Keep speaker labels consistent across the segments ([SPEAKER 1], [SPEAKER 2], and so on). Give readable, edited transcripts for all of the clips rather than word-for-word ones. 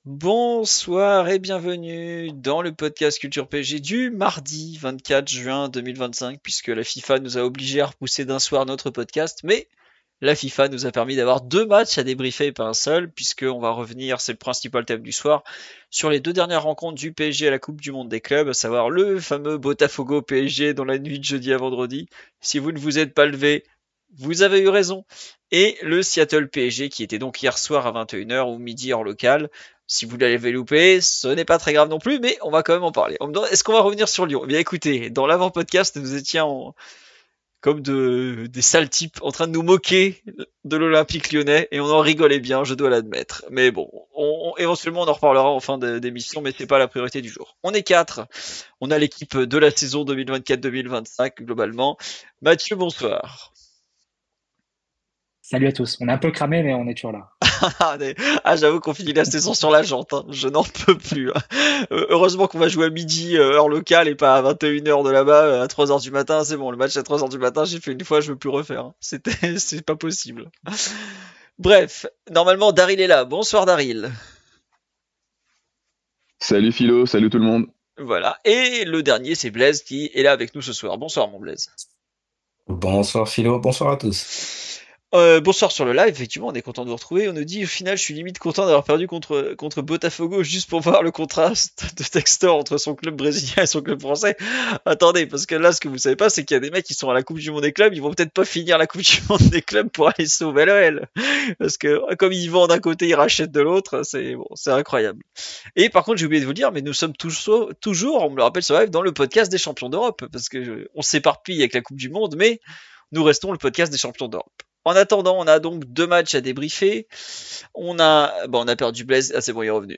[SPEAKER 1] Bonsoir et bienvenue dans le podcast Culture PG du mardi 24 juin 2025, puisque la FIFA nous a obligés à repousser d'un soir notre podcast, mais la FIFA nous a permis d'avoir deux matchs à débriefer et pas un seul, puisqu'on va revenir, c'est le principal thème du soir, sur les deux dernières rencontres du PSG à la Coupe du Monde des clubs, à savoir le fameux Botafogo PSG dans la nuit de jeudi à vendredi. Si vous ne vous êtes pas levé, vous avez eu raison. Et le Seattle PSG qui était donc hier soir à 21h ou midi heure locale. Si vous l'avez loupé, ce n'est pas très grave non plus, mais on va quand même en parler. On me demande, est-ce qu'on va revenir sur Lyon? Eh bien écoutez, dans l'avant-podcast, nous étions comme des sales types en train de nous moquer de l'Olympique lyonnais et on en rigolait bien, je dois l'admettre. Mais bon, éventuellement on en reparlera en fin d'émission, mais c'est pas la priorité du jour. On est quatre, on a l'équipe de la saison 2024-2025 globalement. Mathieu, bonsoir.
[SPEAKER 2] Salut à tous. On est un peu cramé, mais on est toujours là.
[SPEAKER 1] J'avoue qu'on finit la saison sur la jante, hein. Je n'en peux plus, hein. Heureusement qu'on va jouer à midi, heure locale, et pas à 21h de là-bas, à 3h du matin. C'est bon, le match à 3h du matin, j'ai fait une fois, je veux plus refaire, hein. C'est pas possible. Bref, normalement, Daryl est là. Bonsoir, Daryl.
[SPEAKER 3] Salut Philo, salut tout le monde.
[SPEAKER 1] Voilà. Et le dernier, c'est Blaise qui est là avec nous ce soir. Bonsoir, mon Blaise.
[SPEAKER 4] Bonsoir Philo, bonsoir à tous.
[SPEAKER 1] Bonsoir sur le live, effectivement, on est content de vous retrouver. On nous dit au final, je suis limite content d'avoir perdu contre Botafogo juste pour voir le contraste de Textor entre son club brésilien et son club français. Attendez, parce que là, ce que vous savez pas, c'est qu'il y a des mecs qui sont à la Coupe du Monde des clubs, ils vont peut-être pas finir la Coupe du Monde des clubs pour aller sauver l'OL. Parce que comme ils vendent d'un côté, ils rachètent de l'autre, c'est bon, c'est incroyable. Et par contre, j'ai oublié de vous dire, mais nous sommes toujours, on me le rappelle sur live, dans le podcast des champions d'Europe, parce que on s'éparpille avec la Coupe du Monde, mais nous restons le podcast des champions d'Europe. En attendant, on a donc deux matchs à débriefer. On a perdu Blaise. Ah, c'est bon, il est revenu.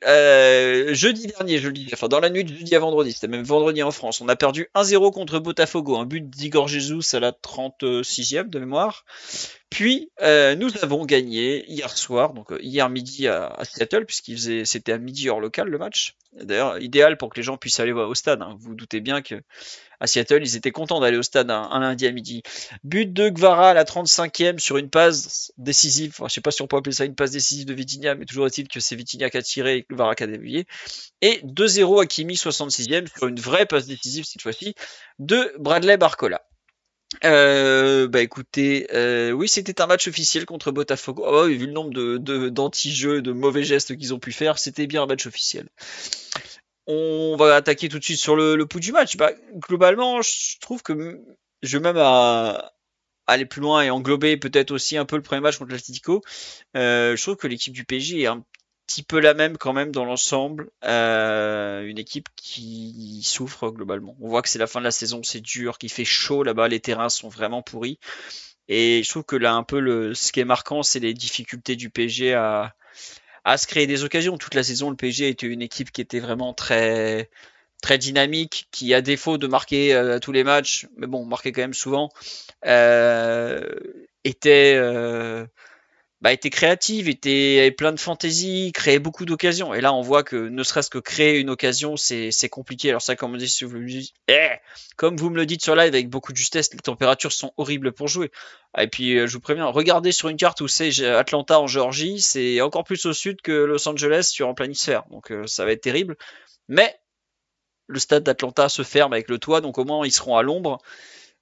[SPEAKER 1] Enfin, dans la nuit de jeudi à vendredi, c'était même vendredi en France. On a perdu 1-0 contre Botafogo. Un but d'Igor Jesus à la 36e de mémoire. Puis, nous avons gagné hier soir, donc hier midi à Seattle, c'était à midi heure locale le match. D'ailleurs, idéal pour que les gens puissent aller au stade, hein. Vous vous doutez bien que à Seattle, ils étaient contents d'aller au stade un lundi à midi. But de Gvara à la 35e sur une passe décisive. Enfin, je sais pas si on peut appeler ça une passe décisive de Vitinha, mais toujours est-il que c'est Vitinha qui a tiré et Gvara qui a dévié. Et 2-0 à Kimi 66e sur une vraie passe décisive cette fois-ci de Bradley Barcola. Bah écoutez, oui c'était un match officiel contre Botafogo. Ah oui, vu le nombre d'anti-jeux, de mauvais gestes qu'ils ont pu faire, c'était bien un match officiel. On va attaquer tout de suite sur le pouls du match. Bah, globalement, je trouve que je vais même aller plus loin et englober peut-être aussi un peu le premier match contre l'Atlético. Je trouve que l'équipe du PSG est un petit peu la même quand même dans l'ensemble. Une équipe qui souffre globalement. On voit que c'est la fin de la saison, c'est dur, qu'il fait chaud là-bas, les terrains sont vraiment pourris. Et je trouve que là un peu ce qui est marquant, c'est les difficultés du PSG à se créer des occasions. Toute la saison, le PSG était une équipe qui était vraiment très très dynamique, qui à défaut de marquer tous les matchs, mais bon, marquait quand même souvent, euh, était était créative, avait plein de fantaisie, créait beaucoup d'occasions. Et là, on voit que ne serait-ce que créer une occasion, c'est compliqué. Alors ça, comme on dit, comme vous me le dites sur live avec beaucoup de justesse, les températures sont horribles pour jouer. Et puis, je vous préviens, regardez sur une carte où c'est Atlanta en Géorgie, c'est encore plus au sud que Los Angeles sur en planisphère. Donc ça va être terrible. Mais le stade d'Atlanta se ferme avec le toit, donc au moins ils seront à l'ombre.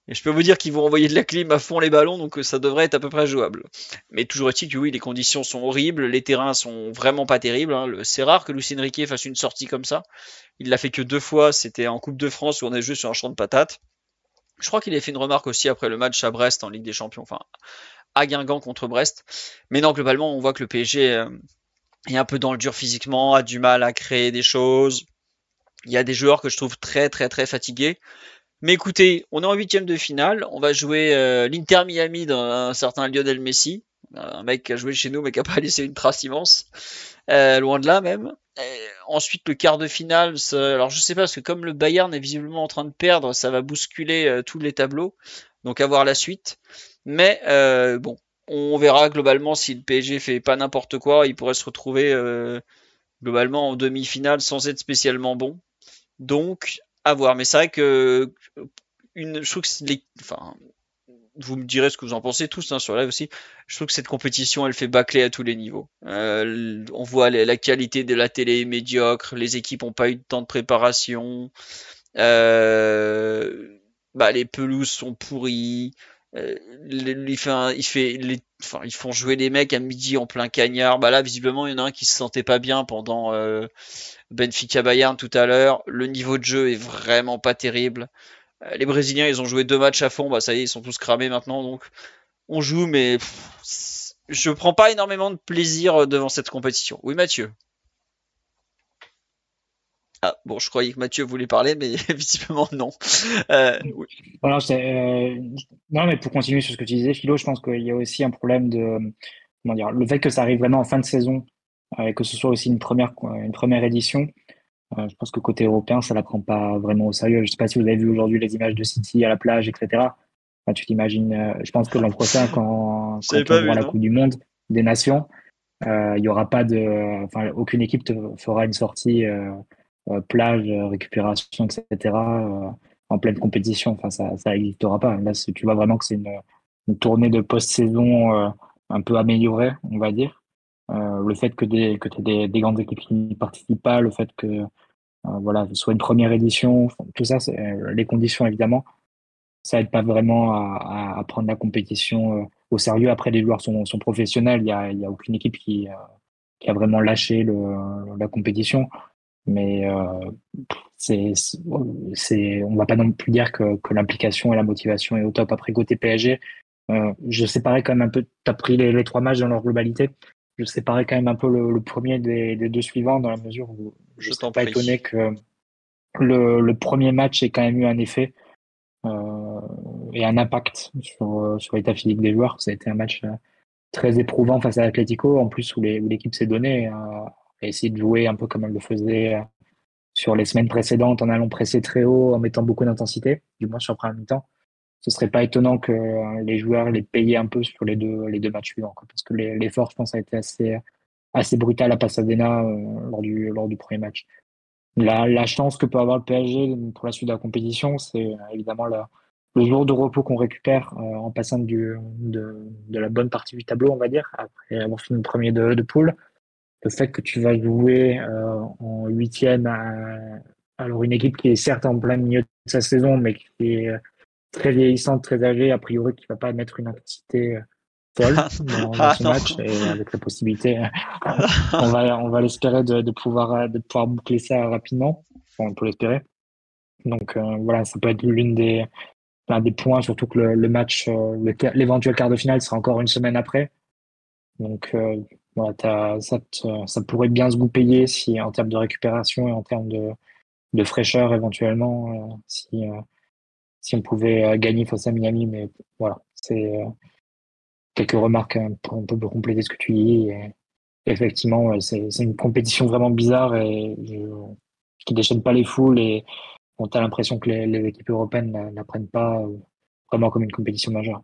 [SPEAKER 1] Et je peux vous dire qu'ils vont envoyer de la clim à fond les ballons, donc ça devrait être à peu près jouable. Mais toujours est-il que oui, les conditions sont horribles, les terrains sont vraiment pas terribles, hein. C'est rare que Luis Enrique fasse une sortie comme ça. Il l'a fait que deux fois, c'était en Coupe de France où on a joué sur un champ de patates. Je crois qu'il a fait une remarque aussi après le match à Brest en Ligue des Champions, enfin à Guingamp contre Brest. Mais non, globalement, on voit que le PSG est un peu dans le dur physiquement, a du mal à créer des choses. Il y a des joueurs que je trouve très très très fatigués. Mais écoutez, on est en huitième de finale. On va jouer l'Inter Miami d'un certain Lionel Messi, un mec qui a joué chez nous mais qui a pas laissé une trace immense, loin de là même. Ensuite le quart de finale, alors je sais pas parce que comme le Bayern est visiblement en train de perdre, ça va bousculer tous les tableaux. Donc à voir la suite. Mais bon, on verra globalement si le PSG fait pas n'importe quoi, il pourrait se retrouver globalement en demi-finale sans être spécialement bon. Donc, à voir. Mais c'est vrai que je trouve que enfin, vous me direz ce que vous en pensez tous, hein, sur live aussi. Je trouve que cette compétition, elle fait bâcler à tous les niveaux. On voit la qualité de la télé est médiocre, les équipes ont pas eu de temps de préparation, les pelouses sont pourries. Ils font jouer les mecs à midi en plein cagnard. Bah là, visiblement, il y en a un qui se sentait pas bien pendant Benfica Bayern tout à l'heure. Le niveau de jeu est vraiment pas terrible. Les Brésiliens, ils ont joué 2 matchs à fond. Bah ça y est, ils sont tous cramés maintenant. Donc on joue, mais je prends pas énormément de plaisir devant cette compétition. Oui, Mathieu. Ah bon, je croyais que Mathieu voulait parler, mais visiblement non. Oui.
[SPEAKER 2] Voilà, non, mais pour continuer sur ce que tu disais, Philo, je pense qu'il y a aussi un problème de, comment dire, le fait que ça arrive vraiment en fin de saison, et que ce soit aussi une première édition. Je pense que côté européen, ça la prend pas vraiment au sérieux. Je sais pas si vous avez vu aujourd'hui les images de City à la plage, etc. Enfin, tu t'imagines, je pense que l'an prochain,
[SPEAKER 1] Je savais
[SPEAKER 2] quand
[SPEAKER 1] pas
[SPEAKER 2] on aura
[SPEAKER 1] vu,
[SPEAKER 2] la
[SPEAKER 1] non?
[SPEAKER 2] Coupe du Monde des Nations, il y aura pas de, enfin, aucune équipe fera une sortie plage, récupération, etc. En pleine compétition. Enfin, ça n'existera pas. Là, tu vois vraiment que c'est une tournée de post-saison un peu améliorée, on va dire. Le fait que t'aies des grandes équipes qui n'y participent pas, le fait que voilà, ce soit une première édition, tout ça, les conditions évidemment, ça aide pas vraiment à prendre la compétition au sérieux. Après, les joueurs sont professionnels, il y a aucune équipe qui a vraiment lâché la compétition. Mais on va pas non plus dire que l'implication et la motivation est au top. Après, côté PSG, je séparais quand même un peu, tu as pris les 3 matchs dans leur globalité. Je séparais quand même un peu le premier des deux suivants dans la mesure où je
[SPEAKER 1] Je
[SPEAKER 2] serais
[SPEAKER 1] t'en
[SPEAKER 2] pas étonné
[SPEAKER 1] prie.
[SPEAKER 2] que le premier match ait quand même eu un effet euh, et un impact sur l'état physique des joueurs. Ça a été un match très éprouvant face à l'Atlético, en plus où l'équipe s'est donnée à essayer de jouer un peu comme elle le faisait sur les semaines précédentes en allant presser très haut, en mettant beaucoup d'intensité, du moins sur le premier mi-temps. Ce serait pas étonnant que les joueurs les payaient un peu sur les deux matchs suivants, quoi, parce que l'effort, je pense, a été assez brutal à Pasadena lors du premier match. La chance que peut avoir le PSG pour la suite de la compétition, c'est évidemment le jour de repos qu'on récupère en passant de la bonne partie du tableau, on va dire, après avoir fini premier de poule. Le fait que tu vas jouer en huitième alors une équipe qui est certes en plein milieu de sa saison, mais qui est très vieillissante, très âgée, a priori, qui va pas mettre une intensité folle dans
[SPEAKER 1] Ah
[SPEAKER 2] ce
[SPEAKER 1] non.
[SPEAKER 2] match, et avec la possibilité, on va l'espérer de pouvoir boucler ça rapidement. Enfin, on peut l'espérer. Donc voilà, ça peut être l'un des points, surtout que le match, l'éventuel quart de finale sera encore une semaine après. Donc voilà, ça pourrait bien se goupiller si en termes de récupération et en termes de fraîcheur éventuellement, si on pouvait gagner face à Miami. Mais voilà, c'est quelques remarques pour un peu compléter ce que tu dis. Et effectivement, ouais, c'est une compétition vraiment bizarre qui déchaîne pas les foules et on a l'impression que les équipes européennes la prennent pas vraiment comme une compétition majeure.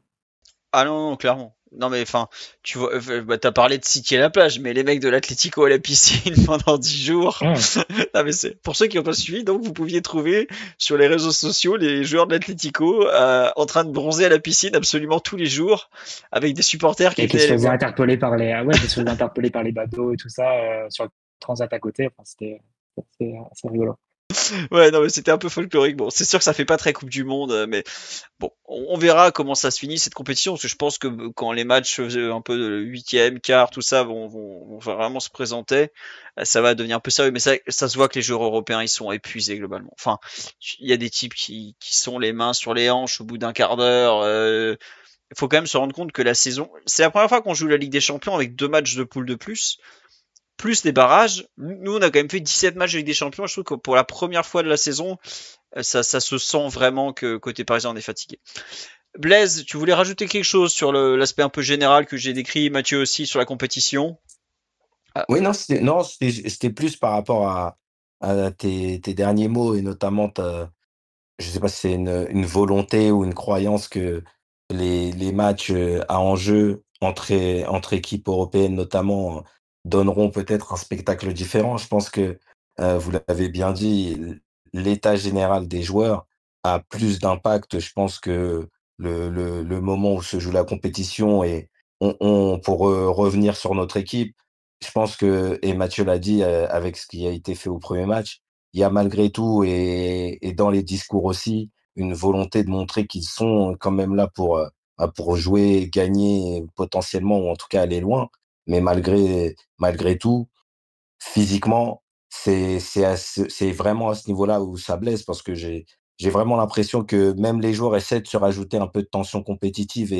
[SPEAKER 1] Ah non, non, clairement. Non mais enfin, tu vois, t'as parlé de City à la plage, mais les mecs de l'Atlético à la piscine pendant 10 jours.
[SPEAKER 2] Ouais,
[SPEAKER 1] Non mais c'est pour ceux qui n'ont pas suivi, donc vous pouviez trouver sur les réseaux sociaux les joueurs de l'Atlético en train de bronzer à la piscine absolument tous les jours, avec des supporters qui
[SPEAKER 2] et qui
[SPEAKER 1] étaient
[SPEAKER 2] se
[SPEAKER 1] allés
[SPEAKER 2] faisaient
[SPEAKER 1] voir.
[SPEAKER 2] interpeller par qui se faisaient interpeller par les badauds et tout ça sur le transat à côté. Enfin, c'était assez rigolo.
[SPEAKER 1] Ouais, non mais c'était un peu folklorique. Bon, c'est sûr que ça fait pas très Coupe du Monde, mais bon, on verra comment ça se finit cette compétition, parce que je pense que quand les matchs un peu de huitième, quart, tout ça vont vraiment se présenter, ça va devenir un peu sérieux. Mais ça se voit que les joueurs européens ils sont épuisés globalement. Enfin, il y a des types qui sont les mains sur les hanches au bout d'un quart d'heure. Il faut quand même se rendre compte que la saison, c'est la première fois qu'on joue la Ligue des Champions avec 2 matchs de poule de plus des barrages. Nous, on a quand même fait 17 matchs de Ligue des Champions. Je trouve que pour la première fois de la saison, ça se sent vraiment que côté parisien, on est fatigué. Blaise, tu voulais rajouter quelque chose sur l'aspect un peu général que j'ai décrit, Mathieu aussi, sur la compétition? Ah,
[SPEAKER 4] Oui, non, c'était plus par rapport à tes derniers mots et notamment je sais pas si c'est une volonté ou une croyance que les matchs à enjeu entre équipes européennes notamment donneront peut-être un spectacle différent. Je pense que vous l'avez bien dit, l'état général des joueurs a plus d'impact, je pense, que le moment où se joue la compétition et pour revenir sur notre équipe, je pense que, et Mathieu l'a dit avec ce qui a été fait au premier match, il y a malgré tout et dans les discours aussi une volonté de montrer qu'ils sont quand même là pour jouer, gagner potentiellement ou en tout cas aller loin. Mais malgré tout, physiquement, c'est vraiment à ce niveau-là où ça blesse parce que j'ai vraiment l'impression que même les joueurs essaient de se rajouter un peu de tension compétitive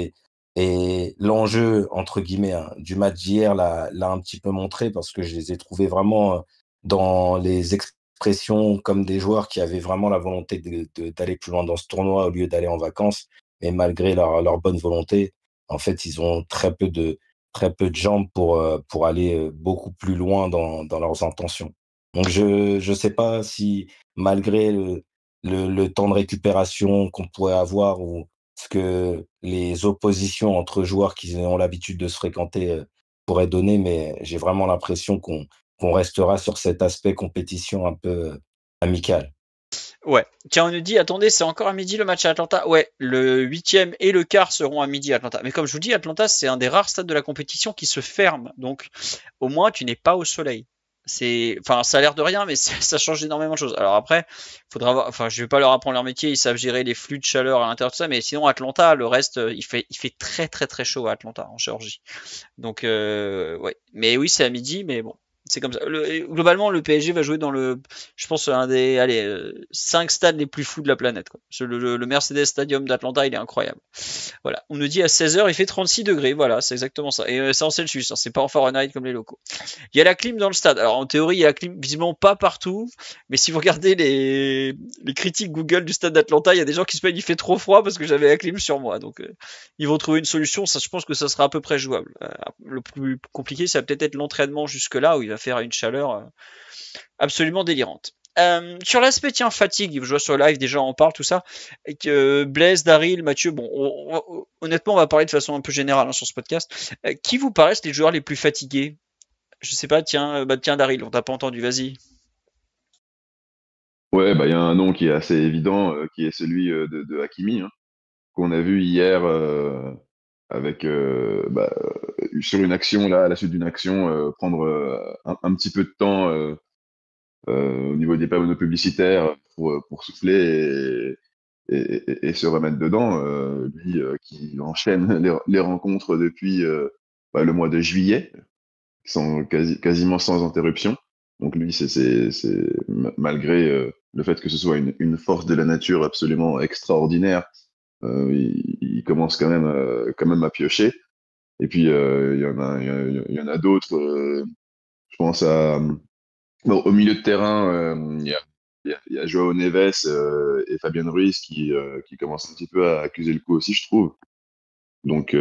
[SPEAKER 4] et l'enjeu, entre guillemets, hein, du match d'hier l'a un petit peu montré parce que je les ai trouvés vraiment dans les expressions comme des joueurs qui avaient vraiment la volonté d'aller plus loin dans ce tournoi au lieu d'aller en vacances. Et malgré leur bonne volonté, en fait, ils ont très peu de jambes pour aller beaucoup plus loin dans leurs intentions. Donc je sais pas si malgré le temps de récupération qu'on pourrait avoir ou ce que les oppositions entre joueurs qui ont l'habitude de se fréquenter pourraient donner, mais j'ai vraiment l'impression qu'on restera sur cet aspect compétition un peu amical.
[SPEAKER 1] Ouais. Tiens, on nous dit, attendez, c'est encore à midi le match à Atlanta. Ouais, le 8e et le quart seront à midi à Atlanta. Mais comme je vous dis, Atlanta, c'est un des rares stades de la compétition qui se ferme. Donc, au moins, tu n'es pas au soleil. Enfin, ça a l'air de rien, mais ça change énormément de choses. Alors après, faudra voir, enfin, je vais pas leur apprendre leur métier, ils savent gérer les flux de chaleur à l'intérieur de ça, mais sinon, Atlanta, le reste, il fait très très très chaud à Atlanta, en Géorgie. Donc, ouais. Mais oui, c'est à midi, mais bon. C'est comme ça. Globalement, le PSG va jouer dans je pense, un des 5 stades les plus fous de la planète. Quoi. Le Mercedes Stadium d'Atlanta, il est incroyable. Voilà. On nous dit à 16h, il fait 36 degrés. Voilà, c'est exactement ça. Et c'est en Celsius, hein, c'est pas en Fahrenheit comme les locaux. Il y a la clim dans le stade. Alors en théorie, il y a la clim visiblement pas partout. Mais si vous regardez les critiques Google du stade d'Atlanta, il y a des gens qui se plaignent, il fait trop froid parce que j'avais la clim sur moi. Donc ils vont trouver une solution. Ça, je pense que ça sera à peu près jouable. Le plus compliqué, ça va peut-être être l'entraînement jusque-là où il va faire une chaleur absolument délirante. Sur l'aspect fatigue, je vois sur le live déjà on parle tout ça, et que Blaise, Daryl, Mathieu, bon, honnêtement on va parler de façon un peu générale sur ce podcast. Qui vous paraissent les joueurs les plus fatigués? Je sais pas, tiens Daryl, on t'a pas entendu, vas-y.
[SPEAKER 3] Ouais, bah il y a un nom qui est assez évident, qui est celui de Hakimi, hein, qu'on a vu hier avec sur une action là, à la suite d'une action, prendre un petit peu de temps au niveau des panneaux publicitaires pour souffler et se remettre dedans. Lui qui enchaîne les rencontres depuis le mois de juillet, quasiment sans interruption. Donc lui, malgré le fait que ce soit une force de la nature absolument extraordinaire, il commence quand même à piocher. Et puis il y en a d'autres. Je pense au milieu de terrain, il y a Joao Neves et Fabien Ruiz qui commencent un petit peu à accuser le coup aussi, je trouve. Donc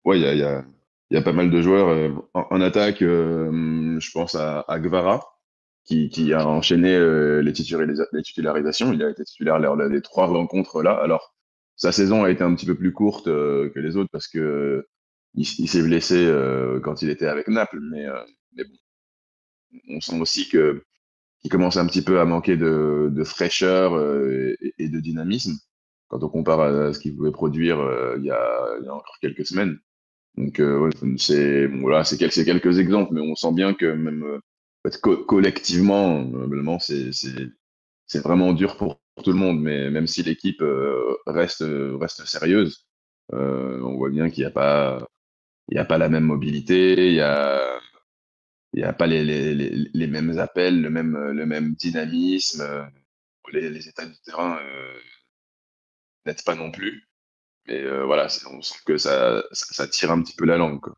[SPEAKER 3] ouais, il y a pas mal de joueurs en attaque. Je pense à Guevara qui a enchaîné les titularisations. Il a été titulaire lors des 3 rencontres là. Alors sa saison a été un petit peu plus courte que les autres parce que il s'est blessé quand il était avec Naples, mais bon, on sent aussi qu'il commence un petit peu à manquer de fraîcheur et de dynamisme quand on compare à ce qu'il pouvait produire il y a encore quelques semaines. Donc ouais, voilà, c'est quelques exemples, mais on sent bien que même en fait, collectivement, globalement, c'est vraiment dur pour tout le monde. Mais même si l'équipe reste sérieuse, on voit bien qu'il y a pas la même mobilité, il y a pas les mêmes appels, le même dynamisme, les états du terrain n'aident pas non plus. Mais voilà, on sent que ça tire un petit peu la langue, quoi.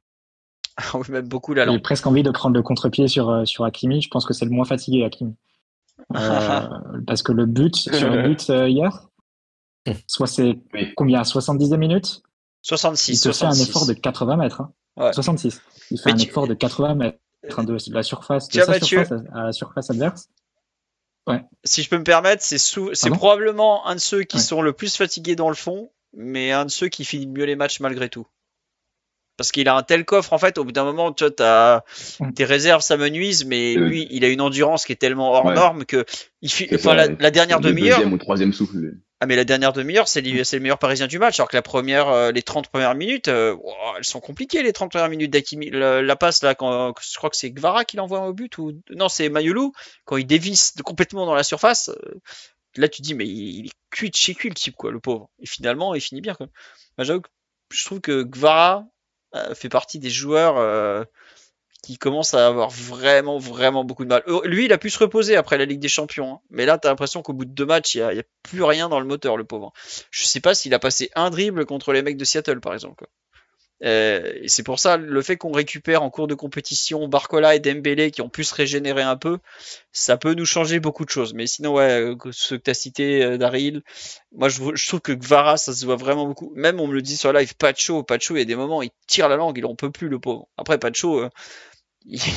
[SPEAKER 1] On met même beaucoup la
[SPEAKER 2] J'ai
[SPEAKER 1] langue.
[SPEAKER 2] presque envie de prendre le contre-pied sur Hakimi. Je pense que c'est le moins fatigué, Hakimi. Parce que le but hier, soit c'est
[SPEAKER 3] Oui.
[SPEAKER 2] combien, 70e minute?
[SPEAKER 1] 66.
[SPEAKER 2] Il te fait un effort de 80 mètres. Hein.
[SPEAKER 1] Ouais.
[SPEAKER 2] 66. Il fait un effort de 80 mètres de sa surface à la surface adverse. Ouais.
[SPEAKER 1] Si je peux me permettre, c'est probablement un de ceux qui sont le plus fatigués dans le fond, mais un de ceux qui finit mieux les matchs malgré tout. Parce qu'il a un tel coffre, en fait, au bout d'un moment, tu vois, tes réserves s'amenuisent, mais lui, il a une endurance qui est tellement hors norme que la dernière demi-heure.
[SPEAKER 3] Le deuxième ou troisième souffle.
[SPEAKER 1] Ah, mais la dernière demi-heure, c'est le meilleur Parisien du match, alors que les 30 premières minutes, elles sont compliquées, les 30 premières minutes d'Hakimi. La passe, là, je crois que c'est Gvara qui l'envoie au but, ou non, c'est Mayulu, quand il dévisse complètement dans la surface. Là, tu te dis, mais il est cuit de chez cuit, le type, quoi, le pauvre. Et finalement, il finit bien, quoi. Moi, j'avoue que je trouve que Gvara fait partie des joueurs qui commencent à avoir vraiment, vraiment beaucoup de mal. Lui, il a pu se reposer après la Ligue des Champions, hein. Mais là, t'as l'impression qu'au bout de 2 matchs, il y a plus rien dans le moteur, le pauvre. Je sais pas s'il a passé un dribble contre les mecs de Seattle, par exemple, quoi. Et c'est pour ça, le fait qu'on récupère en cours de compétition Barcola et Dembélé qui ont pu se régénérer un peu, ça peut nous changer beaucoup de choses. Mais sinon, ouais, ceux que tu as cités, Daryl, moi je trouve que Gvara, ça se voit vraiment beaucoup. Même on me le dit sur live, Pacho, il y a des moments, il tire la langue, il en peut plus, le pauvre. Après, Pacho,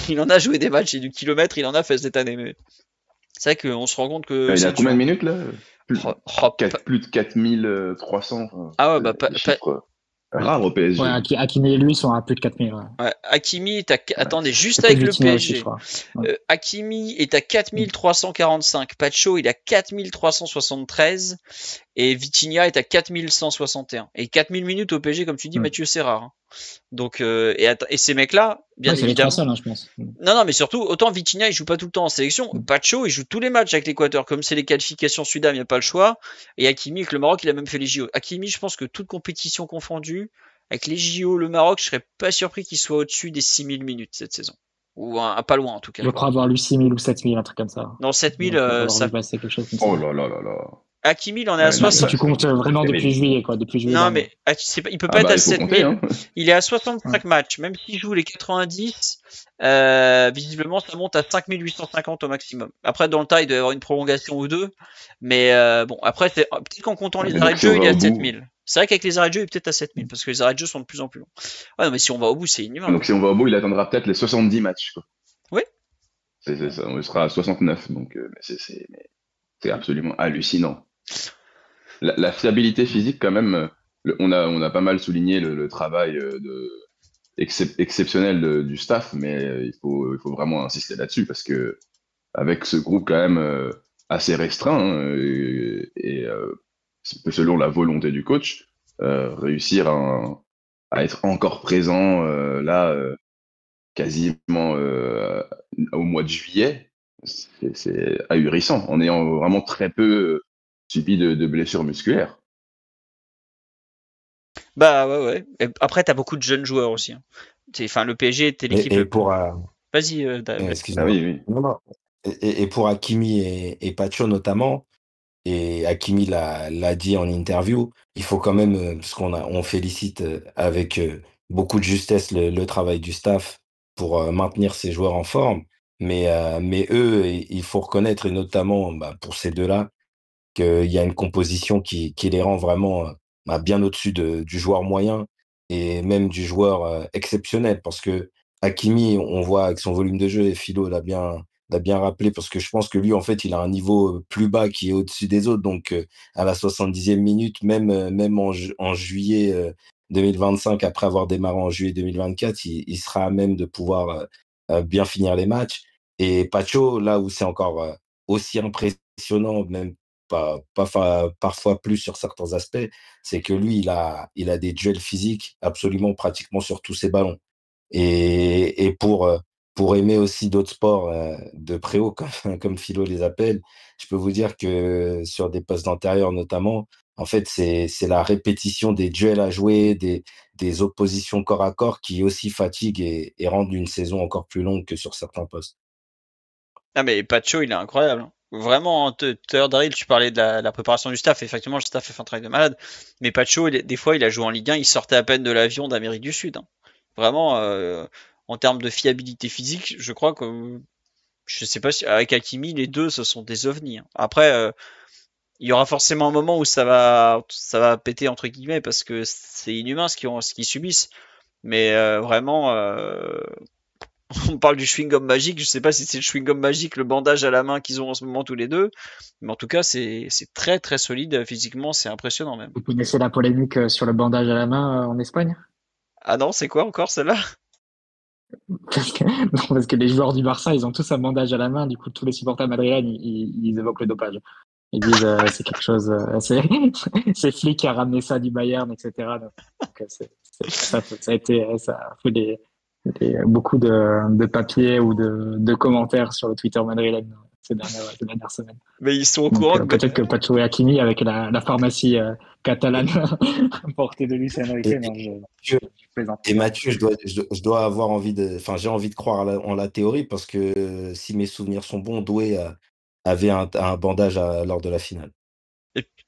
[SPEAKER 1] il en a joué des matchs et du kilomètre, il en a fait cette année. Mais c'est vrai qu'on se rend compte que
[SPEAKER 3] Il
[SPEAKER 1] c'est
[SPEAKER 3] a combien de minutes là?
[SPEAKER 1] Oh,
[SPEAKER 3] Plus de 4300. Enfin,
[SPEAKER 1] ah ouais, bah,
[SPEAKER 3] des chiffres rares au PSG.
[SPEAKER 2] Ouais, Hakimi et lui sont à plus de 4000. Ouais.
[SPEAKER 1] ouais, Hakimi est attendez, juste
[SPEAKER 2] Peut-être
[SPEAKER 1] avec le
[SPEAKER 2] Vitinha aussi, je
[SPEAKER 1] PSG.
[SPEAKER 2] crois. Ouais.
[SPEAKER 1] Hakimi est à 4345, Pacho il est à 4373 et Vitinha est à 4161. Et 4000 minutes au PSG, comme tu dis, Mathieu, c'est rare, hein. Donc, et ces mecs-là, bien
[SPEAKER 2] Ouais, c'est les trois
[SPEAKER 1] évidemment.
[SPEAKER 2] seuls, hein, je pense.
[SPEAKER 1] Non, mais surtout, autant Vitinha, il joue pas tout le temps en sélection. Pacho, il joue tous les matchs avec l'Équateur. Comme c'est les qualifications Sudam, il n'y a pas le choix. Et Hakimi, avec le Maroc, il a même fait les JO. Hakimi, je pense que toute compétition confondue, avec les JO, le Maroc, je serais pas surpris qu'il soit au-dessus des 6000 minutes cette saison. Ou pas loin, en tout cas.
[SPEAKER 2] Je crois avoir lu 6000 ou 7000, un truc comme ça.
[SPEAKER 1] Non, 7000,
[SPEAKER 2] Donc, avoir
[SPEAKER 1] ça.
[SPEAKER 2] vu passer quelque chose comme ça.
[SPEAKER 3] Oh là là là là.
[SPEAKER 1] Hakimi, il en est à
[SPEAKER 3] Ouais, non,
[SPEAKER 2] Si
[SPEAKER 1] 60.
[SPEAKER 2] tu comptes vraiment
[SPEAKER 3] mais-
[SPEAKER 2] depuis juillet, quoi. Depuis juillet
[SPEAKER 1] Non,
[SPEAKER 2] dernier.
[SPEAKER 1] mais il peut pas être à
[SPEAKER 3] il faut
[SPEAKER 1] 7000.
[SPEAKER 3] compter, hein.
[SPEAKER 1] Il est à 65 matchs. Même s'il joue les 90, visiblement, ça monte à 5850 au maximum. Après, dans le tas, il doit y avoir une prolongation ou deux. Mais bon, après, peut-être qu'en comptant les
[SPEAKER 3] Mais
[SPEAKER 1] arrêts
[SPEAKER 3] donc,
[SPEAKER 1] de
[SPEAKER 3] si on
[SPEAKER 1] jeu, il
[SPEAKER 3] va
[SPEAKER 1] est à
[SPEAKER 3] au bout-
[SPEAKER 1] 7000. C'est vrai qu'avec les arrêts de jeu, il est peut-être à 7000. Parce que les arrêts de jeu sont de plus en plus longs. Ouais, non, mais si on va au bout, c'est inhumain.
[SPEAKER 3] Donc si on va au bout, il attendra peut-être les 70 matchs, quoi.
[SPEAKER 1] Oui.
[SPEAKER 3] C'est ça, on sera à 69, donc c'est absolument hallucinant. La fiabilité physique, quand même, on a pas mal souligné le travail exceptionnel du staff, mais il faut vraiment insister là-dessus, parce que avec ce groupe quand même assez restreint, hein, selon la volonté du coach, réussir à être encore présent là, quasiment au mois de juillet, c'est ahurissant, en ayant vraiment très peu subi de blessures musculaires.
[SPEAKER 1] Bah ouais. Et après, t'as beaucoup de jeunes joueurs aussi, hein. Enfin, le PSG était l'équipe
[SPEAKER 4] Et
[SPEAKER 1] le plus.
[SPEAKER 4] pour,
[SPEAKER 1] Vas-y,
[SPEAKER 3] Ah
[SPEAKER 4] excuse-moi.
[SPEAKER 3] oui, oui.
[SPEAKER 4] Non, non. Et pour Hakimi et Pacho notamment, et Hakimi l'a dit en interview, il faut quand même, parce on félicite avec beaucoup de justesse le travail du staff pour maintenir ces joueurs en forme. Mais eux, il faut reconnaître, et notamment bah, pour ces deux-là, qu'il y a une composition qui les rend vraiment bah, bien au-dessus du joueur moyen et même du joueur exceptionnel. Parce que Hakimi, on voit avec son volume de jeu, et Philo l'a bien rappelé, parce que je pense que lui, en fait, il a un niveau plus bas qui est au-dessus des autres. Donc, à la 70e minute, même en juillet 2025, après avoir démarré en juillet 2024, il sera à même de pouvoir bien finir les matchs. Et Pacho, là où c'est encore aussi impressionnant, même parfois plus sur certains aspects, c'est que lui, il a des duels physiques absolument pratiquement sur tous ses ballons. Et pour aimer aussi d'autres sports de préau, comme Philo les appelle, je peux vous dire que sur des postes d'intérieur notamment, en fait, c'est la répétition des duels à jouer, des oppositions corps à corps qui aussi fatiguent et rendent une saison encore plus longue que sur certains postes.
[SPEAKER 1] Ah, mais Pacho, il est incroyable, hein. Vraiment, hein, tout à l'heure, Daryl, tu parlais de la préparation du staff. Effectivement, le staff a fait un travail de malade. Mais Pacho, des fois, il a joué en Ligue 1, il sortait à peine de l'avion d'Amérique du Sud, hein. Vraiment, en termes de fiabilité physique, je crois que. Je sais pas si. Avec Hakimi, les deux, ce sont des ovnis, hein. Après, il y aura forcément un moment où ça va péter, entre guillemets, parce que c'est inhumain ce qu'ils subissent. Mais vraiment. On parle du chewing-gum magique, je sais pas si c'est le chewing-gum magique, le bandage à la main qu'ils ont en ce moment tous les deux, mais en tout cas c'est très très solide physiquement, c'est impressionnant même.
[SPEAKER 2] Vous connaissez la polémique sur le bandage à la main en Espagne?
[SPEAKER 1] Ah non, c'est quoi encore celle-là?
[SPEAKER 2] Non, parce que les joueurs du Barça, ils ont tous un bandage à la main. Du coup, tous les supporters madrilènes, ils évoquent le dopage. Ils disent c'est quelque chose, c'est Flick qui a ramené ça du Bayern, etc. Donc, ça a été, ça a fait beaucoup de papiers ou de commentaires sur le Twitter madrilène ces dernières semaines.
[SPEAKER 1] Mais ils sont au
[SPEAKER 2] Donc
[SPEAKER 1] courant que
[SPEAKER 2] peut-être que Pacho et Hakimi avec la pharmacie catalane portée de Luis Enrique,
[SPEAKER 4] Et,
[SPEAKER 2] non,
[SPEAKER 4] et,
[SPEAKER 2] je plaisante.
[SPEAKER 4] et Mathieu, je dois avoir envie enfin, j'ai envie de croire en la théorie parce que si mes souvenirs sont bons, Doué avait un bandage lors de la finale.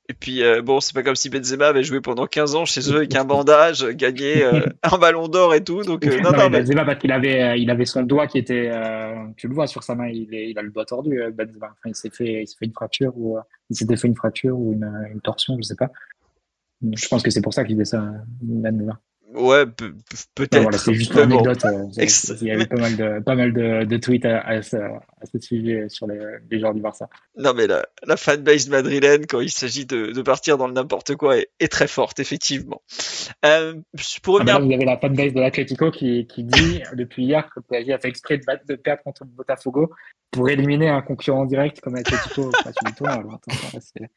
[SPEAKER 1] Et puis, bon, c'est pas comme si Benzema avait joué pendant 15 ans chez eux avec un bandage, gagné un ballon d'or et tout. Donc, non,
[SPEAKER 2] Non,
[SPEAKER 1] non,
[SPEAKER 2] mais
[SPEAKER 1] mais
[SPEAKER 2] Benzema, parce qu'il avait son doigt qui était, tu le vois sur sa main, il a le doigt tordu, Benzema. Enfin, il s'est fait une fracture ou il s'était fait une fracture ou une torsion, je sais pas. Je pense que c'est pour ça qu'il fait ça, Benzema.
[SPEAKER 1] ouais,
[SPEAKER 2] Enfin, voilà,
[SPEAKER 1] peut-être.
[SPEAKER 2] c'est juste pour
[SPEAKER 1] Mais bon,
[SPEAKER 2] l'anecdote. Il y avait pas mal de tweets à ce sujet sur les joueurs du Barça.
[SPEAKER 1] non, mais la fanbase madrilène, quand il s'agit de partir dans le n'importe quoi, est très forte, effectivement. Pour
[SPEAKER 2] Ah ben là,
[SPEAKER 1] revenir,
[SPEAKER 2] vous avez la fanbase de l'Atlético qui dit depuis hier que le PSG a fait exprès de perdre contre Botafogo pour éliminer un concurrent direct comme l'Atlético au match du tournoi. Alors, attention, là,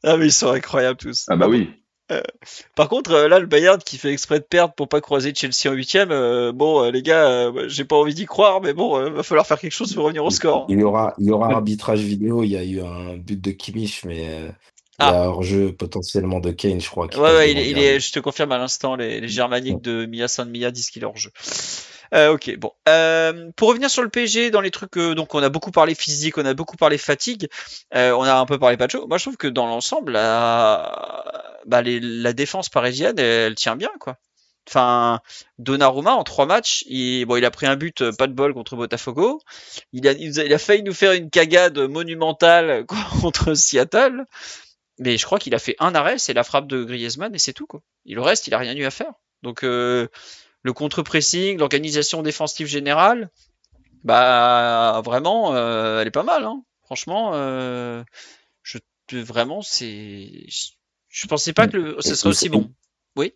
[SPEAKER 1] ah, mais ils sont incroyables tous.
[SPEAKER 3] Ah bah oui.
[SPEAKER 1] Par contre, là, le Bayern qui fait exprès de perdre pour pas croiser Chelsea en huitième, bon, les gars, j'ai pas envie d'y croire, mais bon, va falloir faire quelque chose pour revenir au score.
[SPEAKER 4] Il y aura arbitrage vidéo. Il y a eu un but de Kimmich, mais il y
[SPEAKER 1] Ah,
[SPEAKER 4] a hors-jeu potentiellement de Kane, je crois,
[SPEAKER 1] ouais,
[SPEAKER 4] qui passe
[SPEAKER 1] ouais,
[SPEAKER 4] devant le
[SPEAKER 1] il est,
[SPEAKER 4] gardien.
[SPEAKER 1] je te confirme à l'instant, les germaniques
[SPEAKER 4] Ouais.
[SPEAKER 1] de Mia San Mia disent qu'il est hors jeu. Ok, bon. Pour revenir sur le PSG, dans les trucs, donc on a beaucoup parlé physique, on a beaucoup parlé fatigue, on a un peu parlé Pacho. Moi, je trouve que dans l'ensemble, la défense parisienne, elle tient bien, quoi. Enfin, Donnarumma en 3 matchs, il a pris un but, pas de bol contre Botafogo. Il a failli nous faire une cagade monumentale contre Seattle, mais je crois qu'il a fait un arrêt, c'est la frappe de Griezmann et c'est tout, quoi. Et le reste, il a rien eu à faire. Donc le contre-pressing, l'organisation défensive générale, bah vraiment, elle est pas mal, hein. Franchement, je vraiment je pensais pas que ce
[SPEAKER 4] Et
[SPEAKER 1] serait aussi bon. Oui.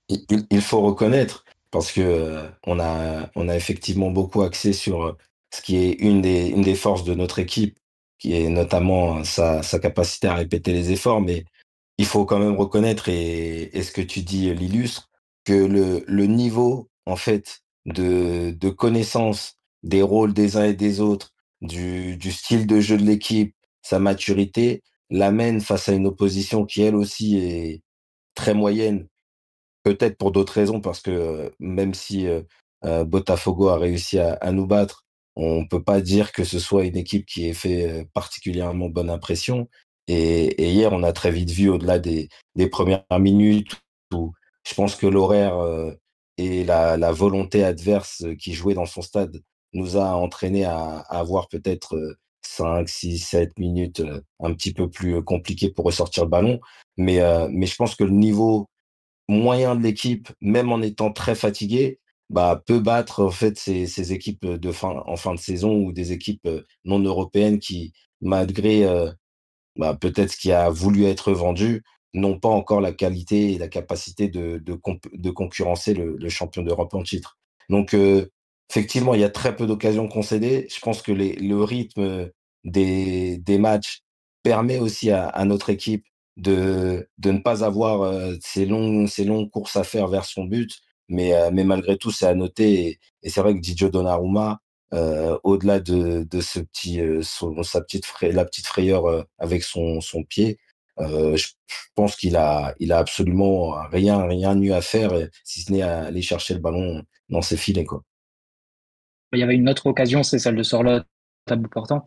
[SPEAKER 4] il faut reconnaître, parce que on a effectivement beaucoup axé sur ce qui est une des forces de notre équipe, qui est notamment sa capacité à répéter les efforts, mais il faut quand même reconnaître, et ce que tu dis l'illustre, que le niveau, en fait, de connaissance des rôles des uns et des autres, du style de jeu de l'équipe, sa maturité, l'amène face à une opposition qui, elle aussi, est très moyenne. Peut-être pour d'autres raisons, parce que, même si, Botafogo a réussi à nous battre, on peut pas dire que ce soit une équipe qui ait fait, particulièrement bonne impression, et hier, on a très vite vu au-delà des premières minutes où je pense que l'horaire, et la volonté adverse, qui jouait dans son stade nous a entraînés à avoir peut-être, 5, 6, 7 minutes, un petit peu plus, compliquées pour ressortir le ballon. Mais je pense que le niveau moyen de l'équipe, même en étant très fatigué, bah, peut battre en fait ces équipes en fin de saison, ou des équipes non européennes qui, malgré bah, peut-être ce qui a voulu être vendu, n'ont pas encore la qualité et la capacité de concurrencer le champion d'Europe en titre. Donc, effectivement, il y a très peu d'occasions concédées. Je pense que le rythme des matchs permet aussi à notre équipe de ne pas avoir ces longues courses à faire vers son but. Mais malgré tout, c'est à noter. Et c'est vrai que Didio Donnarumma, au-delà de ce petit, la petite frayeur avec son pied, je pense qu'il a absolument rien eu à faire, si ce n'est à aller chercher le ballon dans ses filets, quoi.
[SPEAKER 2] il y avait une autre occasion, c'est celle de Sorloth à bout portant,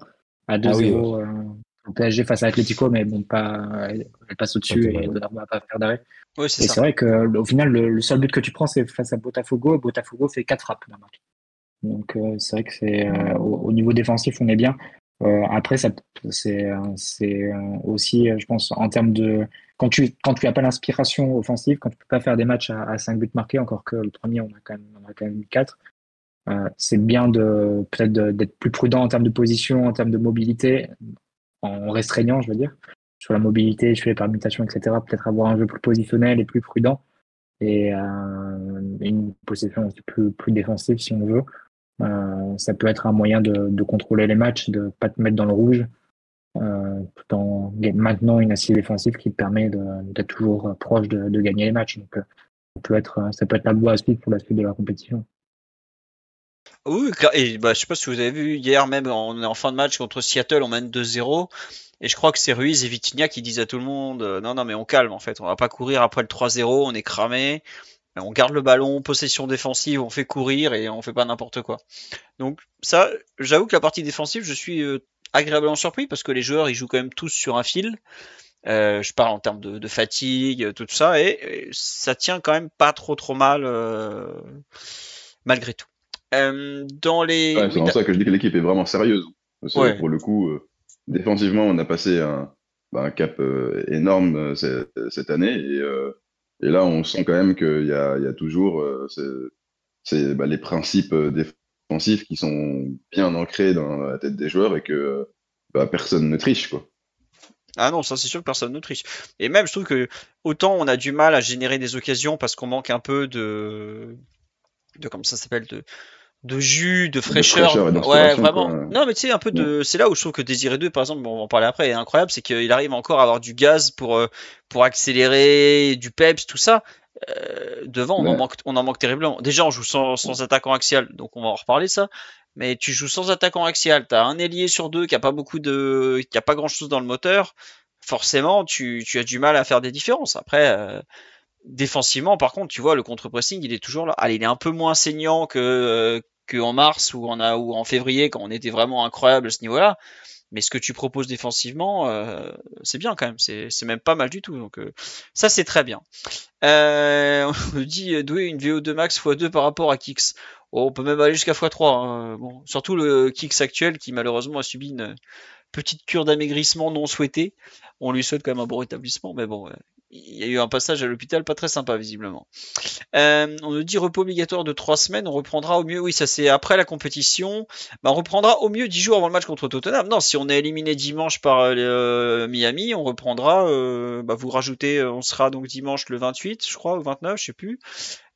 [SPEAKER 2] à
[SPEAKER 4] Ah oui,
[SPEAKER 2] 2-0 au PSG face à Atlético, mais bon, elle passe
[SPEAKER 4] pas
[SPEAKER 2] au-dessus et
[SPEAKER 4] totalement.
[SPEAKER 2] Donnarumma va pas faire d'arrêt.
[SPEAKER 1] Oui, c'est
[SPEAKER 2] Et
[SPEAKER 1] ça.
[SPEAKER 2] c'est vrai que au final, le seul but que tu prends, c'est face à Botafogo. Botafogo fait 4 frappes dans le match. Donc c'est vrai que c'est au niveau défensif, on est bien. Après, c'est aussi, je pense, en termes de quand tu as pas l'inspiration offensive, quand tu peux pas faire des matchs à 5 buts marqués, encore que le premier, on a quand même eu 4. C'est bien d'être plus prudent en termes de position, en termes de mobilité, en restreignant, je veux dire, sur la mobilité, sur les permutations, etc. Peut-être avoir un jeu plus positionnel et plus prudent, et une possession aussi plus défensive si on veut. Ça peut être un moyen de contrôler les matchs, de pas te mettre dans le rouge. tout en maintenant une assise défensive qui permet d'être toujours proche de gagner les matchs. Donc, ça peut être la voie à suivre pour la suite de la compétition.
[SPEAKER 1] Oui, et bah, je sais pas si vous avez vu hier même en fin de match contre Seattle, on mène 2-0 et je crois que c'est Ruiz et Vitinha qui disent à tout le monde non non mais on calme en fait, on va pas courir après le 3-0, on est cramé, on garde le ballon, possession défensive, on fait courir et on fait pas n'importe quoi. Donc ça, j'avoue que la partie défensive, je suis agréablement surpris parce que les joueurs ils jouent quand même tous sur un fil. Je parle en termes de fatigue, tout ça et ça tient quand même pas trop mal malgré tout. Dans les.
[SPEAKER 3] Ouais, c'est
[SPEAKER 1] Oui,
[SPEAKER 3] pour ça que je dis que l'équipe est vraiment sérieuse. Parce que
[SPEAKER 1] ouais.
[SPEAKER 3] pour le coup, défensivement, on a passé un cap énorme cette année. Et là, on sent quand même qu'il y a toujours les principes défensifs qui sont bien ancrés dans la tête des joueurs et que personne ne triche, quoi.
[SPEAKER 1] Ah non, ça c'est sûr que personne ne triche. Et même, je trouve que autant on a du mal à générer des occasions parce qu'on manque un peu de comment ça s'appelle, de jus, de
[SPEAKER 3] De
[SPEAKER 1] fraîcheur.
[SPEAKER 3] fraîcheur et
[SPEAKER 1] Ouais,
[SPEAKER 3] d'inspiration,
[SPEAKER 1] vraiment.
[SPEAKER 3] quoi.
[SPEAKER 1] Non, mais tu sais, un peu
[SPEAKER 3] Ouais.
[SPEAKER 1] de. C'est là où je trouve que Désiré 2, par exemple, bon, on va en parler après, est incroyable, c'est qu'il arrive encore à avoir du gaz pour accélérer, du peps, tout ça. Devant,
[SPEAKER 3] Mais,
[SPEAKER 1] on en manque terriblement. Déjà, on joue sans attaquant axial, donc on va en reparler ça. Mais tu joues sans attaquant axial, t'as un ailier sur deux qui a pas grand chose dans le moteur. Forcément, tu as du mal à faire des différences. Après, défensivement, par contre, tu vois, le contre-pressing, il est toujours là. Allez, il est un peu moins saignant que en mars ou en février quand on était vraiment incroyable à ce niveau-là. Mais ce que tu proposes défensivement, c'est bien quand même. C'est même pas mal du tout. Donc ça, c'est très bien. On nous dit doué une VO2 max x2 par rapport à Kix. Oh, on peut même aller jusqu'à x3. Hein. Bon, surtout le Kix actuel qui malheureusement a subi une petite cure d'amaigrissement non souhaitée. On lui souhaite quand même un bon rétablissement, mais bon, il y a eu un passage à l'hôpital pas très sympa visiblement. On nous dit repos obligatoire de 3 semaines, on reprendra au mieux, oui ça c'est après la compétition, bah, on reprendra au mieux 10 jours avant le match contre Tottenham. Non, si on est éliminé dimanche par Miami, on reprendra, vous rajoutez, on sera donc dimanche le 28 je crois, ou 29, je sais plus.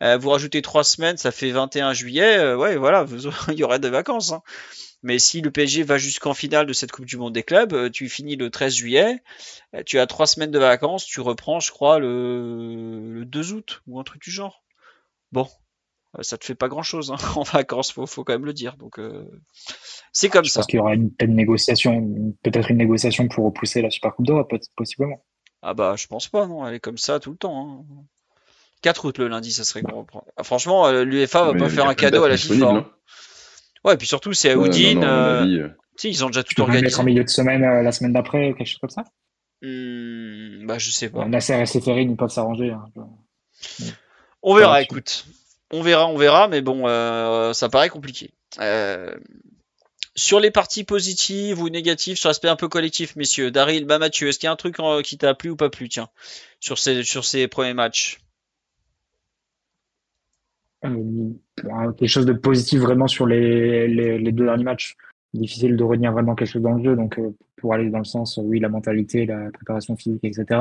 [SPEAKER 1] Vous rajoutez 3 semaines, ça fait 21 juillet, ouais voilà, il y aurait des vacances. Hein. Mais si le PSG va jusqu'en finale de cette Coupe du Monde des clubs, tu finis le 13 juillet, tu as 3 semaines de vacances, tu reprends, je crois, le 2 août ou un truc du genre. Bon, ça te fait pas grand-chose hein, en vacances, faut quand même le dire. Donc c'est comme
[SPEAKER 2] Je
[SPEAKER 1] ça.
[SPEAKER 2] pense qu'il y aura peut-être une négociation pour repousser la Super Coupe d'Europe, possiblement.
[SPEAKER 1] Ah bah je pense pas, non, elle est comme ça tout le temps. Hein. 4 août le lundi, ça serait qu'on
[SPEAKER 2] Bah,
[SPEAKER 1] reprend. Ah, franchement, l'UEFA va
[SPEAKER 3] mais
[SPEAKER 1] pas
[SPEAKER 3] il
[SPEAKER 1] faire
[SPEAKER 3] n'y a
[SPEAKER 1] un
[SPEAKER 3] plus de
[SPEAKER 1] cadeau
[SPEAKER 3] date
[SPEAKER 1] à la FIFA.
[SPEAKER 3] disponible,
[SPEAKER 1] Hein.
[SPEAKER 3] hein.
[SPEAKER 1] Ouais, et puis surtout c'est à
[SPEAKER 3] Non,
[SPEAKER 1] Houdin.
[SPEAKER 3] non, à mon avis.
[SPEAKER 1] Tu sais, ils ont déjà
[SPEAKER 2] tu
[SPEAKER 1] tout
[SPEAKER 2] peux pas le mettre en
[SPEAKER 1] organisé.
[SPEAKER 2] milieu de semaine, la semaine d'après, ou quelque chose comme ça.
[SPEAKER 1] Bah je sais pas.
[SPEAKER 2] Nasser et Séphérine, ils peuvent s'arranger. Hein.
[SPEAKER 1] On
[SPEAKER 2] Pas
[SPEAKER 1] verra,
[SPEAKER 2] là-dessus.
[SPEAKER 1] écoute. On verra, mais bon, ça paraît compliqué. Sur les parties positives ou négatives, sur l'aspect un peu collectif, messieurs, Daryl, bah Mathieu, est-ce qu'il y a un truc qui t'a plu ou pas plu, tiens, sur ces premiers matchs?
[SPEAKER 2] Quelque chose de positif vraiment sur les deux derniers matchs. Difficile de retenir vraiment quelque chose dans le jeu. Donc, pour aller dans le sens, oui, la mentalité, la préparation physique, etc.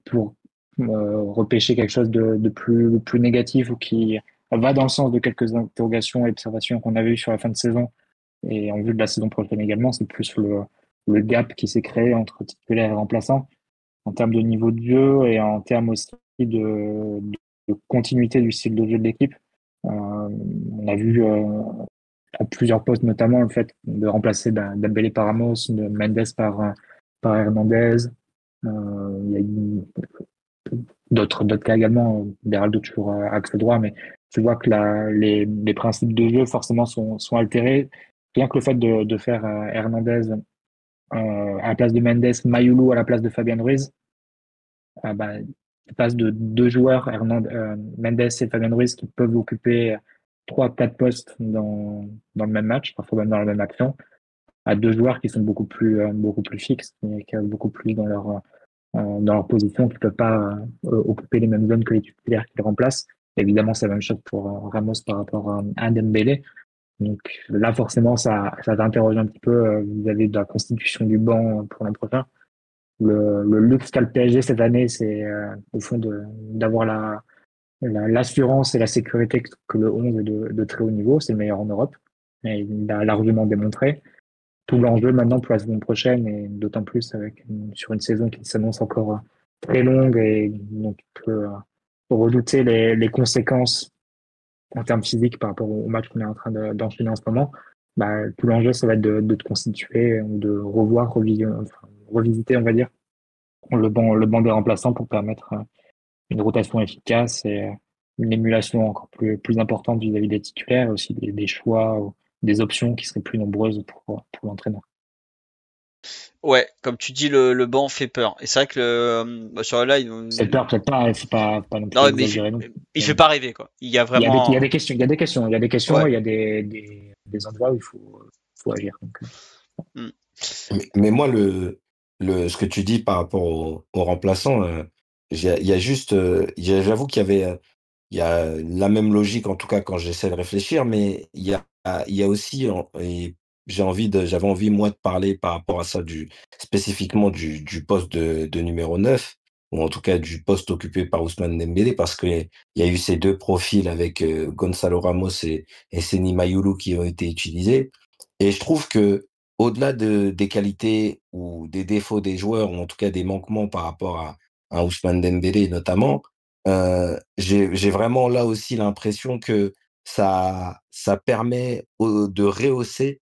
[SPEAKER 2] Pour repêcher quelque chose de plus négatif ou qui va dans le sens de quelques interrogations et observations qu'on avait eues sur la fin de saison et en vue de la saison prochaine également, c'est plus le gap qui s'est créé entre titulaire et remplaçant en termes de niveau de jeu et en termes aussi de continuité du style de jeu de l'équipe. On a vu à plusieurs postes, notamment le fait de remplacer Dembélé par Ramos, de Mendes par Hernandez. Il y a eu d'autres cas également, Beraldo toujours axe droit, mais tu vois que les principes de jeu forcément sont altérés. Rien que le fait de faire Hernandez à la place de Mendes, Mayoulou à la place de Fabian Ruiz, bah, tu passes de deux joueurs, Mendes et Fabian Ruiz, qui peuvent occuper 3-4 postes dans le même match, parfois même dans la même action, à deux joueurs qui sont beaucoup plus fixes, qui ont beaucoup plus dans leur position, qui ne peuvent pas occuper les mêmes zones que les titulaires qui les remplacent. Évidemment, c'est la même chose pour Ramos par rapport à Dembélé. Donc là, forcément, ça t'interroge un petit peu vis-à-vis de la constitution du banc pour l'an prochain. Le luxe qu'a le PSG cette année, c'est au fond d'avoir l'assurance et la sécurité que le 11 est de très haut niveau. C'est le meilleur en Europe. Et il l'a largement démontré. tout l'enjeu maintenant pour la saison prochaine, et d'autant plus sur une saison qui s'annonce encore très longue, et donc il peut redouter les conséquences en termes physiques par rapport au match qu'on est en train d'enchaîner en ce moment. Bah, tout l'enjeu, ça va être de te constituer, de revoir, revisiter, on va dire, le banc des remplaçants pour permettre une rotation efficace et une émulation encore plus importante vis-à-vis des titulaires, et aussi des choix ou des options qui seraient plus nombreuses pour l'entraîneur.
[SPEAKER 1] Ouais, comme tu dis, le banc fait peur. Et c'est vrai que sur le live,
[SPEAKER 2] C'est peur, peut-être pas, c'est pas non plus
[SPEAKER 1] non, mais
[SPEAKER 2] exagéré non plus.
[SPEAKER 1] il fait pas rêver, quoi. Il y a
[SPEAKER 2] Il y a
[SPEAKER 1] vraiment.
[SPEAKER 2] des questions, il y a des questions, il y a des questions,
[SPEAKER 1] Ouais.
[SPEAKER 2] et il y a des endroits où il faut agir. Donc,
[SPEAKER 4] Mais moi, ce que tu dis par rapport aux remplaçants, il y a juste, j'avoue qu'il y avait, il y a la même logique, en tout cas, quand j'essaie de réfléchir, mais il y a aussi, et j'avais envie, moi, de parler par rapport à ça, spécifiquement du poste de numéro 9, ou en tout cas du poste occupé par Ousmane Dembélé, parce qu'il y a eu ces deux profils avec Gonzalo Ramos et Seny Mayulu qui ont été utilisés. Et je trouve que au-delà des qualités ou des défauts des joueurs, ou en tout cas des manquements par rapport à Ousmane Dembélé notamment, j'ai vraiment là aussi l'impression que ça permet de rehausser,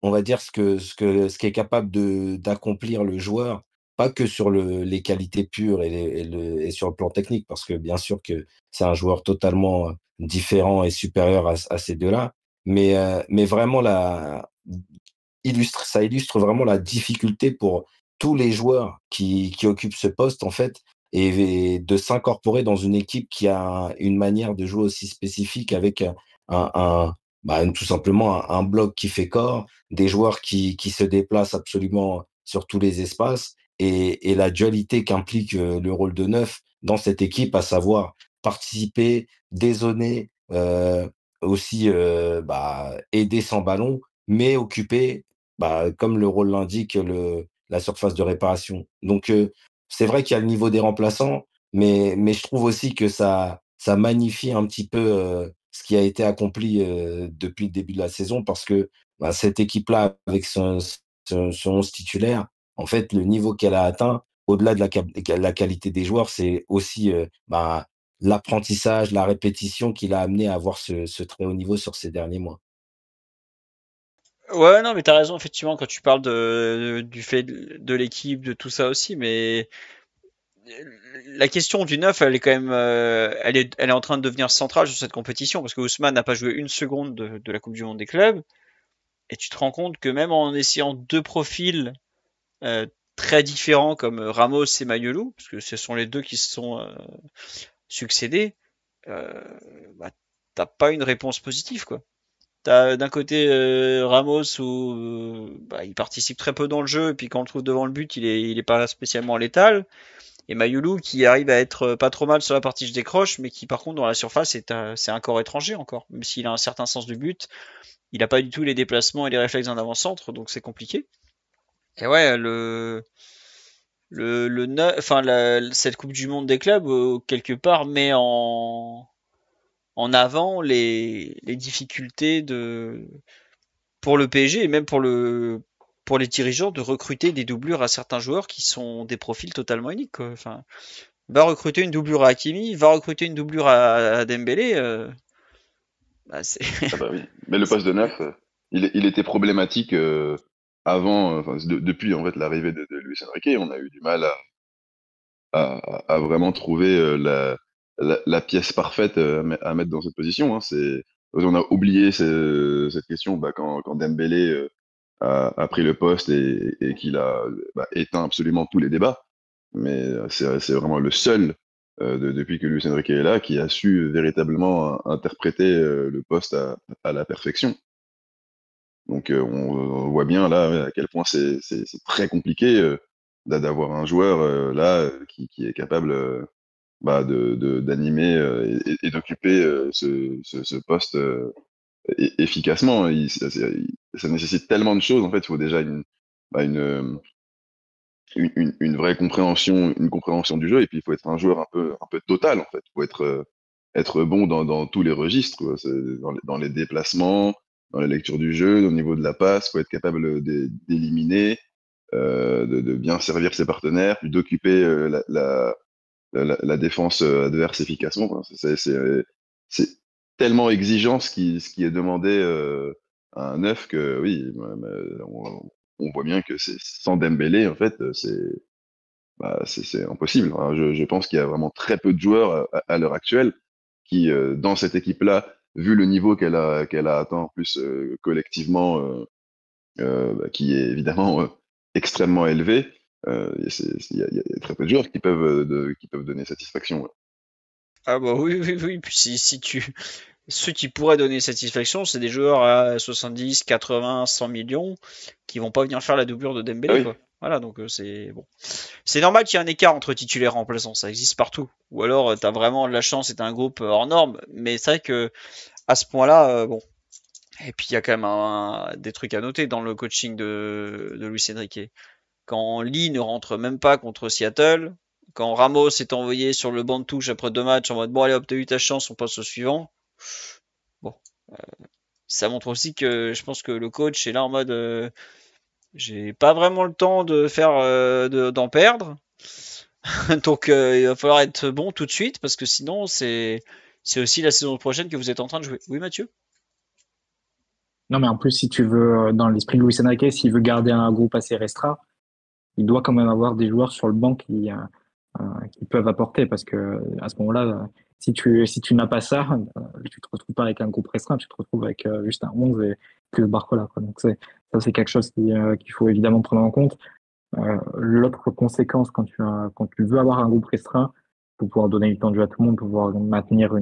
[SPEAKER 4] on va dire, ce qu'est capable d'accomplir le joueur, pas que sur les qualités pures et sur le plan technique, parce que bien sûr que c'est un joueur totalement différent et supérieur à ces deux-là, mais vraiment ça illustre vraiment la difficulté pour tous les joueurs qui occupent ce poste, en fait, et de s'incorporer dans une équipe qui a une manière de jouer aussi spécifique, avec tout simplement un bloc qui fait corps, des joueurs qui se déplacent absolument sur tous les espaces, et la dualité qu'implique le rôle de neuf dans cette équipe, à savoir participer, dézonner, aussi aider sans ballon, mais occuper, comme le rôle l'indique, la surface de réparation. Donc, c'est vrai qu'il y a le niveau des remplaçants, mais je trouve aussi que ça magnifie un petit peu ce qui a été accompli depuis le début de la saison, parce que cette équipe-là, avec son 11 titulaire, en fait, le niveau qu'elle a atteint, au-delà de la qualité des joueurs, c'est aussi l'apprentissage, la répétition qui l'a amené à avoir ce très haut niveau sur ces derniers mois.
[SPEAKER 1] Ouais, non, mais t'as raison, effectivement, quand tu parles du fait de l'équipe, de tout ça aussi, mais la question du neuf, elle est quand même, elle est en train de devenir centrale sur cette compétition, parce que Ousmane n'a pas joué une seconde de la Coupe du Monde des clubs, et tu te rends compte que même en essayant deux profils euh, très différents comme Ramos et Mayolu, parce que ce sont les deux qui se sont succédés, euh, bah, t'as pas une réponse positive, quoi. T'as d'un côté Ramos où il participe très peu dans le jeu, et puis quand on le trouve devant le but, il est pas spécialement létal. Et Mayulu qui arrive à être pas trop mal sur la partie je décroche, mais qui par contre dans la surface c'est un corps étranger encore. Même s'il a un certain sens du but, il a pas du tout les déplacements et les réflexes d'un avant-centre, donc c'est compliqué. Et ouais, enfin cette Coupe du Monde des clubs quelque part met en avant les difficultés pour le PSG et même pour les dirigeants de recruter des doublures à certains joueurs qui sont des profils totalement uniques, quoi. Enfin, va recruter une doublure à Hakimi, va recruter une doublure à Dembélé. C'est
[SPEAKER 3] Ah bah oui. Mais le poste de neuf, il était problématique avant, enfin, depuis en fait l'arrivée de Luis Enrique. On a eu du mal à vraiment trouver la pièce parfaite à mettre dans cette position, hein. On a oublié cette question quand Dembélé a pris le poste et qu'il a éteint absolument tous les débats. Mais c'est vraiment le seul, depuis que Luis Enrique est là, qui a su véritablement interpréter le poste à la perfection. Donc on voit bien là ouais, à quel point c'est très compliqué d'avoir un joueur là qui est capable d'animer et d'occuper ce poste efficacement. Ça nécessite tellement de choses en fait. Il faut déjà bah, une vraie compréhension, une compréhension du jeu, et puis il faut être un joueur un peu total en fait. Il faut être bon dans tous les registres, quoi. C'est dans les déplacements, dans la lecture du jeu, au niveau de la passe, faut être capable d'éliminer, de bien servir ses partenaires, puis d'occuper la défense adverse efficacement, quoi. C'est tellement exigeant ce qui est demandé à un neuf que oui, on voit bien que sans Dembélé, en fait, c'est impossible. Hein. Je pense qu'il y a vraiment très peu de joueurs à l'heure actuelle qui, dans cette équipe-là, vu le niveau qu'elle a atteint en plus collectivement, qui est évidemment extrêmement élevé, il y a très peu de joueurs qui peuvent donner satisfaction. Ouais.
[SPEAKER 1] Ah bah oui, oui, oui. Puis ceux qui pourraient donner satisfaction, c'est des joueurs à 70, 80, 100 millions qui vont pas venir faire la doublure de
[SPEAKER 3] Ah
[SPEAKER 1] Dembélé,
[SPEAKER 3] oui,
[SPEAKER 1] quoi. Voilà, donc c'est bon. C'est normal qu'il y ait un écart entre titulaires et remplaçants, ça existe partout. Ou alors t'as vraiment de la chance et t'as un groupe hors norme, mais c'est vrai que à ce point-là, bon. Et puis il y a quand même des trucs à noter dans le coaching de Luis Enrique. Quand Lee ne rentre même pas contre Seattle, quand Ramos est envoyé sur le banc de touche après 2 matchs en mode bon allez hop t'as eu ta chance, on passe au suivant. Bon, ça montre aussi que je pense que le coach est là en mode j'ai pas vraiment le temps de faire d'en perdre. Donc il va falloir être bon tout de suite parce que sinon c'est aussi la saison prochaine que vous êtes en train de jouer. Oui Mathieu?
[SPEAKER 2] Non, mais en plus, si tu veux, dans l'esprit de Luis Enrique, s'il veut garder un groupe assez restreint, il doit quand même avoir des joueurs sur le banc qui peuvent apporter parce que à ce moment-là, si tu n'as pas ça, tu te retrouves pas avec un groupe restreint, tu te retrouves avec juste un 11 et plus Barcola, quoi. Donc ça, c'est quelque chose qu'il faut évidemment prendre en compte. L'autre conséquence quand tu veux avoir un groupe restreint, pour pouvoir donner du temps de jeu à tout le monde, pour pouvoir maintenir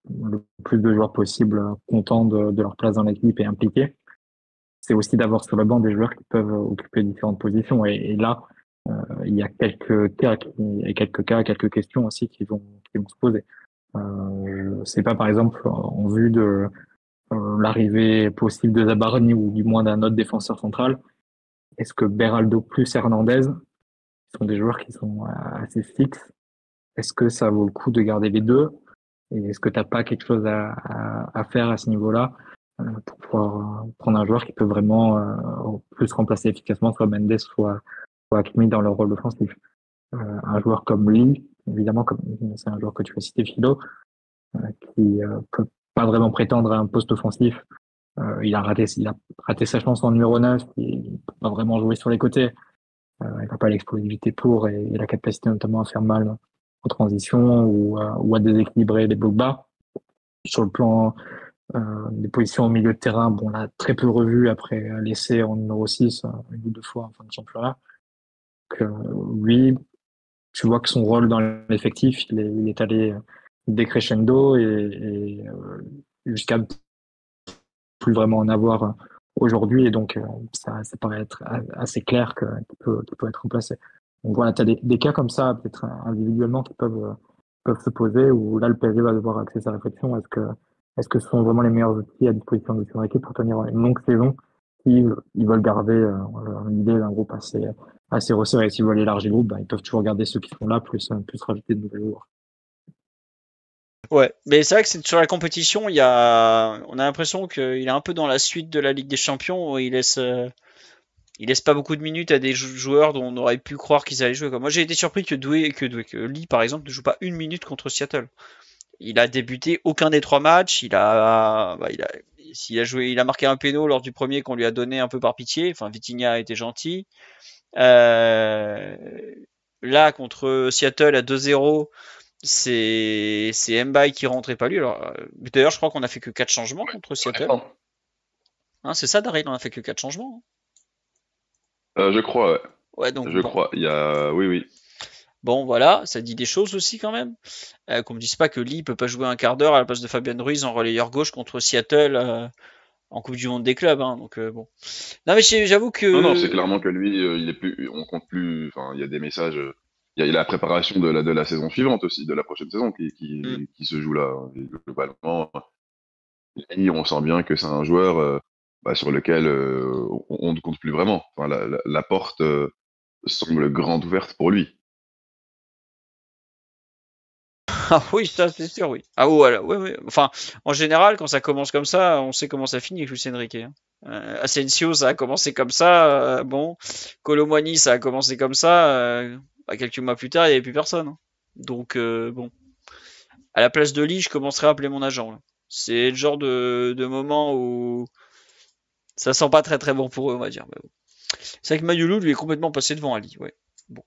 [SPEAKER 2] le plus de joueurs possible contents de leur place dans l'équipe et impliqués, c'est aussi d'avoir sur le banc des joueurs qui peuvent occuper différentes positions. Et là, il y a quelques cas, quelques questions aussi qui vont se poser. Je sais pas, par exemple, en vue de l'arrivée possible de Zabarni ou du moins d'un autre défenseur central, est-ce que Beraldo plus Hernandez sont des joueurs qui sont assez fixes? Est-ce que ça vaut le coup de garder les deux? Et est-ce que t'as pas quelque chose à faire à ce niveau-là pour pouvoir prendre un joueur qui peut vraiment plus remplacer efficacement soit Mendes, soit Hakimi dans leur rôle offensif? Un joueur comme Lee, évidemment, comme c'est un joueur que tu as cité, Philo, qui peut pas vraiment prétendre à un poste offensif. Il a raté sa chance en numéro 9, il peut pas vraiment jouer sur les côtés. Il n'a pas l'explosivité pour et la capacité notamment à faire mal en transition ou à déséquilibrer les blocs bas. Sur le plan des positions au milieu de terrain, bon, on l'a très peu revu après l'essai en numéro 6 une ou deux fois en fin de championnat. Donc, lui, tu vois que son rôle dans l'effectif, il est allé décrescendo et jusqu'à plus vraiment en avoir aujourd'hui. Et donc, ça paraît être assez clair qu'il peut être remplacé. Donc voilà, tu as des cas comme ça, peut-être individuellement, qui peuvent se poser, où là, le PSG va devoir axer sa réflexion. Est-ce que ce sont vraiment les meilleurs outils à disposition de son équipe pour tenir une longue saison si ils veulent garder l'idée d'un groupe assez resserré. S'ils veulent élargir le groupe, bah, ils peuvent toujours garder ceux qui sont là, plus rajouter de nouveaux joueurs.
[SPEAKER 1] Ouais, mais c'est vrai que sur la compétition, on a l'impression qu'il est un peu dans la suite de la Ligue des Champions où il laisse pas beaucoup de minutes à des joueurs dont on aurait pu croire qu'ils allaient jouer. Moi, j'ai été surpris que Lee, par exemple, ne joue pas une minute contre Seattle. Il a débuté aucun des 3 matchs. Il a marqué un péno lors du premier qu'on lui a donné un peu par pitié. Enfin, Vitinha a été gentil. Euh, Là, contre Seattle à 2-0, c'est Mbaye qui rentre et pas lui. Alors, d'ailleurs, je crois qu'on a fait que 4 changements contre Seattle. Hein, c'est ça, Daryl, on a fait que 4 changements.
[SPEAKER 3] Je crois, ouais.
[SPEAKER 1] Ouais, donc
[SPEAKER 3] Je
[SPEAKER 1] bon.
[SPEAKER 3] crois. Il y a... Oui, oui.
[SPEAKER 1] Bon, voilà, ça dit des choses aussi quand même. Qu'on me dise pas que Lee peut pas jouer un quart d'heure à la place de Fabian Ruiz en relayeur gauche contre Seattle en Coupe du Monde des clubs. Hein, donc bon. Non mais j'avoue
[SPEAKER 3] Non, c'est
[SPEAKER 1] que
[SPEAKER 3] clairement que lui, il est plus, on compte plus. Enfin, il y a des messages. Il y a la préparation de la saison suivante aussi, de la prochaine saison
[SPEAKER 1] hmm,
[SPEAKER 3] qui se joue là. Et globalement, et on sent bien que c'est un joueur sur lequel on ne compte plus vraiment. Enfin, la porte semble grande ouverte pour lui.
[SPEAKER 1] Ah oui, ça c'est sûr, oui. Ah voilà, ouais, ouais. Enfin, en général, quand ça commence comme ça, on sait comment ça finit avec Luis Enrique, hein. Asensio, ça a commencé comme ça. Bon, Kolo Muani, ça a commencé comme ça. Quelques mois plus tard, il n'y avait plus personne, hein. Donc bon, à la place de Lee, je commencerai à appeler mon agent, là. C'est le genre de moment où ça sent pas très très bon pour eux, on va dire. Mais bon. C'est vrai que Mayulu lui est complètement passé devant Ali, ouais. Bon.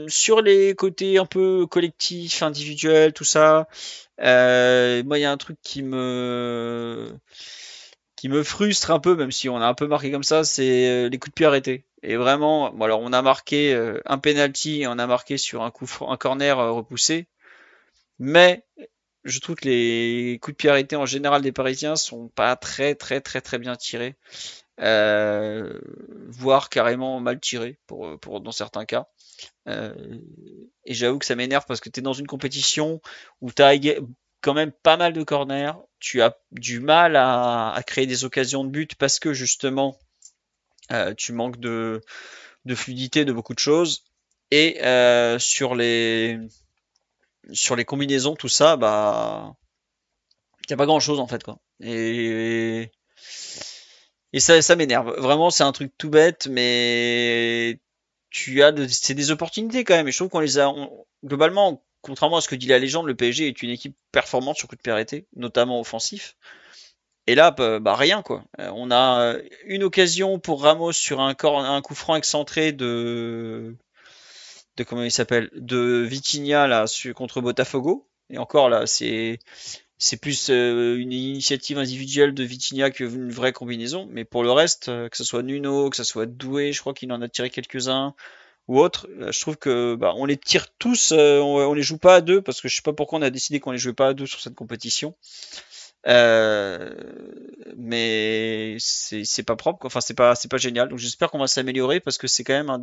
[SPEAKER 1] Sur les côtés un peu collectifs, individuels, tout ça, moi il y a un truc qui me frustre un peu, même si on a un peu marqué comme ça, c'est les coups de pied arrêtés. Et vraiment, bon, alors on a marqué un penalty et on a marqué sur un corner repoussé, mais je trouve que les coups de pied arrêtés en général des Parisiens sont pas très très très très bien tirés, voire carrément mal tirés pour dans certains cas. Euh, et j'avoue que ça m'énerve parce que tu es dans une compétition où tu as quand même pas mal de corners, tu as du mal à créer des occasions de but parce que justement tu manques de fluidité de beaucoup de choses. Et sur les combinaisons, tout ça, bah, il n'y a pas grand chose en fait, quoi. Et ça m'énerve. Vraiment, c'est un truc tout bête, mais c'est des opportunités quand même. Et je trouve qu'on les a, globalement, contrairement à ce que dit la légende, le PSG est une équipe performante sur coup de pied arrêté, notamment offensif. Et là, bah rien quoi. On a une occasion pour Ramos sur un coup franc excentré de comment il s'appelle, de Vitinha là contre Botafogo. Et encore là, c'est plus une initiative individuelle de Vitinha qu'une vraie combinaison. Mais pour le reste, que ce soit Nuno, que ce soit Doué, je crois qu'il en a tiré quelques-uns ou autres, je trouve que bah, on les tire tous, on les joue pas à deux parce que je sais pas pourquoi on a décidé qu'on les jouait pas à deux sur cette compétition. Euh, mais c'est pas propre, quoi. Enfin c'est pas génial. Donc j'espère qu'on va s'améliorer parce que c'est quand même un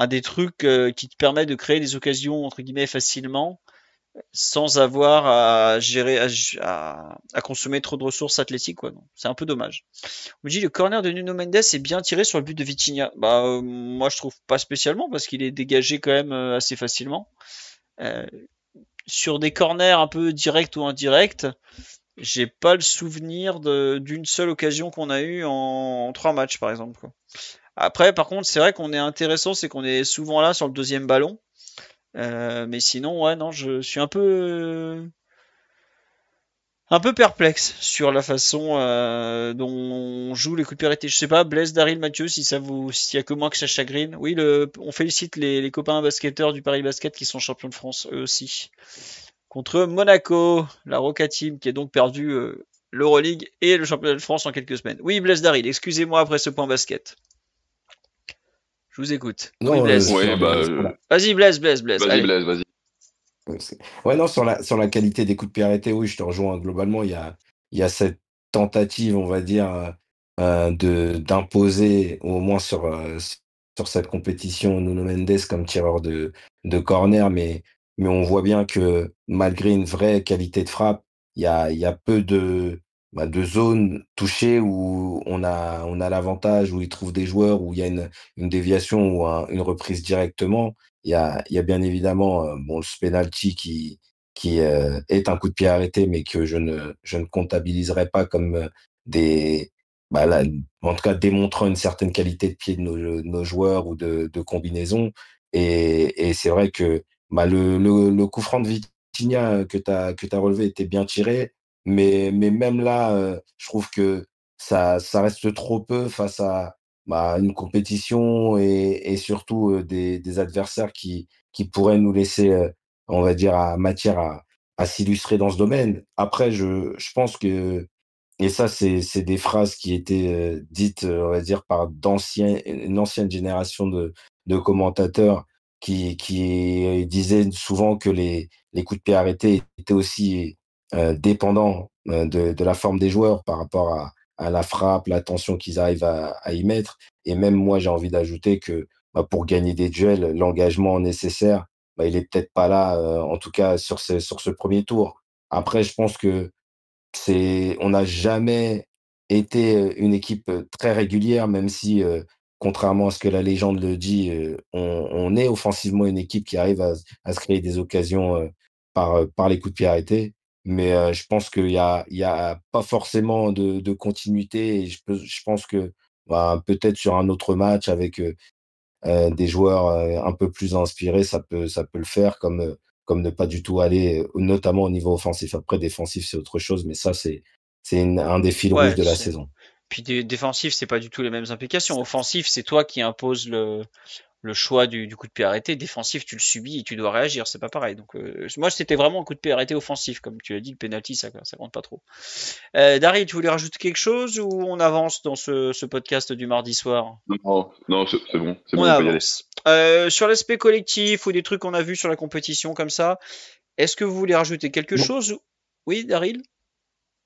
[SPEAKER 1] des trucs qui te permet de créer des occasions entre guillemets facilement sans avoir à gérer, à consommer trop de ressources athlétiques, quoi. C'est un peu dommage. On me dit le corner de Nuno Mendes est bien tiré sur le but de Vitinha. Bah, moi je trouve pas spécialement parce qu'il est dégagé quand même assez facilement. Euh, sur des corners un peu directs ou indirects, j'ai pas le souvenir d'une seule occasion qu'on a eue en 3 matchs par exemple, quoi. Après, par contre, c'est vrai qu'on est intéressant, c'est qu'on est souvent là sur le deuxième ballon. Mais sinon, ouais, non, je suis un peu perplexe sur la façon dont on joue les coups de pied arrêtés. Je sais pas, Blaise, Daryl, Mathieu, s'il y a que moi que ça chagrine. Oui, on félicite les copains basketteurs du Paris Basket qui sont champions de France eux aussi. Contre Monaco, la Roca Team qui a donc perdu l'Euroleague et le championnat de France en quelques semaines. Oui, Blaise Daryl, excusez-moi après ce point basket. Je vous écoute. Oui,
[SPEAKER 4] Non,
[SPEAKER 1] Blaise.
[SPEAKER 3] Ouais,
[SPEAKER 4] sur
[SPEAKER 3] bah,
[SPEAKER 4] les, sur la,
[SPEAKER 1] Vas-y, Blaise, Blaise, Blaise.
[SPEAKER 3] vas-y,
[SPEAKER 1] Allez.
[SPEAKER 3] Blaise, vas-y.
[SPEAKER 4] ouais, non, sur la qualité des coups de pied arrêtés, oui, je te rejoins. Globalement, il y a cette tentative, on va dire, d'imposer, au moins sur cette compétition, Nuno Mendes comme tireur de corner, mais on voit bien que malgré une vraie qualité de frappe, il y a peu de zones touchées où on a l'avantage, où il trouve des joueurs, où il y a une déviation ou une reprise directement. Il y a bien évidemment bon, ce penalty qui est un coup de pied arrêté, mais que je ne comptabiliserai pas comme en tout cas démontrant une certaine qualité de pied de nos joueurs ou de combinaison. Et c'est vrai que le coup franc de Vitinha que tu as relevé était bien tiré, mais même là, je trouve que ça reste trop peu face à une compétition et surtout des adversaires qui pourraient nous laisser, on va dire, matière à s'illustrer dans ce domaine. Après, je pense que, et ça, c'est des phrases qui étaient dites, on va dire, par une ancienne génération de commentateurs qui disaient souvent que les coups de pied arrêtés étaient aussi dépendants de la forme des joueurs par rapport à la frappe, l'attention qu'ils arrivent à y mettre. Et même moi, j'ai envie d'ajouter que pour gagner des duels, l'engagement nécessaire, il est peut-être pas là, en tout cas sur ce premier tour. Après, je pense que on n'a jamais été une équipe très régulière, même si contrairement à ce que la légende le dit, on est offensivement une équipe qui arrive à se créer des occasions par les coups de pied arrêtés. Mais je pense qu'il y a pas forcément de continuité. Et je pense que bah, peut-être sur un autre match avec des joueurs un peu plus inspirés, ça peut le faire, comme ne pas du tout aller, notamment au niveau offensif. Après, défensif, c'est autre chose, mais ça, un des fils rouges
[SPEAKER 1] Ouais,
[SPEAKER 4] de la saison.
[SPEAKER 1] puis défensif, c'est pas du tout les mêmes implications. Offensif, c'est toi qui imposes le choix du coup de pied arrêté. Défensif, tu le subis et tu dois réagir, c'est pas pareil. Donc moi, c'était vraiment un coup de pied arrêté offensif, comme tu l'as dit, le penalty, ça compte pas trop. Daryl, tu voulais rajouter quelque chose ou on avance dans ce podcast du mardi soir?
[SPEAKER 3] Non, c'est bon,
[SPEAKER 1] On
[SPEAKER 3] on peut y aller.
[SPEAKER 1] avance. Sur l'aspect collectif ou des trucs qu'on a vus sur la compétition comme ça, est-ce que vous voulez rajouter quelque
[SPEAKER 4] Bon,
[SPEAKER 1] chose? Oui, Daryl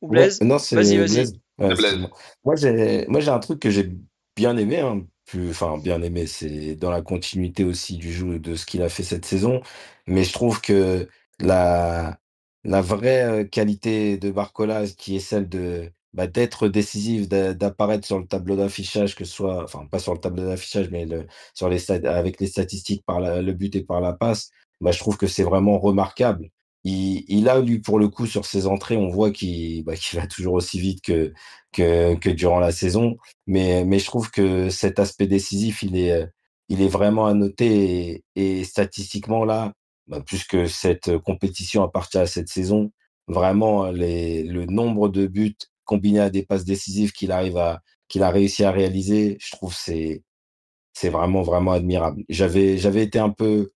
[SPEAKER 1] ou
[SPEAKER 4] ouais,
[SPEAKER 1] Blaise?
[SPEAKER 4] non,
[SPEAKER 1] Vas-y,
[SPEAKER 4] c'est
[SPEAKER 1] vas-y.
[SPEAKER 4] Blaise. Ouais,
[SPEAKER 3] C'est Blaise.
[SPEAKER 4] excuse-moi. Moi, j'ai un truc que j'ai bien aimé, hein, enfin, bien aimé, c'est dans la continuité aussi du jeu de ce qu'il a fait cette saison. Mais je trouve que la, la vraie qualité de Barcola, qui est celle bah, d'être décisif, d'apparaître sur le tableau d'affichage, que ce soit, enfin, pas sur le tableau d'affichage, mais avec les statistiques par le but et par la passe, bah, je trouve que c'est vraiment remarquable. Il a, lui, pour le coup, sur ses entrées, on voit qu'il va toujours aussi vite que durant la saison. Mais je trouve que cet aspect décisif, il est vraiment à noter. Et statistiquement, là, bah, plus que cette compétition appartient à cette saison, vraiment, le nombre de buts combinés à des passes décisives qu'il a réussi à réaliser, je trouve c'est vraiment, vraiment admirable. J'avais été un peu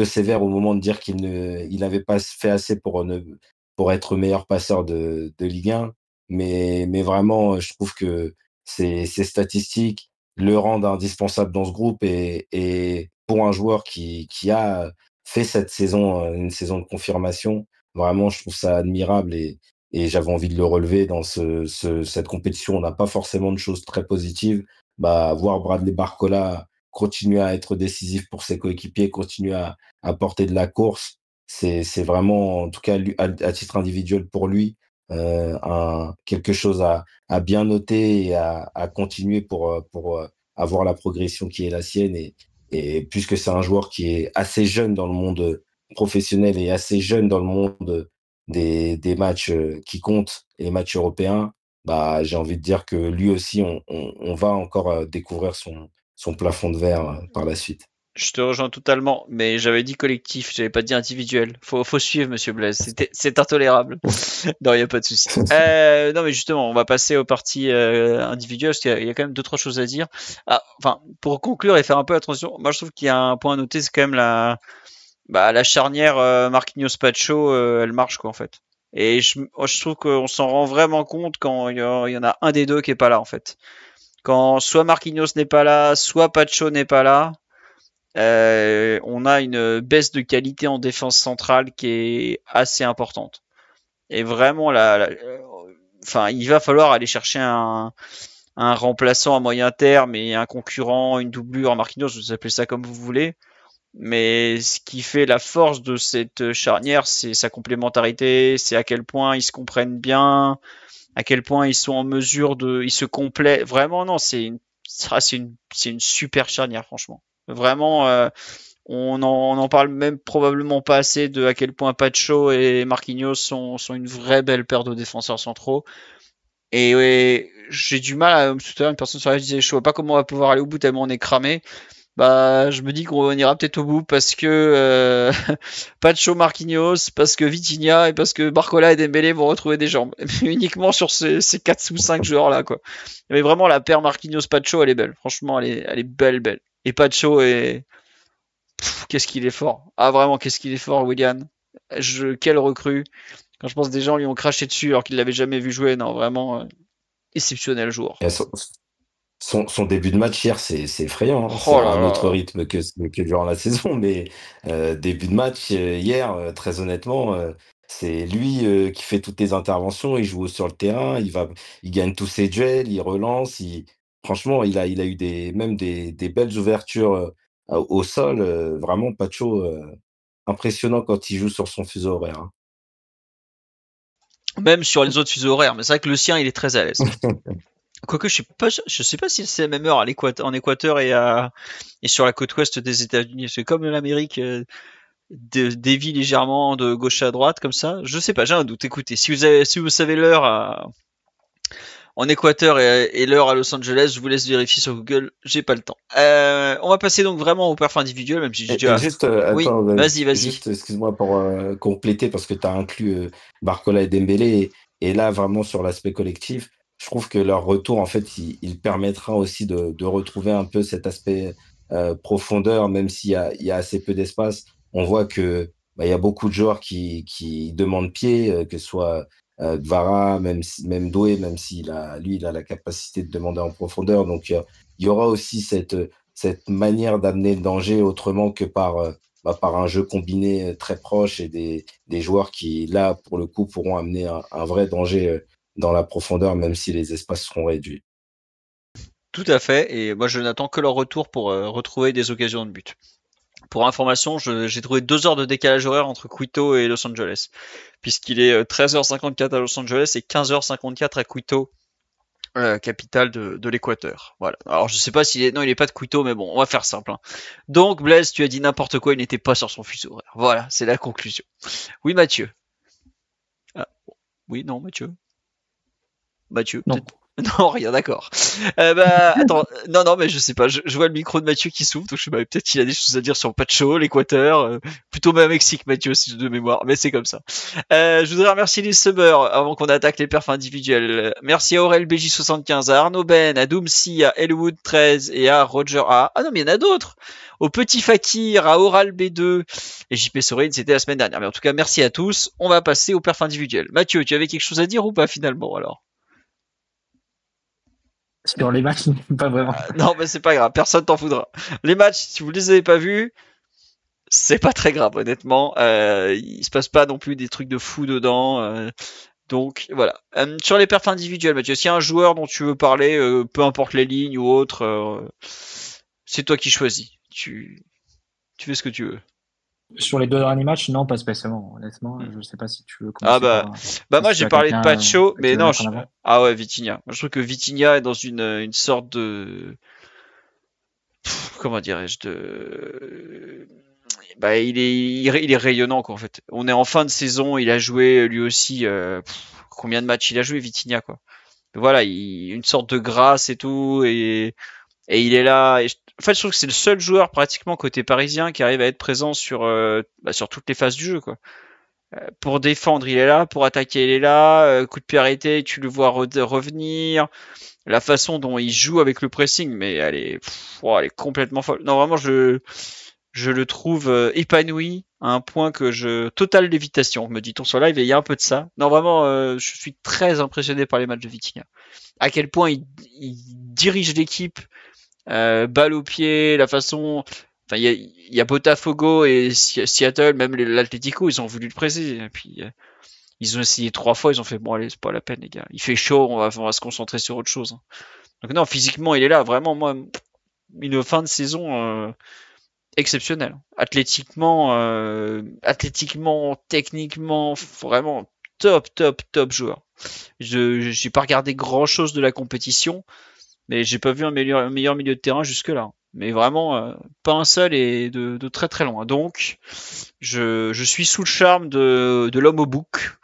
[SPEAKER 4] sévère au moment de dire il n'avait pas fait assez pour être meilleur passeur de Ligue 1. Mais vraiment, je trouve que ces statistiques le rendent indispensable dans ce groupe et pour un joueur qui a fait cette saison, une saison de confirmation, vraiment, je trouve ça admirable et j'avais envie de le relever dans cette compétition. On n'a pas forcément de choses très positives, bah, voir Bradley Barcola continuer à être décisif pour ses coéquipiers, continuer à porter de la course, c'est vraiment, en tout cas, à titre individuel pour lui, quelque chose à bien noter et à continuer pour avoir la progression qui est la sienne. Et puisque c'est un joueur qui est assez jeune dans le monde professionnel et assez jeune dans le monde des matchs qui comptent, les matchs européens, bah, j'ai envie de dire que lui aussi, on va encore découvrir son plafond de verre par la suite.
[SPEAKER 1] Je te rejoins totalement, mais j'avais dit collectif, j'avais pas dit individuel. Faut suivre, monsieur Blaise, c'est intolérable. Non, il n'y a pas de souci. Non, mais justement, on va passer aux parties individuelles, parce qu'il y a quand même deux, trois choses à dire. Ah, enfin, pour conclure et faire un peu attention, moi je trouve qu'il y a un point à noter, c'est quand même la charnière Marquinhos-Pacho, elle marche quoi en fait. Et moi, je trouve qu'on s'en rend vraiment compte quand il y en a un des deux qui est pas là en fait. Quand soit Marquinhos n'est pas là, soit Pacho n'est pas là, on a une baisse de qualité en défense centrale qui est assez importante. Et vraiment, enfin, il va falloir aller chercher un remplaçant à moyen terme et un concurrent, une doublure, Marquinhos, vous appelez ça comme vous voulez. Mais ce qui fait la force de cette charnière, c'est sa complémentarité, c'est à quel point ils se comprennent bien, à quel point ils sont en mesure ils se complètent. Vraiment, non, c'est une super charnière, franchement. Vraiment, on en parle même probablement pas assez de à quel point Pacho et Marquinhos sont une vraie belle paire de défenseurs centraux. Et ouais, j'ai du mal tout à l'heure, une personne sur la disait, je vois pas comment on va pouvoir aller au bout tellement on est cramé. Bah, je me dis qu'on ira peut-être au bout parce que Pacho, Marquinhos, parce que Vitinha et parce que Barcola et Dembélé vont retrouver des jambes. Uniquement sur ces 4 ou 5 joueurs là quoi. Mais vraiment la paire Marquinhos-Pacho elle est belle. Franchement elle est belle belle. Et Pacho est qu'est-ce qu'il est fort. Ah vraiment qu'est-ce qu'il est fort William. Quelle recrue. Quand je pense que des gens lui ont craché dessus alors qu'ils l'avaient jamais vu jouer. Non vraiment exceptionnel joueur.
[SPEAKER 4] Et son début de match hier, c'est effrayant, hein. C'est
[SPEAKER 1] Oh là
[SPEAKER 4] un autre
[SPEAKER 1] là.
[SPEAKER 4] rythme que durant la saison, mais début de match hier, très honnêtement, c'est lui qui fait toutes les interventions. Il joue sur le terrain, il gagne tous ses duels, il relance. Franchement, il a eu même des belles ouvertures au sol. Vraiment, Pacho, impressionnant quand il joue sur son fuseau horaire, hein.
[SPEAKER 1] Même sur les autres fuseaux horaires. Mais c'est vrai que le sien il est très à l'aise. Quoique je sais pas si c'est la même heure en Équateur et sur la côte ouest des États-Unis. C'est comme l'Amérique dévie légèrement de gauche à droite comme ça. Je sais pas, j'ai un doute. Écoutez, si vous savez l'heure en Équateur et l'heure à Los Angeles, je vous laisse vérifier sur Google. J'ai pas le temps. On va passer donc vraiment au perf individuel, même si j'ai
[SPEAKER 4] Et
[SPEAKER 1] déjà.
[SPEAKER 4] juste,
[SPEAKER 1] Oui,
[SPEAKER 4] attends,
[SPEAKER 1] vas-y.
[SPEAKER 4] juste, excuse-moi pour compléter, parce que tu as inclus Barcola et Dembélé, et là, vraiment sur l'aspect collectif, je trouve que leur retour, en fait, il permettra aussi de retrouver un peu cet aspect profondeur, même il y a assez peu d'espace. On voit que il y a beaucoup de joueurs qui demandent pied, que ce soit Kvara, même Doué, même lui, il a la capacité de demander en profondeur. Donc, il y aura aussi cette manière d'amener le danger autrement que par un jeu combiné très proche et des joueurs qui, là, pour le coup, pourront amener un vrai danger dans la profondeur, même si les espaces seront réduits.
[SPEAKER 1] Tout à fait. Et moi, je n'attends que leur retour pour retrouver des occasions de but. Pour information, j'ai trouvé 2 heures de décalage horaire entre Quito et Los Angeles, puisqu'il est 13h54 à Los Angeles et 15h54 à Quito, capitale de l'Équateur. Voilà. Alors je sais pas s'il est, non, il est pas de Quito, mais bon, on va faire simple. Hein. Donc Blaise, tu as dit n'importe quoi, il n'était pas sur son fuseau horaire. Voilà, c'est la conclusion. Oui, Mathieu. Ah, oui, non, Mathieu. Mathieu,
[SPEAKER 2] Non.
[SPEAKER 1] peut-être. Non, rien, d'accord. Attends, non, mais je sais pas. Je vois le micro de Mathieu qui s'ouvre, donc je sais pas. Peut-être qu'il a des choses à dire sur Pacho, l'Équateur, plutôt même Mexique, Mathieu, si de mémoire. Mais c'est comme ça. Je voudrais remercier les subbers avant qu'on attaque les perfs individuels. Merci à Aurel BJ75, à Arnaud Ben, à Doomsy, à Elwood13 et à Roger A. Ah non, mais il y en a d'autres. Au Petit Fakir, à Oral B2 et JP Sorine, c'était la semaine dernière. Mais en tout cas, merci à tous. On va passer aux perfs individuels. Mathieu, tu avais quelque chose à dire ou pas finalement alors?
[SPEAKER 2] Sur les matchs, pas vraiment.
[SPEAKER 1] Non, mais c'est pas grave, personne t'en voudra. Les matchs, si vous les avez pas vus, c'est pas très grave, honnêtement. Il se passe pas non plus des trucs de fou dedans. Donc voilà. Sur les perfs individuels, Mathieu, s'il y a un joueur dont tu veux parler, peu importe les lignes ou autre, c'est toi qui choisis. Tu fais ce que tu veux.
[SPEAKER 2] Sur les 2 derniers matchs, non, pas spécialement. Honnêtement, je sais pas si tu veux
[SPEAKER 1] Ah
[SPEAKER 2] commencer par.
[SPEAKER 1] moi
[SPEAKER 2] Si
[SPEAKER 1] j'ai
[SPEAKER 2] tu as
[SPEAKER 1] parlé de
[SPEAKER 2] quelqu'un
[SPEAKER 1] Pacho,
[SPEAKER 2] que tu
[SPEAKER 1] mais
[SPEAKER 2] veux
[SPEAKER 1] non.
[SPEAKER 2] mettre en avant.
[SPEAKER 1] Ah ouais, Vitinha. Moi, je trouve que Vitinha est dans une sorte de, comment dirais-je, il est rayonnant quoi en fait. On est en fin de saison, il a joué lui aussi combien de matchs il a joué Vitinha quoi. Voilà, une sorte de grâce et tout et il est là en fait je trouve que c'est le seul joueur pratiquement côté parisien qui arrive à être présent sur toutes les phases du jeu quoi. Pour défendre, il est là, pour attaquer, il est là, coup de pied arrêté, tu le vois revenir. La façon dont il joue avec le pressing, mais elle est complètement folle. Non, vraiment, je le trouve épanoui à un point que totale lévitation, me dit-on sur live, et il y a un peu de ça. Non, vraiment, je suis très impressionné par les matchs de Vitinha. À quel point il dirige l'équipe, balle au pied, la façon. Enfin, il y a Botafogo et Seattle, même l'Atlético, ils ont voulu le presser. Et puis, ils ont essayé 3 fois, ils ont fait bon, allez, c'est pas la peine, les gars. Il fait chaud, on va se concentrer sur autre chose. Donc, non, physiquement, il est là. Vraiment, moi, une fin de saison exceptionnelle. Athlétiquement, techniquement, vraiment top joueur. J'ai pas regardé grand chose de la compétition, mais j'ai pas vu un meilleur milieu de terrain jusque-là. Mais vraiment, pas un seul et de très très loin. Donc, je suis sous le charme de l'homme au bouc,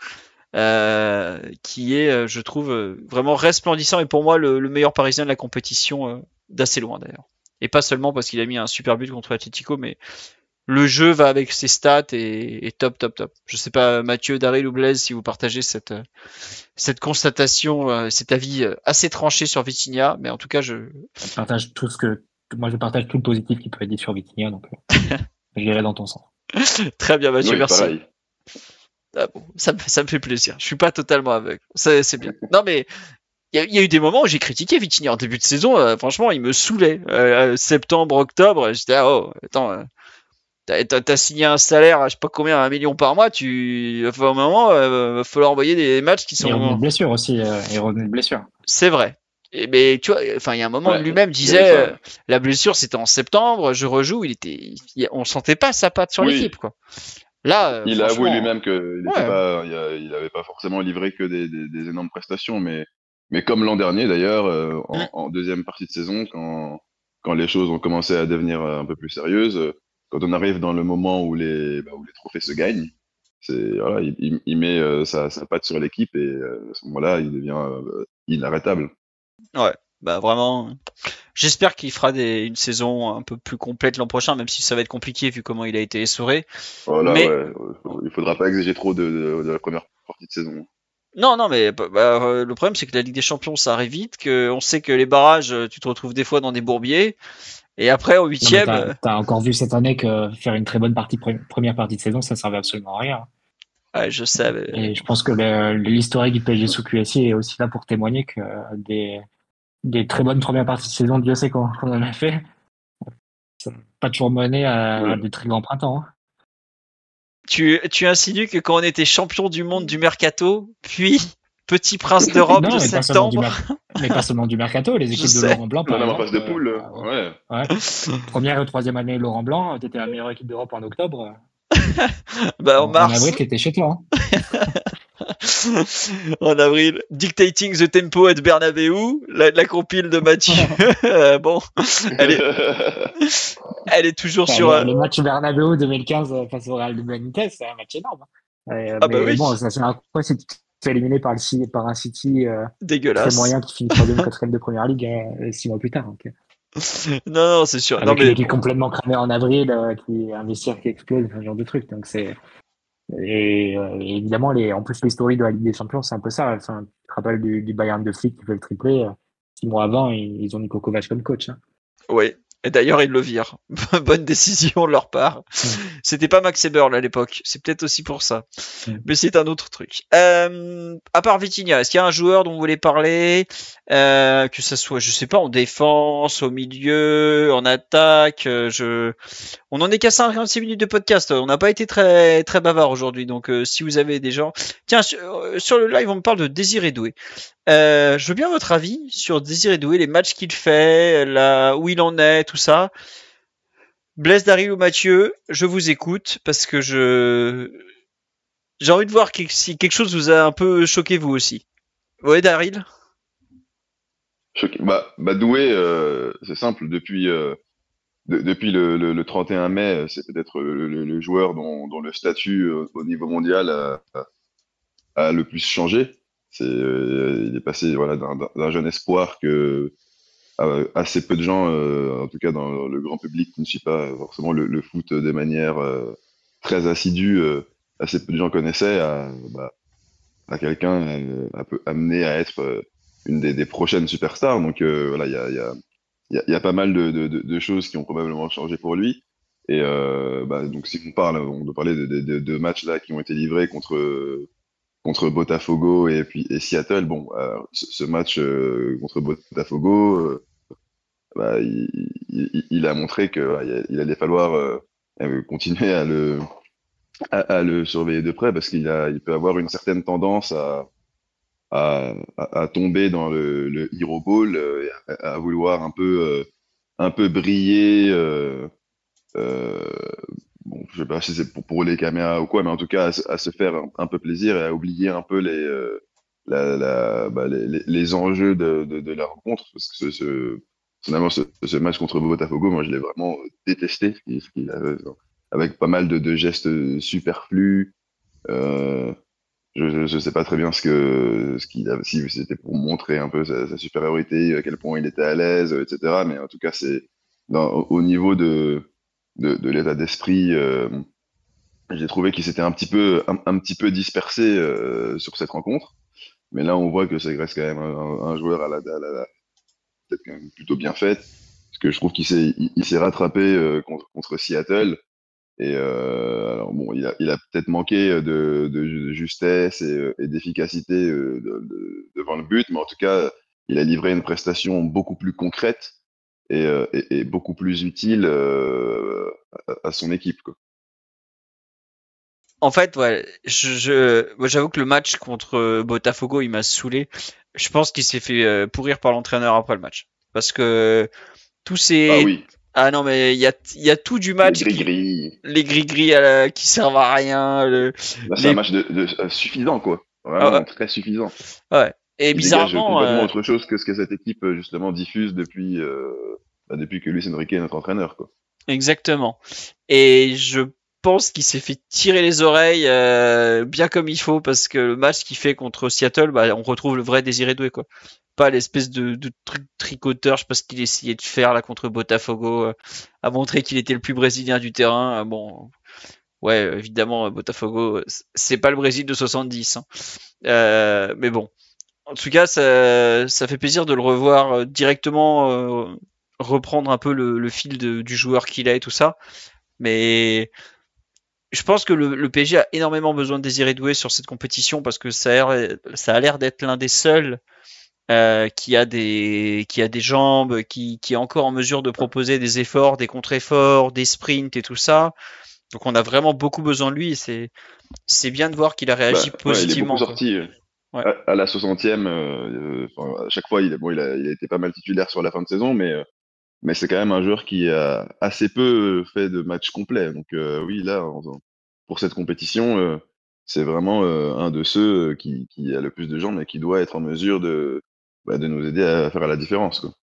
[SPEAKER 1] qui est, je trouve, vraiment resplendissant et pour moi le meilleur parisien de la compétition, d'assez loin d'ailleurs. Et pas seulement parce qu'il a mis un super but contre l'Atlético, mais le jeu va avec ses stats et top. Je sais pas, Mathieu, Daryl ou Blaise, si vous partagez cette constatation, cet avis assez tranché sur Vitinha, mais en tout cas,
[SPEAKER 2] Je partage tout moi, je partage tout le positif qui peut être dit sur Vitinha, donc j'irai dans ton sens.
[SPEAKER 1] Très bien, Mathieu,
[SPEAKER 3] Oui,
[SPEAKER 1] merci.
[SPEAKER 3] pareil.
[SPEAKER 1] Ah bon, ça me fait plaisir. Je suis pas totalement aveugle. C'est bien. Non, mais il y a eu des moments où j'ai critiqué Vitinha en début de saison. Franchement, il me saoulait. Septembre, octobre, j'étais oh, attends, t'as signé un salaire, je sais pas combien, 1 million par mois. À un moment, va falloir envoyer des matchs qui
[SPEAKER 2] Il est revenu de
[SPEAKER 1] sont.
[SPEAKER 2] blessure aussi. Il est revenu de blessure.
[SPEAKER 1] C'est vrai. Mais tu vois, enfin, il y a un moment
[SPEAKER 3] Ouais,
[SPEAKER 1] lui-même
[SPEAKER 3] il y avait
[SPEAKER 1] disait,
[SPEAKER 3] ça.
[SPEAKER 1] la blessure c'était en septembre, je rejoue, on sentait pas sa patte sur
[SPEAKER 3] Oui.
[SPEAKER 1] l'équipe quoi. Là,
[SPEAKER 3] Il a avoué
[SPEAKER 1] franchement,
[SPEAKER 3] lui-même qu'il
[SPEAKER 1] ouais.
[SPEAKER 3] il avait pas forcément livré que des énormes prestations, mais Mais comme l'an dernier d'ailleurs,
[SPEAKER 1] Mm.
[SPEAKER 3] en deuxième partie de saison, quand les choses ont commencé à devenir un peu plus sérieuses, quand on arrive dans le moment où les trophées se gagnent, voilà, il met sa patte sur l'équipe et à ce moment-là, il devient inarrêtable.
[SPEAKER 1] Ouais, bah vraiment. J'espère qu'il fera une saison un peu plus complète l'an prochain, même si ça va être compliqué vu comment il a été essoré.
[SPEAKER 3] Voilà,
[SPEAKER 1] Mais
[SPEAKER 3] ouais, il faudra pas exiger trop de la première partie de saison.
[SPEAKER 1] non, mais le problème c'est que la Ligue des Champions ça arrive vite, que on sait que les barrages, tu te retrouves des fois dans des bourbiers, et après en
[SPEAKER 2] Non, mais
[SPEAKER 1] huitième,
[SPEAKER 2] t'as encore vu cette année que faire une très bonne première partie de saison, ça servait absolument à rien.
[SPEAKER 1] ouais, je sais.
[SPEAKER 2] Et je pense que l'historique du PSG sous QSI est aussi là pour témoigner que des très bonnes premières parties de saison, Dieu sait qu'on en a fait, ça n'a pas toujours mené à
[SPEAKER 3] Ouais.
[SPEAKER 2] des très grands printemps. Hein.
[SPEAKER 1] Tu insinues que quand on était champion du monde du mercato, puis petit prince d'Europe de
[SPEAKER 2] Non,
[SPEAKER 1] septembre,
[SPEAKER 2] mais pas seulement du mercato. Les
[SPEAKER 1] Je
[SPEAKER 2] équipes de
[SPEAKER 1] sais.
[SPEAKER 2] Laurent Blanc, par
[SPEAKER 3] Non, mais en
[SPEAKER 2] exemple.
[SPEAKER 3] phase de poule, ouais.
[SPEAKER 2] Première et troisième année Laurent Blanc, t'étais la meilleure équipe d'Europe en octobre.
[SPEAKER 1] bah en
[SPEAKER 2] En
[SPEAKER 1] mars,
[SPEAKER 2] avril, t'étais chez toi. Hein.
[SPEAKER 1] en avril, Dictating the Tempo at Bernabeu, la compile de Mathieu. Bon, elle est toujours
[SPEAKER 2] Enfin,
[SPEAKER 1] sur.
[SPEAKER 2] le match Bernabeu 2015 face au Real de Benitez, c'est un match énorme. Hein.
[SPEAKER 1] Ah bah
[SPEAKER 2] Mais
[SPEAKER 1] oui,
[SPEAKER 2] bon, ça c'est un coup si tu te fais éliminer par un City très
[SPEAKER 1] dégueulasse.
[SPEAKER 2] moyen qui finit troisième, quatrième de première ligue 6 mois plus tard. Donc,
[SPEAKER 1] Non, c'est sûr. Non
[SPEAKER 2] avec une
[SPEAKER 1] mais
[SPEAKER 2] équipe
[SPEAKER 1] bon.
[SPEAKER 2] complètement cramée en avril, qui un vestiaire qui explose, ce genre de truc. Donc c'est et évidemment en plus l'historique de la Ligue des Champions, c'est un peu ça. Enfin, tu te rappelles du Bayern de Flick qui fait le triplé 6 mois avant, ils ont mis Coco Vache comme coach. Hein.
[SPEAKER 1] Ouais. Et d'ailleurs, ils le virent. Bonne décision de leur part. C'était pas Max Eberl à l'époque. C'est peut-être aussi pour ça. Mais c'est un autre truc. À part Vitinha, est-ce qu'il y a un joueur dont vous voulez parler, que ça soit, je sais pas, en défense, au milieu, en attaque. On en est qu'à 56 minutes de podcast. On n'a pas été très très bavard aujourd'hui. Donc, si vous avez des gens, tiens, sur le live, on me parle de Désiré Doué. Je veux bien votre avis sur Désiré Doué, les matchs qu'il fait, où il en est, tout ça. Blaise, Daryl ou Mathieu, je vous écoute parce que j'ai envie de voir si quelque chose vous a un peu choqué vous aussi. Ouais, Daryl.
[SPEAKER 3] Bah Doué, c'est simple. Depuis le 31 mai, c'est peut-être le joueur dont le statut au niveau mondial a le plus changé. Il est passé voilà, d'un jeune espoir que assez peu de gens, en tout cas dans le grand public qui ne suit pas forcément le foot de manière très assidue, assez peu de gens connaissaient, à quelqu'un un peu amené à être une des prochaines superstars. Donc voilà, il y a pas mal de choses qui ont probablement changé pour lui. Et donc si on doit parler de matchs là qui ont été livrés contre Botafogo et Seattle. Bon, ce match contre Botafogo, il a montré qu'il allait falloir continuer à le surveiller de près parce il peut avoir une certaine tendance à tomber dans le hero ball, et à vouloir un peu briller. Euh, bon, je sais pas si c'est pour les caméras ou quoi, mais en tout cas à se faire un peu plaisir et à oublier un peu les enjeux de la rencontre. Parce que finalement, ce match contre Botafogo, moi je l'ai vraiment détesté, avec pas mal de gestes superflus. Euh, je sais pas très bien ce qu'il a, si c'était pour montrer un peu sa supériorité, à quel point il était à l'aise, etc. Mais en tout cas, au niveau de l'état d'esprit, j'ai trouvé qu'il s'était un petit peu dispersé sur cette rencontre. Mais là, on voit que ça reste quand même un joueur peut-être quand même plutôt bien fait. Parce que je trouve il s'est rattrapé contre Seattle. Et alors bon, il a peut-être manqué de justesse et d'efficacité devant le but, mais en tout cas, il a livré une prestation beaucoup plus concrète et beaucoup plus utile à son équipe, quoi.
[SPEAKER 1] En fait, ouais, moi, j'avoue que le match contre Botafogo, il m'a saoulé. Je pense qu'il s'est fait pourrir par l'entraîneur après le match. Parce que tous
[SPEAKER 3] Ah
[SPEAKER 1] ces...
[SPEAKER 3] oui,
[SPEAKER 1] Ah non, mais il y a tout du
[SPEAKER 3] les
[SPEAKER 1] match
[SPEAKER 3] gris-gris.
[SPEAKER 1] les gris-gris qui servent à rien.
[SPEAKER 3] Là, c'est un
[SPEAKER 1] Les...
[SPEAKER 3] match suffisant, quoi.
[SPEAKER 1] Ah,
[SPEAKER 3] Vraiment très suffisant.
[SPEAKER 1] ouais. Et
[SPEAKER 3] Il dégage
[SPEAKER 1] bizarrement,
[SPEAKER 3] complètement autre chose que ce que cette équipe justement diffuse depuis que Luis Enrique est notre entraîneur, quoi.
[SPEAKER 1] exactement. Et je pense qu'il s'est fait tirer les oreilles bien comme il faut parce que le match qu'il fait contre Seattle, bah, on retrouve le vrai Désiré Doué, quoi. Pas l'espèce de truc tricoteur, je sais pas ce qu'il essayait de faire là contre Botafogo, à montrer qu'il était le plus brésilien du terrain. Bon, ouais, évidemment, Botafogo, c'est pas le Brésil de 70, hein. Mais bon, en tout cas, ça fait plaisir de le revoir directement reprendre un peu le fil du joueur qu'il a et tout ça. Mais je pense que le PSG a énormément besoin de Désiré Doué sur cette compétition parce que ça a l'air d'être l'un des seuls qui a des jambes, qui est encore en mesure de proposer des efforts, des contre-efforts, des sprints et tout ça. Donc on a vraiment beaucoup besoin de lui et c'est bien de voir qu'il a réagi
[SPEAKER 3] Bah, ouais, il est beaucoup
[SPEAKER 1] positivement, quoi.
[SPEAKER 3] sorti
[SPEAKER 1] Ouais.
[SPEAKER 3] à la 60e. À chaque fois, il a été pas mal titulaire sur la fin de saison, mais c'est quand même un joueur qui a assez peu fait de matchs complets. Donc oui, là, pour cette compétition, c'est vraiment un de ceux qui a le plus de jambes et qui doit être en mesure de nous aider à faire la différence, quoi.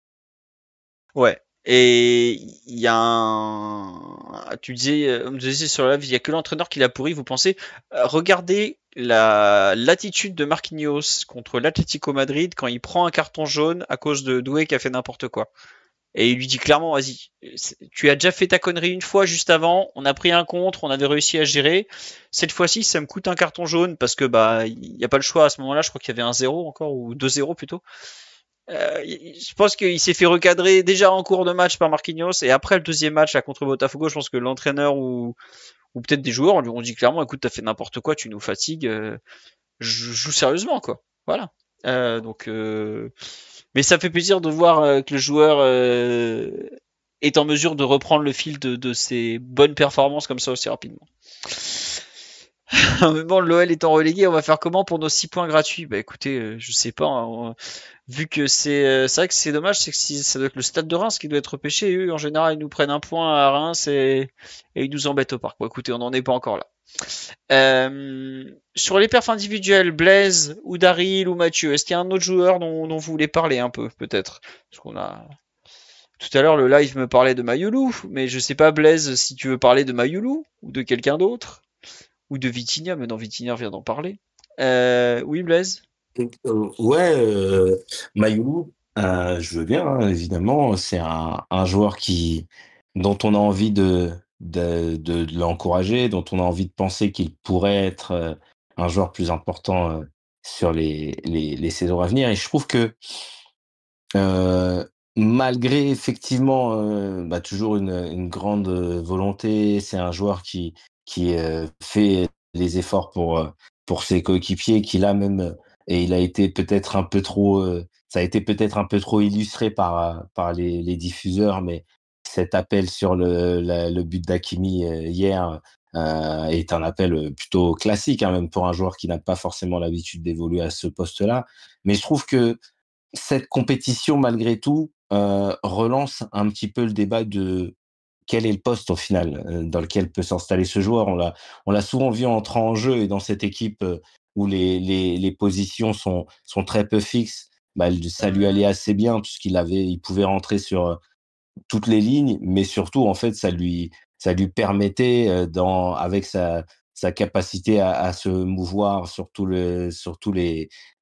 [SPEAKER 1] Ouais. Et il y a on me disait sur la live, il y a que l'entraîneur qui l'a pourri, vous pensez? Regardez l'attitude de Marquinhos contre l'Atlético Madrid quand il prend un carton jaune à cause de Doué qui a fait n'importe quoi. Et il lui dit clairement, vas-y, tu as déjà fait ta connerie une fois juste avant, on a pris un contre, on avait réussi à gérer. Cette fois-ci, ça me coûte un carton jaune parce que bah il n'y a pas le choix à ce moment-là, je crois qu'il y avait un 0 encore ou 2-0 plutôt. Je pense qu'il s'est fait recadrer déjà en cours de match par Marquinhos et après le deuxième match là, contre Botafogo, je pense que l'entraîneur ou peut-être des joueurs lui ont dit clairement, écoute, t'as fait n'importe quoi, tu nous fatigues, joue sérieusement quoi. Voilà. Donc, mais ça fait plaisir de voir que le joueur est en mesure de reprendre le fil de ses bonnes performances comme ça aussi rapidement. Mais bon, l'OL étant relégué, on va faire comment pour nos 6 points gratuits? Bah écoutez, je sais pas, hein, vu que c'est vrai que c'est dommage, c'est que si, ça doit être le Stade de Reims qui doit être pêché. Eux, en général, ils nous prennent un point à Reims et ils nous embêtent au parc. Bon, écoutez, on n'en est pas encore là. Sur les perfs individuels, Blaise ou Daryl ou Mathieu, est-ce qu'il y a un autre joueur dont vous voulez parler un peu, peut-être? Parce qu'on a tout à l'heure le live me parlait de Mayulu, mais je sais pas Blaise si tu veux parler de Mayulu ou de quelqu'un d'autre ou de Vitinha, mais non, Vitinha vient d'en parler. Oui, Blaise.
[SPEAKER 4] Ouais, Mayoulou, je veux bien, hein, évidemment. C'est un joueur dont on a envie de l'encourager, dont on a envie de penser qu'il pourrait être un joueur plus important sur les saisons à venir. Et je trouve que malgré effectivement bah, toujours une grande volonté, c'est un joueur qui fait les efforts pour ses coéquipiers, qui là même, et il a été peut-être un peu trop, ça a été peut-être un peu trop illustré par les diffuseurs, mais cet appel sur le but d'Hakimi hier est un appel plutôt classique, hein, même pour un joueur qui n'a pas forcément l'habitude d'évoluer à ce poste-là. Mais je trouve que cette compétition, malgré tout, relance un petit peu le débat de quel est le poste au final, dans lequel peut s'installer ce joueur. On l'a souvent vu entrer en jeu et dans cette équipe, où les positions sont très peu fixes, bah, ça lui allait assez bien il pouvait rentrer sur toutes les lignes, mais surtout, en fait, ça lui permettait, avec sa capacité à se mouvoir sur tous les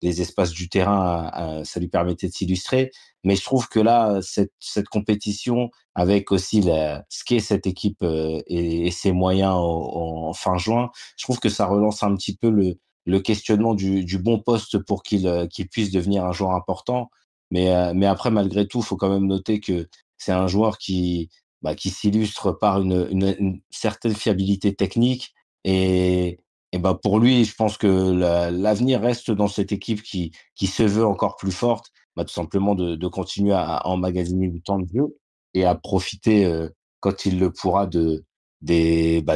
[SPEAKER 4] espaces du terrain, ça lui permettait de s'illustrer. Mais je trouve que là, cette compétition, avec aussi ce qu'est cette équipe et ses moyens en fin juin, je trouve que ça relance un petit peu le questionnement du bon poste pour qu'il puisse devenir un joueur important. Mais après, malgré tout, il faut quand même noter que c'est un joueur qui s'illustre par une certaine fiabilité technique et bah, pour lui, je pense que l'avenir reste dans cette équipe qui se veut encore plus forte, bah, tout simplement de continuer à emmagasiner du temps de jeu et à profiter, quand il le pourra tout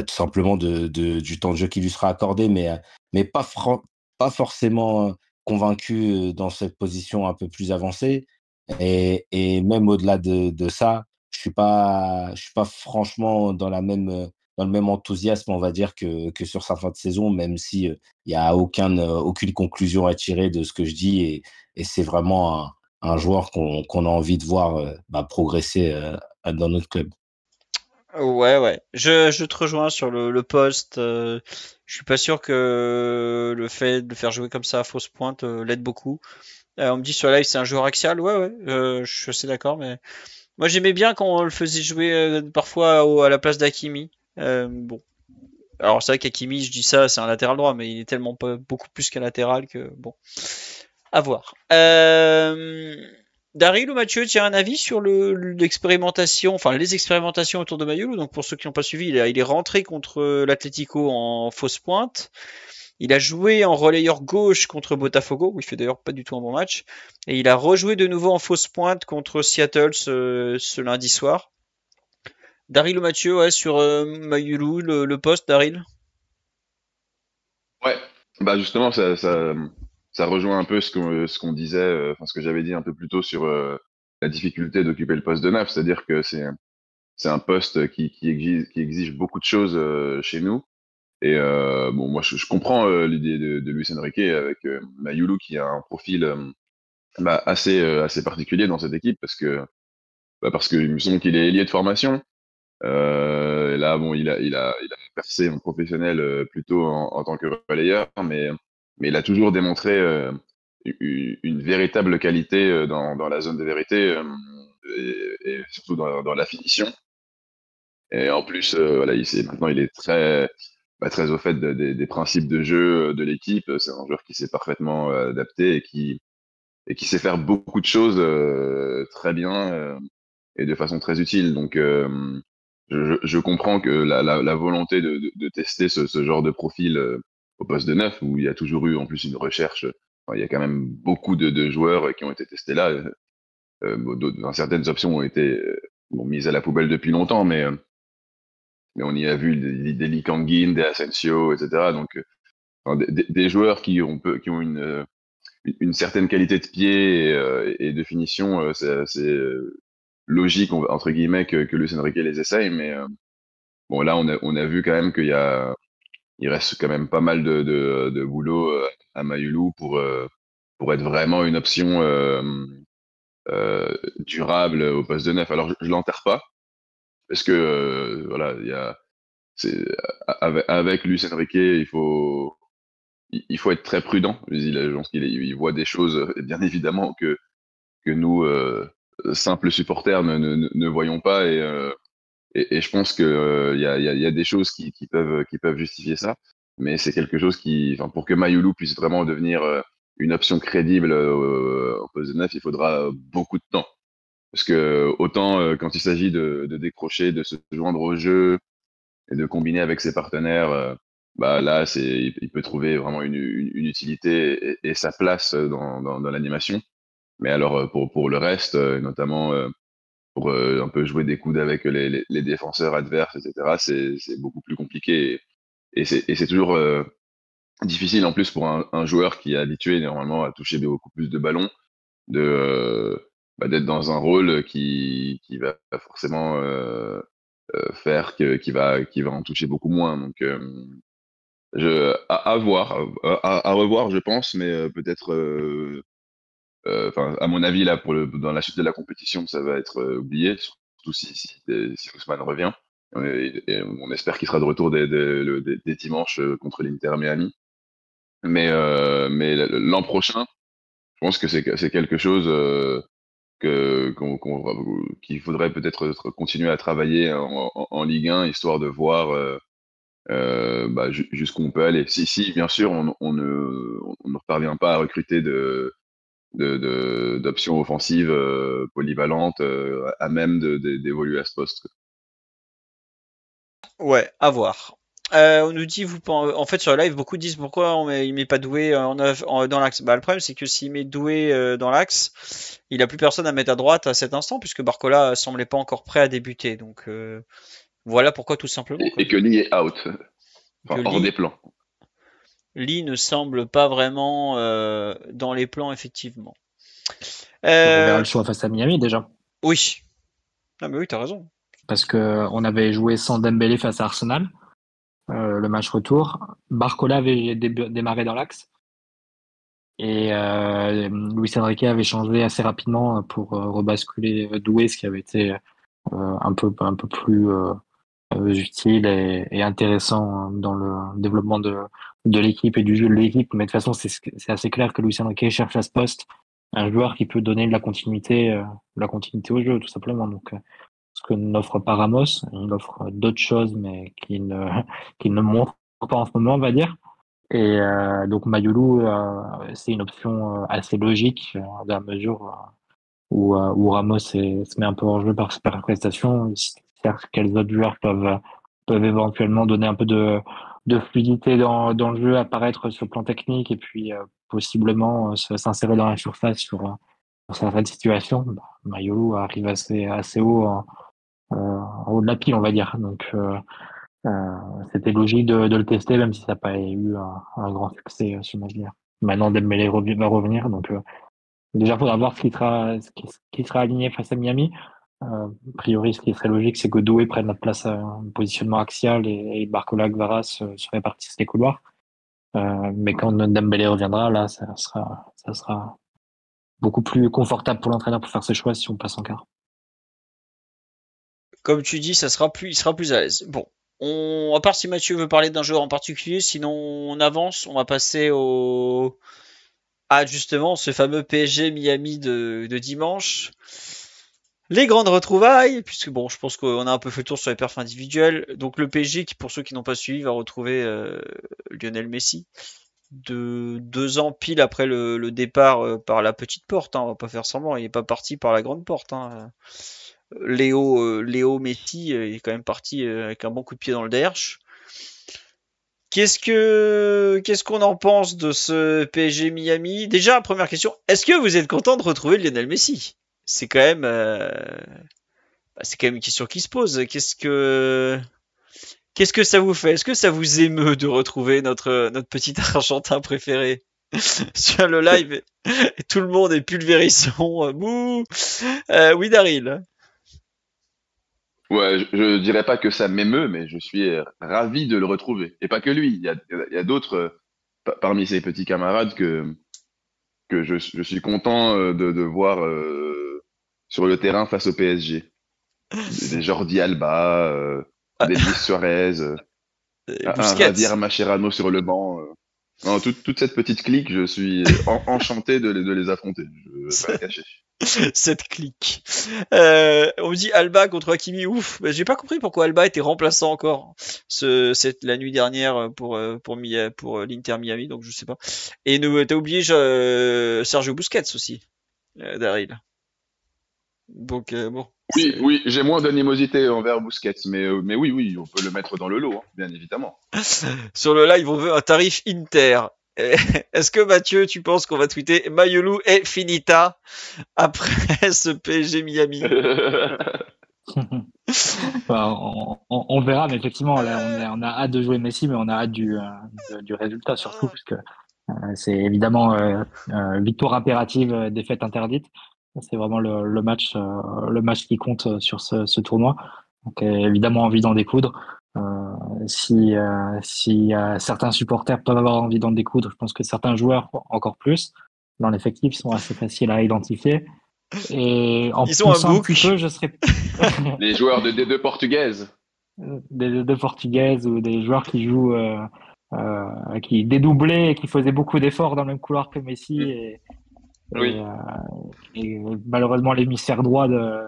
[SPEAKER 4] simplement du temps de jeu qui lui sera accordé, mais pas forcément, convaincu, dans cette position un peu plus avancée. Et même au-delà de ça, je suis pas franchement dans la même, dans le même enthousiasme, on va dire, que sur sa fin de saison, même si il y a aucune conclusion à tirer de ce que je dis. Et c'est vraiment un joueur qu'on a envie de voir progresser dans notre club.
[SPEAKER 1] Ouais. Je te rejoins sur le poste. Je suis pas sûr que le fait de le faire jouer comme ça à fausse pointe l'aide beaucoup. On me dit sur live c'est un joueur axial. Ouais. Je suis assez d'accord, mais moi j'aimais bien quand on le faisait jouer parfois à la place d'Hakimi. Bon. Alors c'est vrai qu'Hakimi, je dis ça, c'est un latéral droit, mais il est tellement pas beaucoup plus qu'un latéral que bon. À voir. Daryl ou Mathieu, tu as un avis sur l'expérimentation, enfin les expérimentations autour de Mayulu. Donc pour ceux qui n'ont pas suivi, il est rentré contre l'Atlético en fausse pointe. Il a joué en relayeur gauche contre Botafogo, où il fait d'ailleurs pas du tout un bon match. Et il a rejoué de nouveau en fausse pointe contre Seattle ce lundi soir. Daryl ou Mathieu, ouais, sur Mayulu, le poste, Daryl.
[SPEAKER 3] Ouais, bah justement, ça rejoint un peu ce qu'on disait, enfin ce que j'avais dit un peu plus tôt sur la difficulté d'occuper le poste de neuf, c'est-à-dire que c'est un poste qui exige beaucoup de choses chez nous. Et bon, moi je comprends l'idée de Luis Enrique avec Mayulu qui a un profil assez particulier dans cette équipe parce que il me semble qu'il est ailier de formation. Et là, bon, il a percé en professionnel plutôt en tant que relayeur, mais il a toujours démontré une véritable qualité dans la zone de vérité et surtout dans la finition. Et en plus, voilà, maintenant il est très au fait des principes de jeu de l'équipe. C'est un joueur qui s'est parfaitement adapté et qui sait faire beaucoup de choses très bien et de façon très utile. Donc, je comprends que la volonté de tester ce genre de profil au poste de neuf, où il y a toujours eu en plus une recherche, enfin, il y a quand même beaucoup de joueurs qui ont été testés là. Certaines options ont été mises à la poubelle depuis longtemps, mais on y a vu des Lee Kangin, des Asensio, etc. Donc, enfin, des joueurs qui ont une certaine qualité de pied et de finition, c'est logique, entre guillemets, que Luis Enrique les essaye, mais bon, là, on a vu quand même il reste quand même pas mal de boulot à Mayulu pour être vraiment une option durable au poste de neuf. Alors, je l'enterre pas, parce que voilà, avec Luis Enrique, il faut être très prudent. Je pense qu'il voit des choses, bien évidemment, que nous, simples supporters, ne voyons pas. Et je pense que il y a des choses qui peuvent justifier ça, mais c'est quelque chose enfin, pour que Mayulu puisse vraiment devenir une option crédible en poste de neuf, il faudra beaucoup de temps. Parce que autant quand il s'agit de décrocher, de se joindre au jeu et de combiner avec ses partenaires, là, il peut trouver vraiment une utilité et sa place dans l'animation. Mais alors pour le reste, notamment pour un peu jouer des coudes avec les défenseurs adverses, etc. C'est beaucoup plus compliqué et c'est toujours difficile en plus pour un joueur qui est habitué normalement à toucher beaucoup plus de ballons, d'être dans un rôle qui va forcément faire qu'il va en toucher beaucoup moins. Donc à voir, à revoir, je pense, mais peut-être. Enfin, à mon avis, là, dans la suite de la compétition, ça va être oublié, surtout si Ousmane revient. Et on espère qu'il sera de retour dès dimanche contre l'Inter Miami. Mais l'an prochain, je pense que c'est quelque chose qu'il faudrait peut-être continuer à travailler en Ligue 1, histoire de voir jusqu'où on peut aller. Si, bien sûr, on ne parvient pas à recruter d'options offensives polyvalentes à même d'évoluer à ce poste.
[SPEAKER 1] Ouais, à voir. On nous dit, en fait, sur le live, beaucoup disent pourquoi il met pas Doué dans l'axe. Bah, le problème, c'est que s'il met Doué dans l'axe, il a plus personne à mettre à droite à cet instant, puisque Barcola semblait pas encore prêt à débuter. Donc, voilà pourquoi, tout simplement, quoi.
[SPEAKER 3] Et que Lee est out,
[SPEAKER 1] Que
[SPEAKER 3] hors des plans.
[SPEAKER 1] Lee ne semble pas vraiment dans les plans, effectivement.
[SPEAKER 2] On verra le choix face à Miami déjà.
[SPEAKER 1] Oui. Ah, mais oui, t'as raison.
[SPEAKER 2] parce que on avait joué sans Dembélé face à Arsenal, le match retour. Barcola avait démarré dans l'axe et Luis Enrique avait changé assez rapidement pour rebasculer Doué, ce qui avait été un peu plus utile et intéressant dans le développement de l'équipe et du jeu de l'équipe. Mais de toute façon, c'est assez clair que Luis Enrique cherche à ce poste un joueur qui peut donner de la continuité au jeu, tout simplement. Donc, ce que n'offre pas Ramos, il offre d'autres choses, mais qui ne montre pas en ce moment, on va dire. Et donc Mayulu, c'est une option assez logique dans la mesure où Ramos se met un peu hors jeu par ses prestations. Certes, quels autres joueurs peuvent éventuellement donner un peu de fluidité dans le jeu, apparaître sur le plan technique et puis possiblement s'insérer dans la surface sur certaines situations. Mayulu arrive assez haut en haut de la pile, on va dire. Donc c'était logique de le tester, même si ça n'a pas eu un grand succès ce match-là. Maintenant, Dembélé va revenir, donc déjà, il faudra voir ce qui sera aligné face à Miami. A priori, ce qui serait logique, c'est que Doué prenne la place à un positionnement axial et Barcola, Gvaras se répartissent les couloirs. Mais quand Dembélé reviendra, là, ça sera beaucoup plus confortable pour l'entraîneur pour faire ses choix si on passe en quart.
[SPEAKER 1] Comme tu dis, il sera plus à l'aise. Bon. À part si Mathieu veut parler d'un joueur en particulier, sinon on avance, on va passer à justement ce fameux PSG Miami de dimanche. Les grandes retrouvailles, puisque bon, je pense qu'on a un peu fait le tour sur les perfs individuels. Donc le PSG, qui pour ceux qui n'ont pas suivi, va retrouver Lionel Messi, de 2 ans pile après le départ par la petite porte. Hein, on va pas faire semblant, il est pas parti par la grande porte. Hein. Léo Messi est quand même parti avec un bon coup de pied dans le derche. Qu'est-ce qu'on en pense de ce PSG Miami? Déjà, première question, est-ce que vous êtes content de retrouver Lionel Messi? C'est quand même une question qui se pose. Qu'est-ce que ça vous fait? Est-ce que ça vous émeut de retrouver notre petit Argentin préféré sur le live et tout le monde est pulvérisson? Bouh. Oui, Daryl.
[SPEAKER 3] Ouais, je dirais pas que ça m'émeut, mais je suis ravi de le retrouver. Et pas que lui, il y a d'autres parmi ses petits camarades que je suis content de voir sur le terrain face au PSG. Des Jordi Alba, des Luis Suarez, un
[SPEAKER 1] Busquets.
[SPEAKER 3] Javier Mascherano sur le banc. Non, toute cette petite clique, je suis enchanté de les affronter. Je vais pas le cacher.
[SPEAKER 1] Cette clique. On me dit Alba contre Hakimi, ouf. Bah, j'ai pas compris pourquoi Alba était remplaçant encore la nuit dernière pour l'Inter Miami, donc je sais pas. Et t'as oublié Sergio Busquets aussi, Daryl. Donc bon.
[SPEAKER 3] Oui, j'ai moins d'animosité envers Busquets, mais oui, on peut le mettre dans le lot, hein, bien évidemment.
[SPEAKER 1] Sur le live, on veut un tarif Inter. Est-ce que Mathieu, tu penses qu'on va tweeter Mayulu est finita après ce PSG Miami?
[SPEAKER 2] On verra, mais effectivement, là, on a hâte de jouer Messi, mais on a hâte du résultat surtout, puisque c'est évidemment victoire impérative, défaite interdite. C'est vraiment le match qui compte sur ce tournoi. Donc, évidemment, envie d'en découdre. Si certains supporters peuvent avoir envie d'en découdre, je pense que certains joueurs encore plus dans l'effectif sont assez faciles à identifier. Et en
[SPEAKER 1] Ils ont un
[SPEAKER 2] poussant un
[SPEAKER 1] bouc.
[SPEAKER 2] petit peu, je serais
[SPEAKER 3] Les joueurs de D2 portugaises.
[SPEAKER 2] des Portugaises ou des joueurs qui jouent qui dédoublaient et qui faisaient beaucoup d'efforts dans le même couloir que Messi
[SPEAKER 3] Oui.
[SPEAKER 2] et malheureusement l'émissaire droit de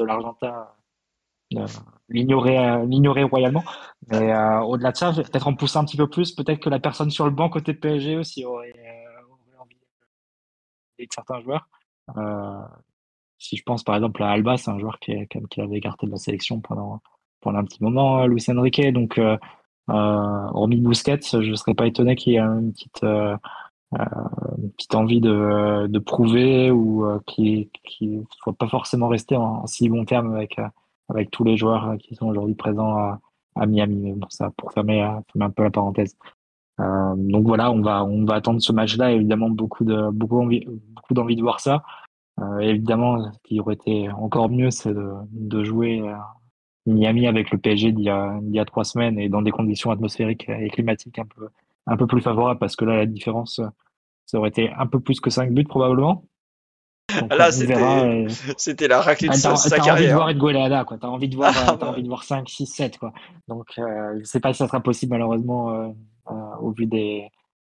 [SPEAKER 2] l'Argentin l'ignorer royalement. Mais au-delà de ça, peut-être en poussant un petit peu plus, peut-être que la personne sur le banc côté PSG aussi aurait envie de certains joueurs. Si je pense par exemple à Alba, c'est un joueur qui avait écarté de la sélection pendant un petit moment, Luis Enrique. Donc, hormis Busquets, je ne serais pas étonné qu'il y ait une petite envie de prouver ou qui soit pas forcément resté en si bon terme avec tous les joueurs qui sont aujourd'hui présents à Miami. Mais bon, ça pour fermer un peu la parenthèse. Donc voilà, on va attendre ce match-là. Évidemment, beaucoup d'envie de voir ça. Évidemment, ce qui aurait été encore mieux, c'est de jouer Miami avec le PSG d'il y a 3 semaines et dans des conditions atmosphériques et climatiques un peu plus favorables parce que là, la différence, ça aurait été un peu plus que 5 buts probablement. Donc
[SPEAKER 1] Là,
[SPEAKER 2] on verra.
[SPEAKER 1] c'était la raclée de
[SPEAKER 2] T'as
[SPEAKER 1] sa
[SPEAKER 2] t'as envie de
[SPEAKER 1] carrière.
[SPEAKER 2] voir une goleada, quoi. T'as envie de voir,
[SPEAKER 1] Ah,
[SPEAKER 2] t'as
[SPEAKER 1] bah.
[SPEAKER 2] envie de voir 5, 6, 7, quoi. Donc, je sais pas si ça sera possible, malheureusement, au vu de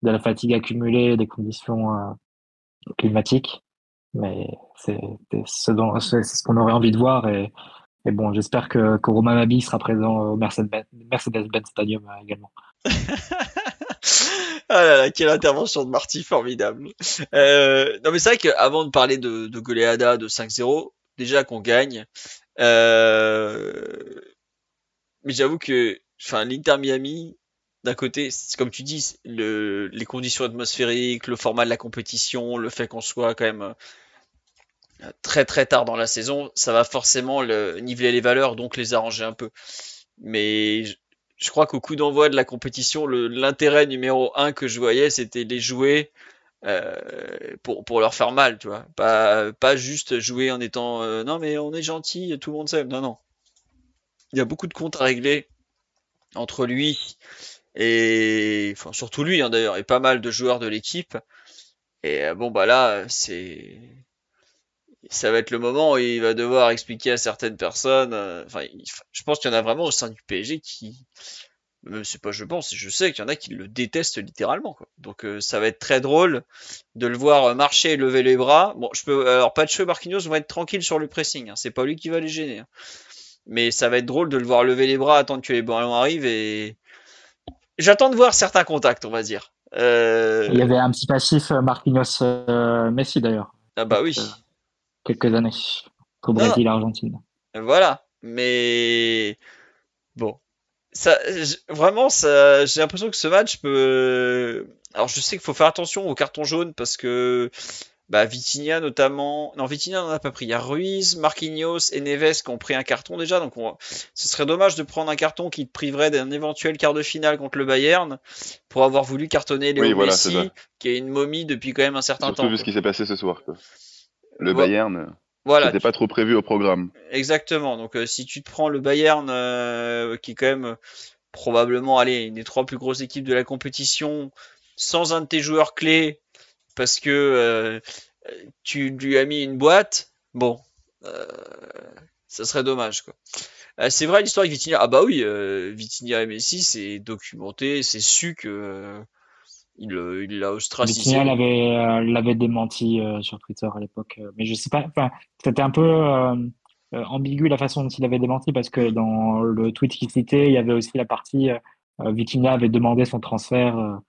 [SPEAKER 2] la fatigue accumulée, des conditions climatiques. Mais c'est ce qu'on aurait envie de voir. Et bon, j'espère que Romain Mabi sera présent au Mercedes-Benz Stadium également.
[SPEAKER 1] Ah là là, quelle intervention de Marty, formidable. Non mais c'est vrai qu'avant de parler de goleada de 5-0, déjà qu'on gagne, euh, mais j'avoue que, enfin, l'Inter Miami, d'un côté, c'est comme tu dis, les conditions atmosphériques, le format de la compétition, le fait qu'on soit quand même très très tard dans la saison, ça va forcément niveler les valeurs, donc les arranger un peu. Mais je crois qu'au coup d'envoi de la compétition, l'intérêt numéro un que je voyais, c'était les jouer euh, pour leur faire mal, tu vois. Pas juste jouer en étant non mais on est gentil, tout le monde s'aime. Non, non. Il y a beaucoup de comptes à régler entre lui et enfin surtout lui hein, d'ailleurs et pas mal de joueurs de l'équipe. Et bon bah là ça va être le moment où il va devoir expliquer à certaines personnes. Enfin, je pense qu'il y en a vraiment au sein du PSG qui, même c'est pas je pense, je sais qu'il y en a qui le détestent littéralement quoi. Donc ça va être très drôle de le voir marcher et lever les bras. Bon, alors pas de cheveux Marquinhos va être tranquille sur le pressing, hein. C'est pas lui qui va les gêner, hein. Mais ça va être drôle de le voir lever les bras, attendre que les ballons arrivent et j'attends de voir certains contacts, on va dire.
[SPEAKER 2] Il y avait un petit passif Marquinhos Messi d'ailleurs,
[SPEAKER 1] Ah bah
[SPEAKER 2] quelques,
[SPEAKER 1] oui.
[SPEAKER 2] quelques années, au
[SPEAKER 1] Non,
[SPEAKER 2] Brésil et Argentine.
[SPEAKER 1] non, voilà. Mais bon, vraiment, ça, j'ai l'impression que ce match peut. Alors, je sais qu'il faut faire attention au carton jaune parce que bah, Vitinha notamment. Non, Vitinha n'en a pas pris. Il y a Ruiz, Marquinhos et Neves qui ont pris un carton déjà. Donc, ce serait dommage de prendre un carton qui te priverait d'un éventuel quart de finale contre le Bayern pour avoir voulu cartonner
[SPEAKER 3] Oui,
[SPEAKER 1] Léo
[SPEAKER 3] voilà, c'est ça.
[SPEAKER 1] Messi, qui est une momie depuis quand même un certain
[SPEAKER 3] Surtout
[SPEAKER 1] temps,
[SPEAKER 3] vu ce
[SPEAKER 1] quoi.
[SPEAKER 3] qui s'est passé ce soir, quoi. Le Bayern,
[SPEAKER 1] Voilà,
[SPEAKER 3] c'était pas trop prévu au programme.
[SPEAKER 1] exactement. Donc, si tu te prends le Bayern, qui est quand même probablement, allez, une des trois plus grosses équipes de la compétition, sans un de tes joueurs clés, parce que tu lui as mis une boîte, bon, euh, ça serait dommage, quoi. C'est vrai l'histoire avec Vitinha. Ah bah oui, Vitinha et Messi, c'est documenté, c'est su que il l'a
[SPEAKER 2] Vitinha
[SPEAKER 1] ostracisé.
[SPEAKER 2] l'avait démenti sur Twitter à l'époque, mais je sais pas. Enfin, c'était un peu ambigu la façon dont il avait démenti parce que
[SPEAKER 1] Mm.
[SPEAKER 2] dans le tweet qu'il citait, il y avait aussi la partie Vitinha avait demandé son transfert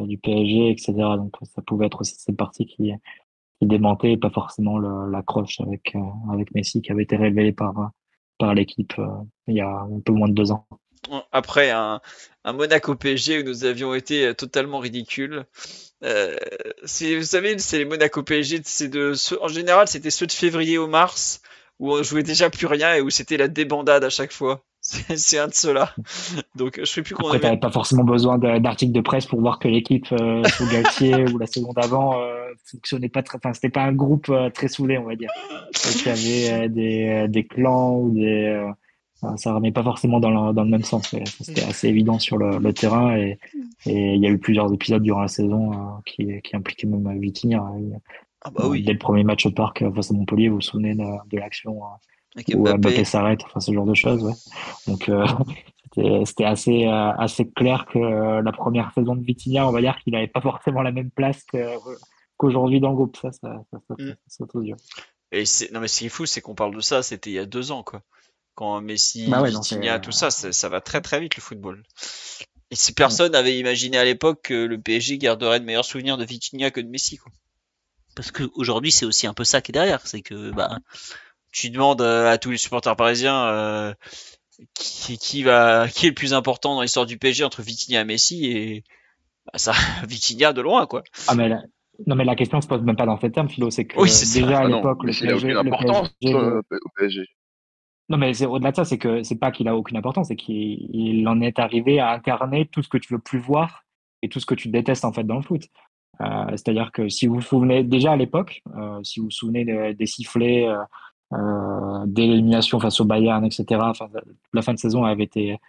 [SPEAKER 2] du PSG, etc. Donc ça pouvait être aussi cette partie qui démentait et pas forcément l'accroche avec Messi qui avait été révélé par l'équipe il y a un peu moins de 2 ans.
[SPEAKER 1] Après un Monaco PSG où nous avions été totalement ridicules. Euh, vous savez, c'est les Monaco PSG, en général, c'était ceux de février au mars, où on jouait déjà plus rien et où c'était la débandade à chaque fois. C'est un de ceux-là. Donc, je sais plus qu'on
[SPEAKER 2] Après, tu
[SPEAKER 1] avait.
[SPEAKER 2] n'avais pas forcément besoin d'articles de presse pour voir que l'équipe sous Galtier ou la seconde avant fonctionnait pas très. Enfin, c'était pas un groupe très soudé, on va dire. Et qu'il y avait des clans ou enfin, ça remet pas forcément dans le même sens. Mais ça, c'était assez évident sur le terrain et il y a eu plusieurs épisodes durant la saison qui impliquaient même Vitinha.
[SPEAKER 1] Ah bah oui,
[SPEAKER 2] Dès le premier match au parc face à Montpellier, vous vous souvenez de l'action
[SPEAKER 1] avec
[SPEAKER 2] où Mbappé
[SPEAKER 1] Mbappé.
[SPEAKER 2] s'arrête, enfin ce genre de choses, ouais. Donc c'était assez clair que la première saison de Vitinha, on va dire qu'il n'avait pas forcément la même place qu'aujourd'hui dans le groupe. Ça
[SPEAKER 1] Mm.
[SPEAKER 2] saute aux yeux.
[SPEAKER 1] Et non mais ce qui est fou, c'est qu'on parle de ça, c'était il y a 2 ans, quoi. Quand Messi,
[SPEAKER 2] Bah ouais, non, c'est
[SPEAKER 1] Vitinha, tout ça, ça va très très vite le football. Et si
[SPEAKER 2] ouais.
[SPEAKER 1] personne n'avait imaginé à l'époque que le PSG garderait de meilleurs souvenirs de Vitinha que de Messi, quoi. Parce qu'aujourd'hui, c'est aussi un peu ça qui est derrière, c'est que bah tu demandes à tous les supporters parisiens qui est le plus important dans l'histoire du PSG entre Vitinha et Messi et bah, ça Vitinha de loin quoi.
[SPEAKER 2] Ah mais non mais la question se pose même pas dans ces termes, Philo, c'est
[SPEAKER 1] Oui,
[SPEAKER 2] que
[SPEAKER 1] c'est ça.
[SPEAKER 2] déjà à
[SPEAKER 3] Ah non,
[SPEAKER 2] l'époque
[SPEAKER 3] mais s'il a aucune importance au PSG.
[SPEAKER 2] non mais c'est au-delà de ça, c'est que c'est pas qu'il a aucune importance, c'est qu'il en est arrivé à incarner tout ce que tu veux plus voir et tout ce que tu détestes en fait dans le foot. C'est-à-dire que si vous vous souvenez, déjà à l'époque, si vous vous souvenez des sifflets, dès l'élimination face au Bayern, etc., enfin, la fin de saison avait été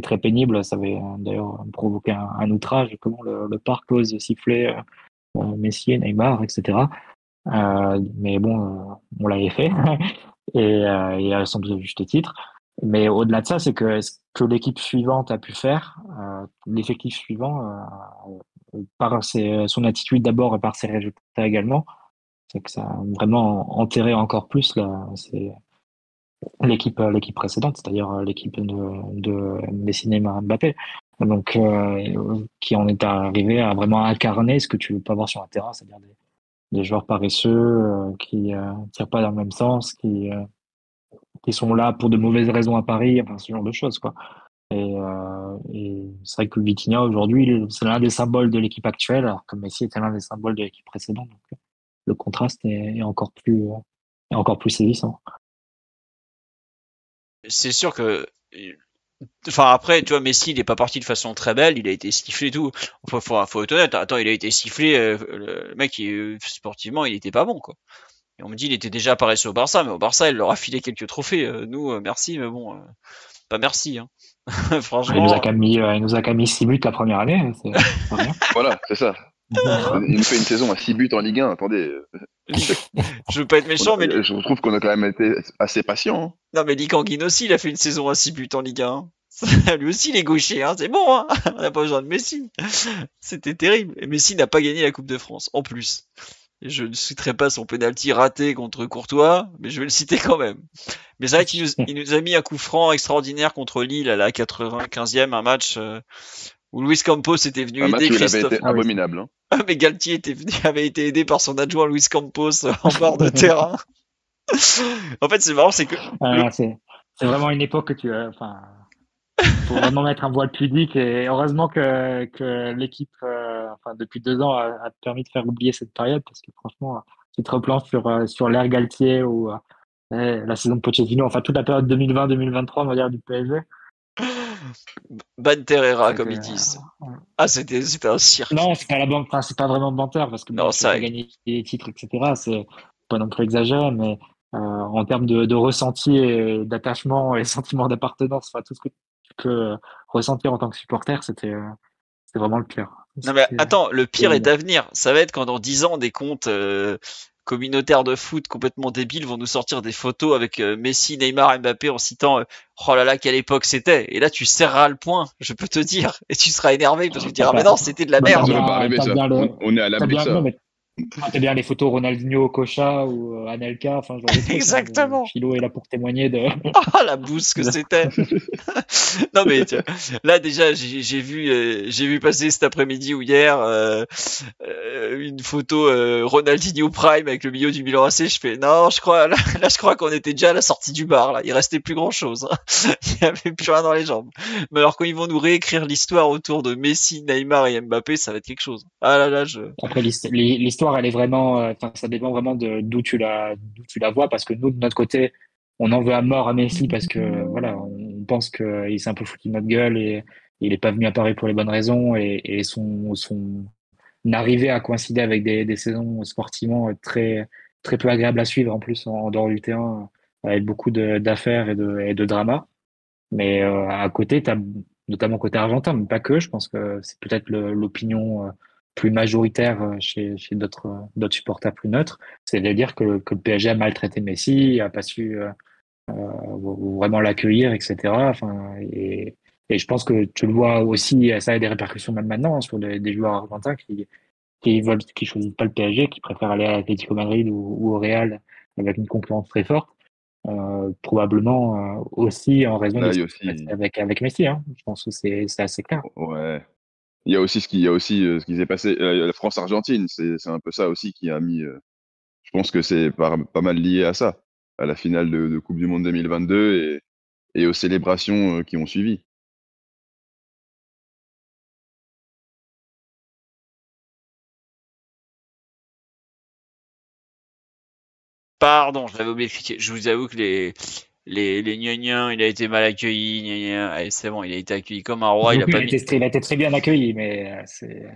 [SPEAKER 2] très pénible. Ça avait d'ailleurs provoqué un outrage, comment le parc ose siffler Messi, Neymar, etc. Mais bon, on l'avait fait, et à son juste titre. Mais au-delà de ça, c'est que ce que l'équipe suivante a pu faire, l'effectif suivant, par son attitude d'abord et par ses résultats également, c'est que ça a vraiment enterré encore plus c'est l'équipe précédente, c'est-à-dire l'équipe de Messi, Neymar, Mbappé. Donc, qui en est arrivé à vraiment incarner ce que tu veux pas voir sur un terrain, c'est-à-dire des joueurs paresseux qui tirent pas dans le même sens, qui sont là pour de mauvaises raisons à Paris, enfin ce genre de choses quoi. Et c'est vrai que Vitinha aujourd'hui, c'est l'un des symboles de l'équipe actuelle, alors que Messi était l'un des symboles de l'équipe précédente. Donc le contraste est encore plus sévissant.
[SPEAKER 1] C'est sûr que. Enfin, après, tu vois, Messi, il est pas parti de façon très belle, il a été sifflé et tout. Faut être honnête, attends, il a été sifflé, le mec, sportivement, il était pas bon, quoi. Et on me dit, il était déjà paresseux au Barça, mais au Barça, il leur a filé quelques trophées. Nous, merci, mais bon, pas merci, hein.
[SPEAKER 2] Il nous a
[SPEAKER 1] Franchement.
[SPEAKER 2] quand même mis 6 buts la première année, c'est pas rien.
[SPEAKER 3] Voilà, c'est ça. Il nous fait une saison à 6 buts en Ligue 1. Attendez,
[SPEAKER 1] Je veux pas être méchant, mais
[SPEAKER 3] je trouve qu'on a quand même été assez patient. Hein.
[SPEAKER 1] non, mais Lee Kangin aussi, il a fait une saison à 6 buts en Ligue 1. Lui aussi, il est gaucher, hein. C'est bon, hein. On n'a pas besoin de Messi. C'était terrible. Et Messi n'a pas gagné la Coupe de France, en plus. Et je ne citerai pas son penalty raté contre Courtois, mais je vais le citer quand même. Mais c'est vrai il nous a mis un coup franc extraordinaire contre Lille à la 95e, un match où Luis Campos était venu
[SPEAKER 3] Un match
[SPEAKER 1] aider
[SPEAKER 3] où il avait
[SPEAKER 1] Christophe.
[SPEAKER 3] été abominable. Hein.
[SPEAKER 1] Mais Galtier avait été aidé par son adjoint Luis Campos en bord de terrain. En fait, c'est marrant, c'est que
[SPEAKER 2] c'est vraiment une époque que enfin, faut vraiment mettre un voile pudique, et heureusement que l'équipe, enfin, depuis 2 ans, a permis de faire oublier cette période, parce que franchement, tu te replonges sur l'ère Galtier ou la saison de Pochettino, enfin toute la période 2020-2023, on va dire, du PSG.
[SPEAKER 1] Banterera, comme
[SPEAKER 2] C'était,
[SPEAKER 1] ils disent. Ah, c'était un cirque.
[SPEAKER 2] non, c'est pas la banque, enfin, c'est pas vraiment banter, parce que
[SPEAKER 1] Non,
[SPEAKER 2] bon, tu
[SPEAKER 1] ça,
[SPEAKER 2] as gagné des titres, etc. C'est pas non plus exagéré, mais en termes de ressenti et d'attachement et sentiment d'appartenance, enfin, tout ce que tu peux ressentir en tant que supporter, c'est vraiment le pire.
[SPEAKER 1] non mais
[SPEAKER 2] C'était
[SPEAKER 1] attends, le pire est
[SPEAKER 2] terrible.
[SPEAKER 1] à venir. Ça va être quand dans 10 ans, des comptes communautaires de foot complètement débiles vont nous sortir des photos avec Messi, Neymar, Mbappé en citant oh là là, quelle époque c'était. Et là, tu serras le poing, je peux te dire. Et tu seras énervé parce que tu diras, mais non, c'était de la
[SPEAKER 2] Bah,
[SPEAKER 3] Ça
[SPEAKER 1] merde.
[SPEAKER 3] va pas arriver,
[SPEAKER 2] t'as
[SPEAKER 3] ça.
[SPEAKER 2] bien
[SPEAKER 3] On est à l'abri de ça.
[SPEAKER 2] non, mais t'as bien les photos Ronaldinho, Kocha ou Anelka, enfin, ce genre de trucs, hein.
[SPEAKER 1] Exactement.
[SPEAKER 2] Philo est là pour témoigner de.
[SPEAKER 1] Ah, la bouse que c'était. Non mais là déjà j'ai vu passer cet après-midi ou hier une photo Ronaldinho Prime avec le milieu du Milan AC. Je fais non, je crois là je crois qu'on était déjà à la sortie du bar là. Il restait plus grand chose. Hein. Il y avait plus rien dans les jambes. Mais alors quand ils vont nous réécrire l'histoire autour de Messi, Neymar et Mbappé, ça va être quelque chose. Ah là là
[SPEAKER 2] Après, l'histoire, elle est vraiment, enfin, ça dépend vraiment de d'où tu la vois, parce que nous, de notre côté, on en veut à mort à Messi parce que, voilà, on pense qu'il s'est un peu foutu de notre gueule, et il est pas venu à Paris pour les bonnes raisons, et son arrivée a coïncidé avec des saisons sportivement très peu agréables à suivre, en plus, en dehors du terrain, avec beaucoup d'affaires et de dramas. Mais à côté, tu as notamment côté argentin, mais pas que. Je pense que c'est peut-être l'opinion plus majoritaire chez d'autres supporters plus neutres. C'est de dire que le PSG a maltraité Messi, a pas su vraiment l'accueillir, etc. Enfin, et je pense que tu le vois aussi, ça a des répercussions même maintenant, hein, sur des joueurs argentins qui choisissent pas le PSG, qui préfèrent aller à l'Atlético Madrid ou au Real avec une concurrence très forte. Probablement aussi en raison de
[SPEAKER 3] Là,
[SPEAKER 2] ce
[SPEAKER 3] il y a
[SPEAKER 2] qui s'est passé
[SPEAKER 3] aussi.
[SPEAKER 2] avec Messi. Hein. Je pense que c'est assez clair.
[SPEAKER 3] Ouais. Il y a aussi ce qui s'est passé. La France-Argentine, c'est un peu ça aussi qui a mis. Je pense que c'est pas mal lié à ça, à la finale de Coupe du Monde 2022 et aux célébrations qui ont suivi.
[SPEAKER 1] Pardon, je l'avais oublié de cliquer. Je vous avoue que les gnagnans, il a été mal accueilli. Gna gna. Allez, c'est bon, il a été accueilli comme un roi. Il a
[SPEAKER 2] Donc,
[SPEAKER 1] pas mis.
[SPEAKER 2] il a été très bien accueilli, mais c'est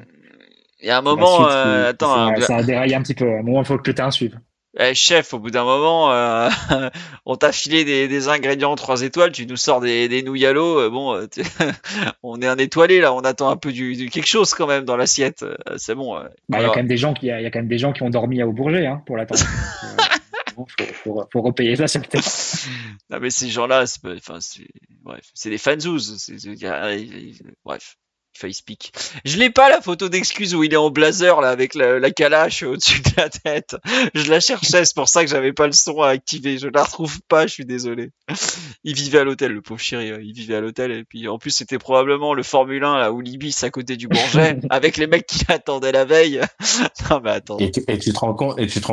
[SPEAKER 1] Il y a un
[SPEAKER 2] C'est la
[SPEAKER 1] moment,
[SPEAKER 2] suite
[SPEAKER 1] attends,
[SPEAKER 2] ça a déraillé un petit peu. À un moment, il faut que le terrain suive.
[SPEAKER 1] chef, au bout d'un moment, on t'a filé des ingrédients 3 étoiles, tu nous sors des nouilles à l'eau, on est un étoilé là, on attend un peu du quelque chose quand même dans l'assiette. C'est bon.
[SPEAKER 2] Bah, il y a quand même des gens il y a quand même des gens qui ont dormi au Bourget, hein, pour l'attendre. Bon, faut repayer ça sur le terrain.
[SPEAKER 1] Non mais ces gens-là, enfin, bref, c'est des fanzouz. Bref, il speak. Je l'ai pas la photo d'excuse où il est en blazer là avec la calache au-dessus de la tête. Je la cherchais, c'est pour ça que j'avais pas le son à activer. Je la retrouve pas, je suis désolé. Il vivait à l'hôtel, le pauvre chéri. Il vivait à l'hôtel et puis en plus c'était probablement le Formule 1 là où l'Ibis à côté du Bourget avec les mecs qui l'attendaient la veille. Non mais attends.
[SPEAKER 4] Et tu te rends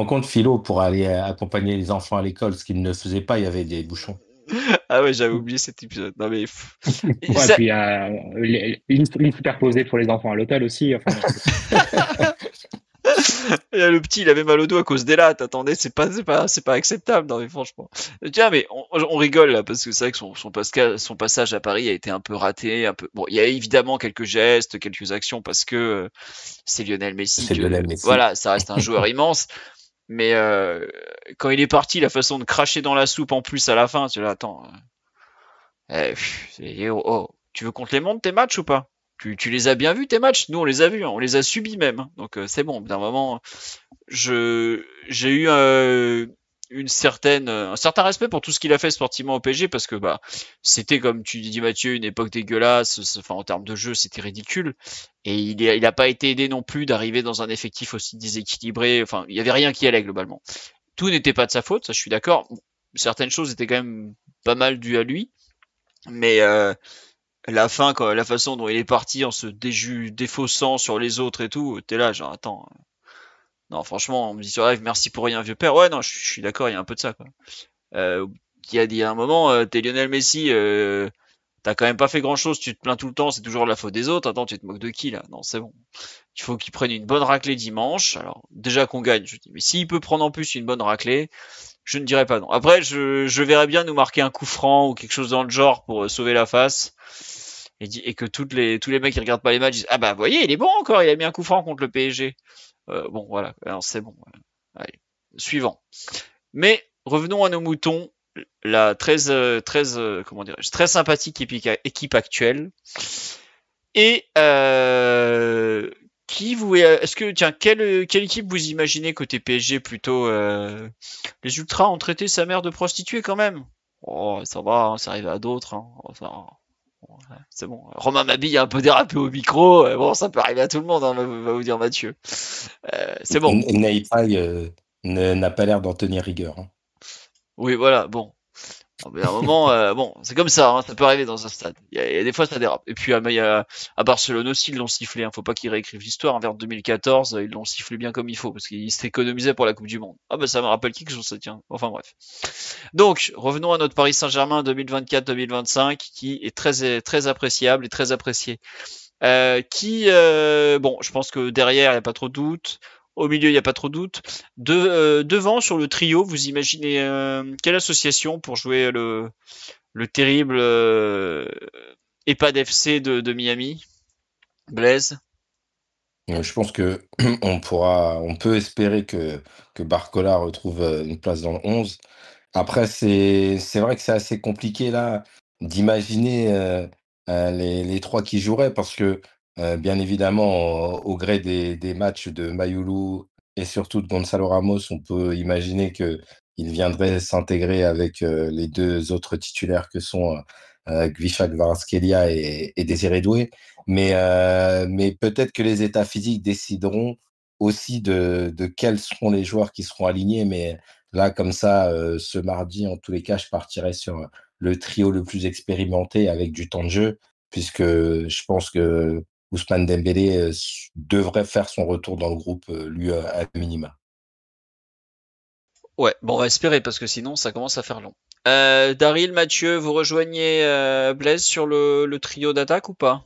[SPEAKER 4] compte, Philo, pour aller accompagner les enfants à l'école, ce qu'ils ne faisaient pas, il y avait des bouchons.
[SPEAKER 1] Ah ouais, j'avais oublié cet épisode. Non mais
[SPEAKER 2] Ouais,
[SPEAKER 1] ça-
[SPEAKER 2] puis il y a une superposée pour les enfants à l'hôtel aussi. Enfin,
[SPEAKER 1] Et le petit, il avait mal au dos à cause des lattes. Attendez, c'est pas acceptable. Non, mais franchement. Tiens, mais on rigole là parce que c'est vrai que son passage à Paris a été un peu raté, un peu. Bon, il y a évidemment quelques gestes, quelques actions parce que c'est Lionel Messi.
[SPEAKER 4] C'est Lionel Messi.
[SPEAKER 1] Voilà, ça reste un joueur immense. Mais quand il est parti, la façon de cracher dans la soupe en plus à la fin, tu vois, attends. Tu veux qu'on te les montre tes matchs ou pas? Tu les as bien vus tes matchs? Nous on les a vus, hein, on les a subis même, hein. Donc c'est bon. D'un moment, j'ai eu un certain respect pour tout ce qu'il a fait sportivement au PSG parce que bah c'était comme tu dis Mathieu une époque dégueulasse. Enfin en termes de jeu c'était ridicule et il a pas été aidé non plus d'arriver dans un effectif aussi déséquilibré. Enfin il y avait rien qui allait globalement. Tout n'était pas de sa faute, ça je suis d'accord. Certaines choses étaient quand même pas mal dues à lui, mais la fin, quand la façon dont il est parti en se défaussant sur les autres et tout, t'es là, genre, attends. Non, franchement, on me dit sur live, merci pour rien, vieux père. Ouais, non, je suis d'accord, il y a un peu de ça, quoi. Il y a un moment, t'es Lionel Messi, t'as quand même pas fait grand chose, tu te plains tout le temps, c'est toujours la faute des autres. Attends, tu te moques de qui, là? Non, c'est bon. Il faut qu'il prenne une bonne raclée dimanche. Alors, déjà qu'on gagne, je dis, mais s'il peut prendre en plus une bonne raclée, je ne dirais pas non. Après, je verrais bien nous marquer un coup franc ou quelque chose dans le genre pour sauver la face. Et que tous les mecs qui regardent pas les matchs disent ah bah vous voyez il est bon encore, il a mis un coup franc contre le PSG. Bon voilà, alors c'est bon. Allez, suivant. Mais revenons à nos moutons. La comment dirais-je, très sympathique équipe actuelle. Et est-ce que tiens quelle équipe vous imaginez côté PSG plutôt les Ultras ont traité sa mère de prostituée quand même. Oh ça va, hein, ça arrive à d'autres. Hein. Enfin, c'est bon. Romain Mabille a un peu dérapé au micro. Bon, ça peut arriver à tout le monde, hein, va vous dire Mathieu. C'est bon.
[SPEAKER 4] Neypaï n'a pas l'air d'en tenir rigueur. Hein.
[SPEAKER 1] Oui, voilà, bon. Mais à un moment, bon, c'est comme ça, hein, ça peut arriver dans un stade. Il y a des fois, ça dérape. Et puis, à Barcelone aussi, ils l'ont sifflé. Hein, faut pas qu'ils réécrivent l'histoire. Hein, vers 2014, ils l'ont sifflé bien comme il faut, parce qu'ils s'économisaient pour la Coupe du Monde. Ah bah ça me rappelle quelque chose, ça tient. Enfin bref. Donc, revenons à notre Paris Saint-Germain 2024-2025, qui est très appréciable et très apprécié. Bon, je pense que derrière, il n'y a pas trop de doute. Au milieu, il n'y a pas trop de doute. Devant, sur le trio, vous imaginez quelle association pour jouer le terrible EHPAD FC de Miami? Blaise?
[SPEAKER 4] Je pense que on peut espérer que Barcola retrouve une place dans le 11. Après, c'est vrai que c'est assez compliqué là d'imaginer les trois qui joueraient parce que bien évidemment, au gré des matchs de Mayulu et surtout de Gonzalo Ramos, on peut imaginer qu'il viendrait s'intégrer avec les deux autres titulaires que sont Gvicha Kvaratskhelia et Désiré Doué. Mais peut-être que les états physiques décideront aussi de quels seront les joueurs qui seront alignés. Mais là, comme ça, ce mardi, en tous les cas, je partirai sur le trio le plus expérimenté avec du temps de jeu, puisque je pense que Ousmane Dembélé devrait faire son retour dans le groupe, lui, à minima.
[SPEAKER 1] Ouais, bon, on va espérer parce que sinon, ça commence à faire long. Daryl, Mathieu, vous rejoignez Blaise sur le trio d'attaque ou pas?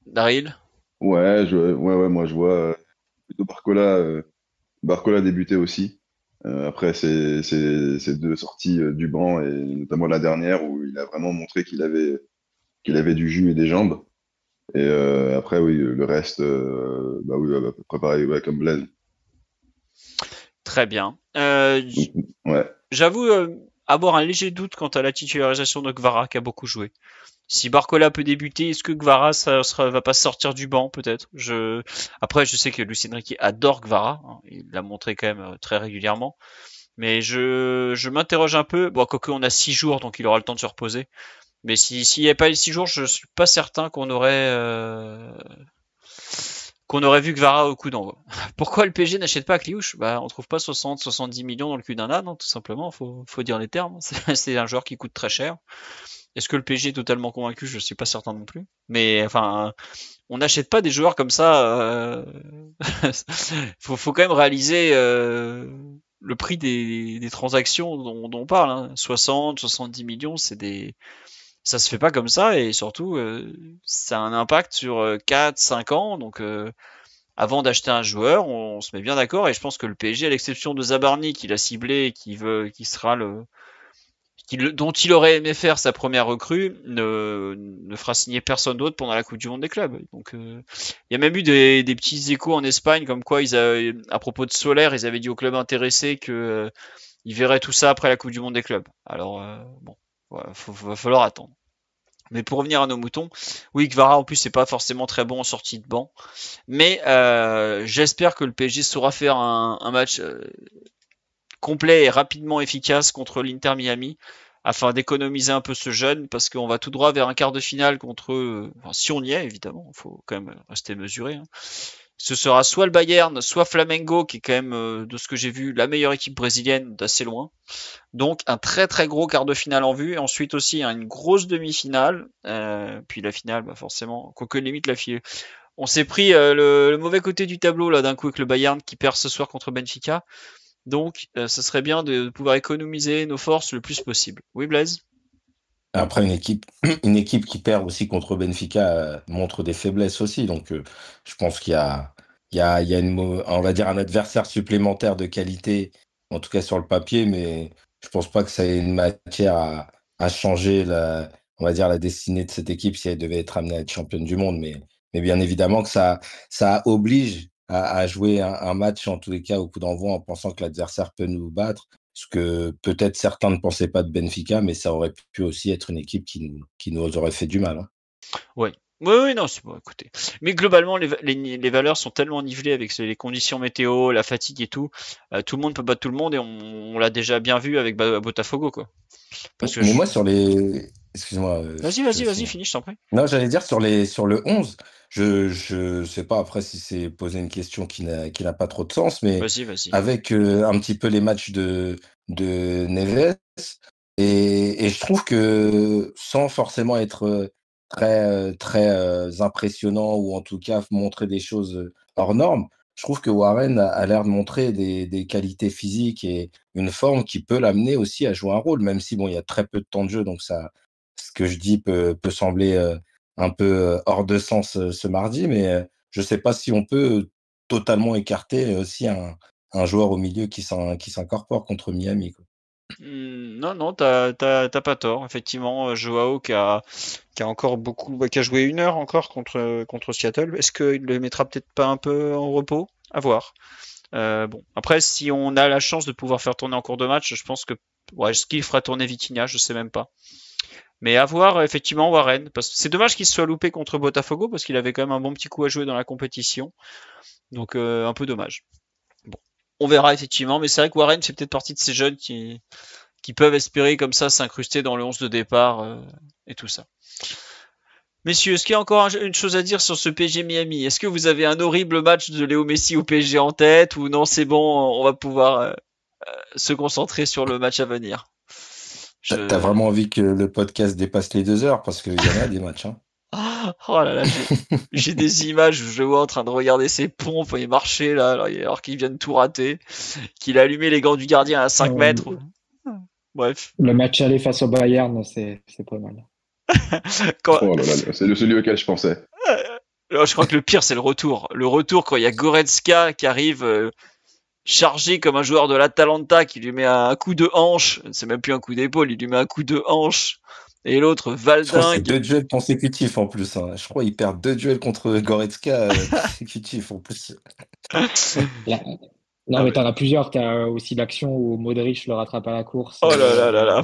[SPEAKER 1] Daryl?
[SPEAKER 3] Ouais, moi je vois plutôt Barcola débuter aussi. Après ces deux sorties du banc et notamment la dernière où il a vraiment montré qu'il avait du jus et des jambes. Et après, oui, le reste, bah oui, à peu près pareil, ouais, comme Blaise.
[SPEAKER 1] Très bien.
[SPEAKER 3] Donc, ouais.
[SPEAKER 1] J'avoue avoir un léger doute quant à la titularisation de Kvara qui a beaucoup joué. Si Barcola peut débuter, est-ce que Kvara va pas sortir du banc peut-être? Après, je sais que Luis Enrique adore Kvara, hein, il l'a montré quand même très régulièrement. Mais je m'interroge un peu. Bon, quoique on a 6 jours, donc il aura le temps de se reposer. Mais s'il n'y avait pas les 6 jours, je suis pas certain qu'on aurait vu Kvara au coup d'envoi. Pourquoi le PSG n'achète pas Kliouche? Bah, on trouve pas 60-70 millions dans le cul d'un âne, hein, tout simplement. Faut dire les termes. C'est un joueur qui coûte très cher. Est-ce que le PSG est totalement convaincu? Je suis pas certain non plus. Mais enfin, on n'achète pas des joueurs comme ça. Faut quand même réaliser le prix des transactions dont on parle. Hein. 60-70 millions, ça se fait pas comme ça et surtout, ça a un impact sur 4-5 ans. Donc, avant d'acheter un joueur, on se met bien d'accord. Et je pense que le PSG, à l'exception de Zabarni, qu'il a ciblé et qui sera dont il aurait aimé faire sa première recrue, ne fera signer personne d'autre pendant la Coupe du Monde des clubs. Donc, il y a même eu des petits échos en Espagne, comme quoi à propos de Soler, ils avaient dit aux clubs intéressés que ils verraient tout ça après la Coupe du Monde des clubs. Alors, bon, voilà, va falloir attendre. Mais pour revenir à nos moutons, oui, Kvara en plus c'est pas forcément très bon en sortie de banc, mais j'espère que le PSG saura faire un match complet et rapidement efficace contre l'Inter Miami afin d'économiser un peu ce jeune parce qu'on va tout droit vers un quart de finale contre enfin, si on y est évidemment, il faut quand même rester mesuré. Hein. Ce sera soit le Bayern, soit Flamengo qui est quand même de ce que j'ai vu la meilleure équipe brésilienne d'assez loin. Donc un très très gros quart de finale en vue. Et ensuite aussi une grosse demi-finale. Puis la finale, bah forcément, quoique limite la finale. On s'est pris le mauvais côté du tableau là d'un coup avec le Bayern qui perd ce soir contre Benfica. Donc, ce serait bien de pouvoir économiser nos forces le plus possible. Oui, Blaise?
[SPEAKER 4] Après, une équipe qui perd aussi contre Benfica montre des faiblesses aussi. Donc, je pense qu'il y a on va dire un adversaire supplémentaire de qualité, en tout cas sur le papier, mais je pense pas que ça ait une matière à changer on va dire la destinée de cette équipe si elle devait être amenée à être championne du monde. Mais bien évidemment que ça oblige à jouer un match, en tous les cas, au coup d'envoi, en pensant que l'adversaire peut nous battre. Ce que peut-être certains ne pensaient pas de Benfica, mais ça aurait pu aussi être une équipe qui nous aurait fait du mal. Hein.
[SPEAKER 1] Oui. Oui, oui, non, c'est bon, écoutez. Mais globalement, les valeurs sont tellement nivelées avec les conditions météo, la fatigue et tout. Tout le monde peut battre tout le monde et on l'a déjà bien vu avec Botafogo, quoi. Parce que
[SPEAKER 4] Mais moi, sur les. Excuse-moi.
[SPEAKER 1] Vas-y, finis, je t'en prie.
[SPEAKER 4] Non, j'allais dire sur le 11, je sais pas après si c'est poser une question qui n'a pas trop de sens, mais
[SPEAKER 1] Vas-y.
[SPEAKER 4] avec un petit peu les matchs de Neves, et je trouve que sans forcément être très impressionnant ou en tout cas montrer des choses hors normes, je trouve que Warren a l'air de montrer des qualités physiques et une forme qui peut l'amener aussi à jouer un rôle, même si bon, il y a très peu de temps de jeu, donc ça, ce que je dis peut sembler un peu hors de sens ce mardi, mais je ne sais pas si on peut totalement écarter aussi un joueur au milieu qui s'incorpore contre Miami. Quoi.
[SPEAKER 1] Non, t'as pas tort. Effectivement, Joao qui a encore qui a joué 1 heure encore contre Seattle. Est-ce qu'il le mettra peut-être pas un peu en repos? À voir. Bon, après, si on a la chance de pouvoir faire tourner en cours de match, je pense que est-ce qu'il fera tourner Vitinha, je sais même pas. Mais à voir effectivement Warren, parce que c'est dommage qu'il se soit loupé contre Botafogo parce qu'il avait quand même un bon petit coup à jouer dans la compétition. Donc un peu dommage. Bon, on verra effectivement, mais c'est vrai que Warren fait peut-être partie de ces jeunes qui peuvent espérer comme ça s'incruster dans le 11 de départ et tout ça. Messieurs, est-ce qu'il y a encore une chose à dire sur ce PSG Miami? Est-ce que vous avez un horrible match de Léo Messi au PSG en tête ou non, c'est bon, on va pouvoir se concentrer sur le match à venir?
[SPEAKER 4] T'as vraiment envie que le podcast dépasse les 2 heures parce qu'il y en a des matchs. Hein.
[SPEAKER 1] Oh là là, j'ai des images où je le vois en train de regarder ses pompes et marcher là, alors qu'il vient de tout rater, qu'il a allumé les gants du gardien à 5 mètres. Bref.
[SPEAKER 2] Le match aller face au Bayern, c'est pas mal.
[SPEAKER 3] Oh là là, c'est celui auquel je pensais.
[SPEAKER 1] Je crois que le pire, c'est le retour. Le retour quand il y a Goretzka qui arrive chargé comme un joueur de l'Atalanta qui lui met un coup de hanche. C'est même plus un coup d'épaule, il lui met un coup de hanche Et l'autre,
[SPEAKER 4] Je crois que c'est
[SPEAKER 1] Valdingue.
[SPEAKER 4] 2 duels consécutifs en plus, hein. Je crois qu'ils perdent 2 duels contre Goretzka consécutifs en plus.
[SPEAKER 2] Là- Non,
[SPEAKER 1] Ah
[SPEAKER 2] mais
[SPEAKER 1] ouais.
[SPEAKER 2] t'en as plusieurs. T'as aussi l'action où Modric le rattrape à la course.
[SPEAKER 1] Oh là là là là.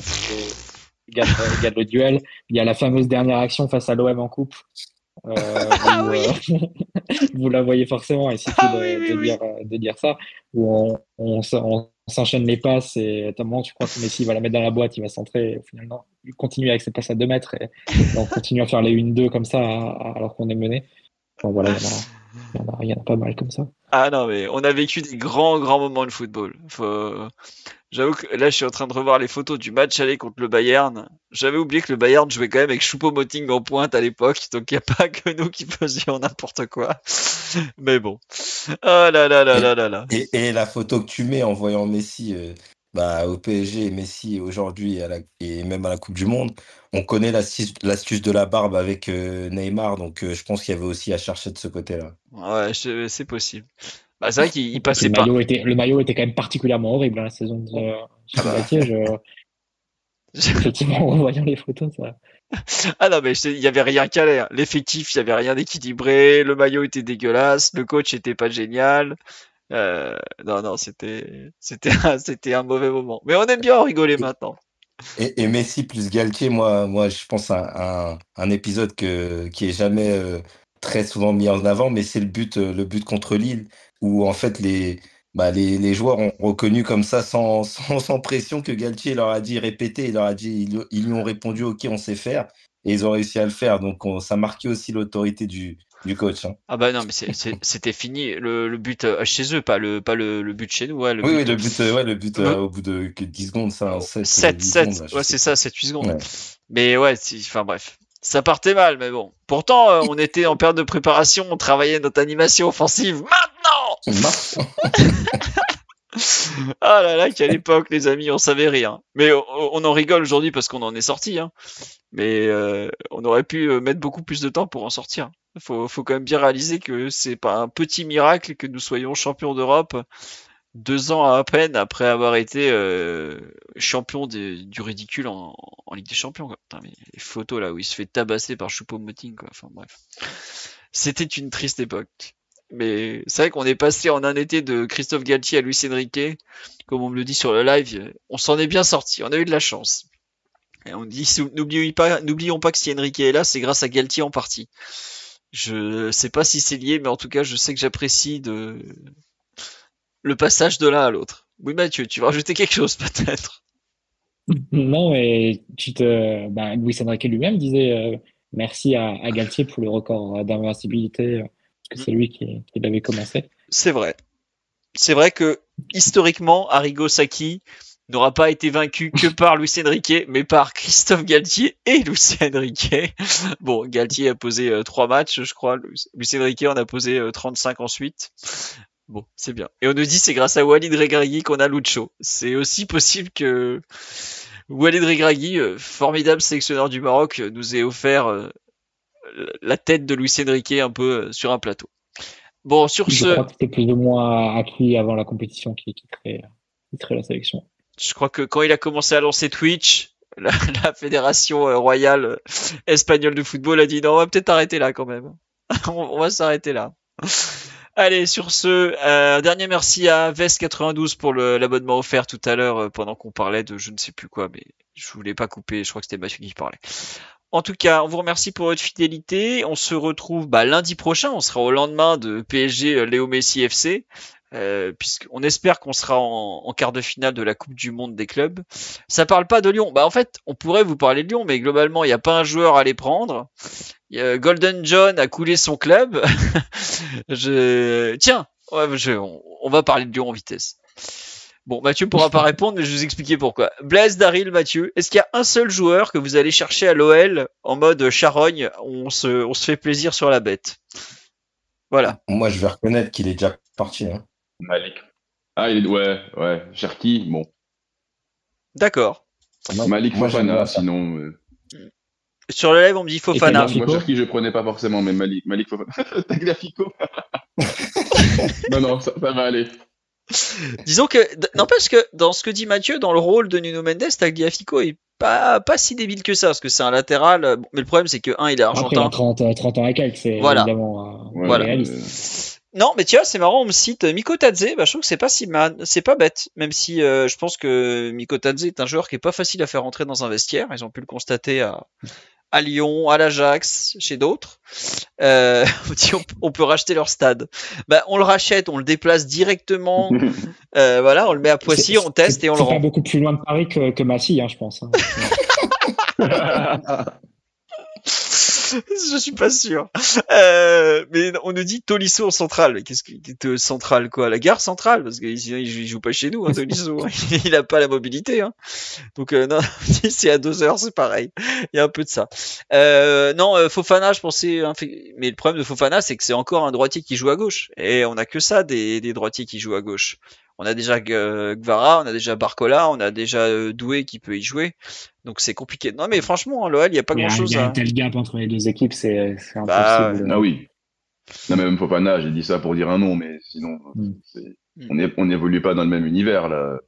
[SPEAKER 2] Il gagne le duel. Il y a la fameuse dernière action face à l'OM en coupe.
[SPEAKER 1] Ah
[SPEAKER 2] Où,
[SPEAKER 1] oui,
[SPEAKER 2] vous la voyez forcément, il suffit
[SPEAKER 1] ah oui, oui, oui.
[SPEAKER 2] de dire ça, où on s'enchaîne les passes et à un moment tu crois que Messi va la mettre dans la boîte, il va centrer, et au final non, il continue avec ses passes à 2 mètres et on continue à faire les 1-2 comme ça alors qu'on est mené. Bon voilà, il y en a pas mal comme ça.
[SPEAKER 1] Ah non, mais on a vécu des grands, grands moments de football. J'avoue que là, je suis en train de revoir les photos du match aller contre le Bayern. J'avais oublié que le Bayern jouait quand même avec Choupo-Moting en pointe à l'époque, donc il n'y a pas que nous qui faisions n'importe quoi. Mais bon. Oh là là là
[SPEAKER 4] Et,
[SPEAKER 1] là là là.
[SPEAKER 4] et la photo que tu mets en voyant Messi au PSG et Messi aujourd'hui et même à la Coupe du Monde, on connaît l'astuce de la barbe avec Neymar, donc je pense qu'il y avait aussi à chercher de ce côté-là.
[SPEAKER 1] Ouais, c'est possible. Bah, c'est vrai qu'il
[SPEAKER 2] Et puis
[SPEAKER 1] passait pas.
[SPEAKER 2] le maillot était quand même particulièrement horrible la saison de
[SPEAKER 1] Ah
[SPEAKER 2] chez
[SPEAKER 1] bah.
[SPEAKER 2] Galtier. Effectivement, en voyant les photos, ça.
[SPEAKER 1] Ah non, mais il y avait rien qu'à l'air. L'effectif, il y avait rien d'équilibré. Le maillot était dégueulasse. Le coach était pas génial. Non, non, c'était un mauvais moment. Mais on aime bien en rigoler maintenant.
[SPEAKER 4] Et Messi plus Galtier, moi, je pense à un épisode qui est jamais très souvent mis en avant, mais c'est le but contre Lille, où en fait les joueurs ont reconnu comme ça, sans pression, que Galtier leur a dit répéter, il leur a dit, ils lui ont répondu OK, on sait faire, et ils ont réussi à le faire. Donc ça marquait aussi l'autorité du coach, hein.
[SPEAKER 1] Ah bah non, mais c'était fini. Le but chez eux, pas le but chez nous. Ouais, le
[SPEAKER 4] Oui, oui,
[SPEAKER 1] but.
[SPEAKER 4] le but au bout de que 10 secondes, ça, 7 ou
[SPEAKER 1] 7,
[SPEAKER 4] 8 secondes,
[SPEAKER 1] 7.
[SPEAKER 4] là, je
[SPEAKER 1] Ouais,
[SPEAKER 4] sais
[SPEAKER 1] c'est
[SPEAKER 4] plus.
[SPEAKER 1] ça, 7-8 secondes.
[SPEAKER 4] Ouais.
[SPEAKER 1] Mais ouais, enfin bref. Ça partait mal, mais bon. Pourtant, on était en période de préparation, on travaillait notre animation offensive. Maintenant! Ah là là, quelle époque, les amis, on savait rien. Mais on en rigole aujourd'hui parce qu'on en est sorti, hein. Mais on aurait pu mettre beaucoup plus de temps pour en sortir. Faut quand même bien réaliser que c'est pas un petit miracle que nous soyons champions d'Europe 2 ans à peine après avoir été champion du ridicule en Ligue des Champions, quoi. Putain, mais les photos là où il se fait tabasser par Choupo-Moting, quoi. Enfin bref, c'était une triste époque. Mais c'est vrai qu'on est passé en un été de Christophe Galtier à Luis Enrique, comme on me le dit sur le live, on s'en est bien sorti, on a eu de la chance. Et on dit, n'oublions pas que si Enrique est là, c'est grâce à Galtier en partie. Je sais pas si c'est lié, mais en tout cas, je sais que j'apprécie le passage de l'un à l'autre. Oui, Mathieu, tu veux rajouter quelque chose peut-être?
[SPEAKER 2] Non, mais Luis Enrique lui-même disait merci à Galtier pour le record d'invincibilité, parce que c'est lui qui l'avait commencé.
[SPEAKER 1] C'est vrai. C'est vrai que historiquement, Arrigo Sacchi n'aura pas été vaincu que par Luis Enrique, mais par Christophe Galtier et Luis Enrique. Bon, Galtier a posé 3 matchs, je crois. Luis Enrique en a posé 35 ensuite. Bon, c'est bien. Et on nous dit c'est grâce à Walid Regragui qu'on a Lucho. C'est aussi possible que Walid Regragui, formidable sélectionneur du Maroc, nous ait offert la tête de Luis Enrique un peu sur un plateau. Bon, sur
[SPEAKER 2] Je
[SPEAKER 1] ce,
[SPEAKER 2] crois que c'était plus ou moins acquis avant la compétition qui quitterait la sélection.
[SPEAKER 1] je crois que quand il a commencé à lancer Twitch, la fédération royale espagnole de football a dit non, on va peut-être arrêter là quand même. On va s'arrêter là. Allez, sur ce, dernier merci à Vest92 pour l'abonnement offert tout à l'heure pendant qu'on parlait de je ne sais plus quoi, mais je voulais pas couper, je crois que c'était Mathieu qui parlait. En tout cas, on vous remercie pour votre fidélité. On se retrouve lundi prochain. On sera au lendemain de PSG Léo Messi FC. Puisqu'on espère qu'on sera en quart de finale de la Coupe du Monde des clubs. Ça parle pas de Lyon. En fait, on pourrait vous parler de Lyon, mais globalement, il n'y a pas un joueur à les prendre. Golden John a coulé son club. Tiens, on va parler de Lyon en vitesse. Bon, Mathieu pourra pas répondre, mais je vais vous expliquer pourquoi. Blaise, Daryl, Mathieu, est-ce qu'il y a un seul joueur que vous allez chercher à l'OL en mode charogne, on se fait plaisir sur la bête? Voilà.
[SPEAKER 4] Moi, je vais reconnaître qu'il est déjà parti, hein.
[SPEAKER 3] Malik. Ah, ouais. Cherki, bon.
[SPEAKER 1] D'accord.
[SPEAKER 3] Malik
[SPEAKER 4] Moi, j'aime bien
[SPEAKER 3] Fofana,
[SPEAKER 4] ça.
[SPEAKER 3] sinon.
[SPEAKER 1] Sur le live, on me dit Fofana.
[SPEAKER 2] Tagliafico.
[SPEAKER 3] Moi, Cherki, je prenais pas forcément, mais Malik Fofana. Tagliafico. Non, ça va aller.
[SPEAKER 1] Disons que, n'empêche que dans ce que dit Mathieu, dans le rôle de Nuno Mendes, Tagliafico est pas si débile que ça, parce que c'est un latéral. Bon, mais le problème, c'est que, il est
[SPEAKER 2] Après, il a
[SPEAKER 1] argentin.
[SPEAKER 2] 30 ans et quelques, c'est
[SPEAKER 1] Voilà.
[SPEAKER 2] évidemment
[SPEAKER 3] Ouais,
[SPEAKER 1] Voilà.
[SPEAKER 2] réaliste.
[SPEAKER 1] Non, mais tu vois, c'est marrant, on me cite Miko Tadze, je trouve que c'est pas bête, même si je pense que Miko Tadze est un joueur qui est pas facile à faire rentrer dans un vestiaire. Ils ont pu le constater à Lyon, à l'Ajax, chez d'autres. On dit, on peut racheter leur stade. On le rachète, on le déplace directement. Voilà, on le met à Poissy, on teste et on le
[SPEAKER 2] C'est pas
[SPEAKER 1] rend.
[SPEAKER 2] beaucoup plus loin de Paris que Massy, je pense.
[SPEAKER 1] Je suis pas sûr. Mais on nous dit Tolisso en centrale. Mais qu'est-ce que centrale quoi? La gare centrale, parce qu'il il joue pas chez nous, Tolisso. Il a pas la mobilité. Donc non, c'est à 2 heures, c'est pareil. Il y a un peu de ça. Non, Fofana, je pensais. Mais le problème de Fofana, c'est que c'est encore un droitier qui joue à gauche. Et on a que ça des droitiers qui jouent à gauche. On a déjà Gvara, on a déjà Barcola, on a déjà Doué qui peut y jouer. Donc c'est compliqué. Non mais franchement, l'OL, il n'y a pas
[SPEAKER 2] Il y
[SPEAKER 1] grand-chose
[SPEAKER 2] a
[SPEAKER 1] à...
[SPEAKER 2] un tel gap entre les deux équipes, c'est
[SPEAKER 1] Bah,
[SPEAKER 2] impossible.
[SPEAKER 3] Ah oui. Non, mais même Fofana, j'ai dit ça pour dire un nom, mais sinon, on n'évolue pas dans le même univers, là.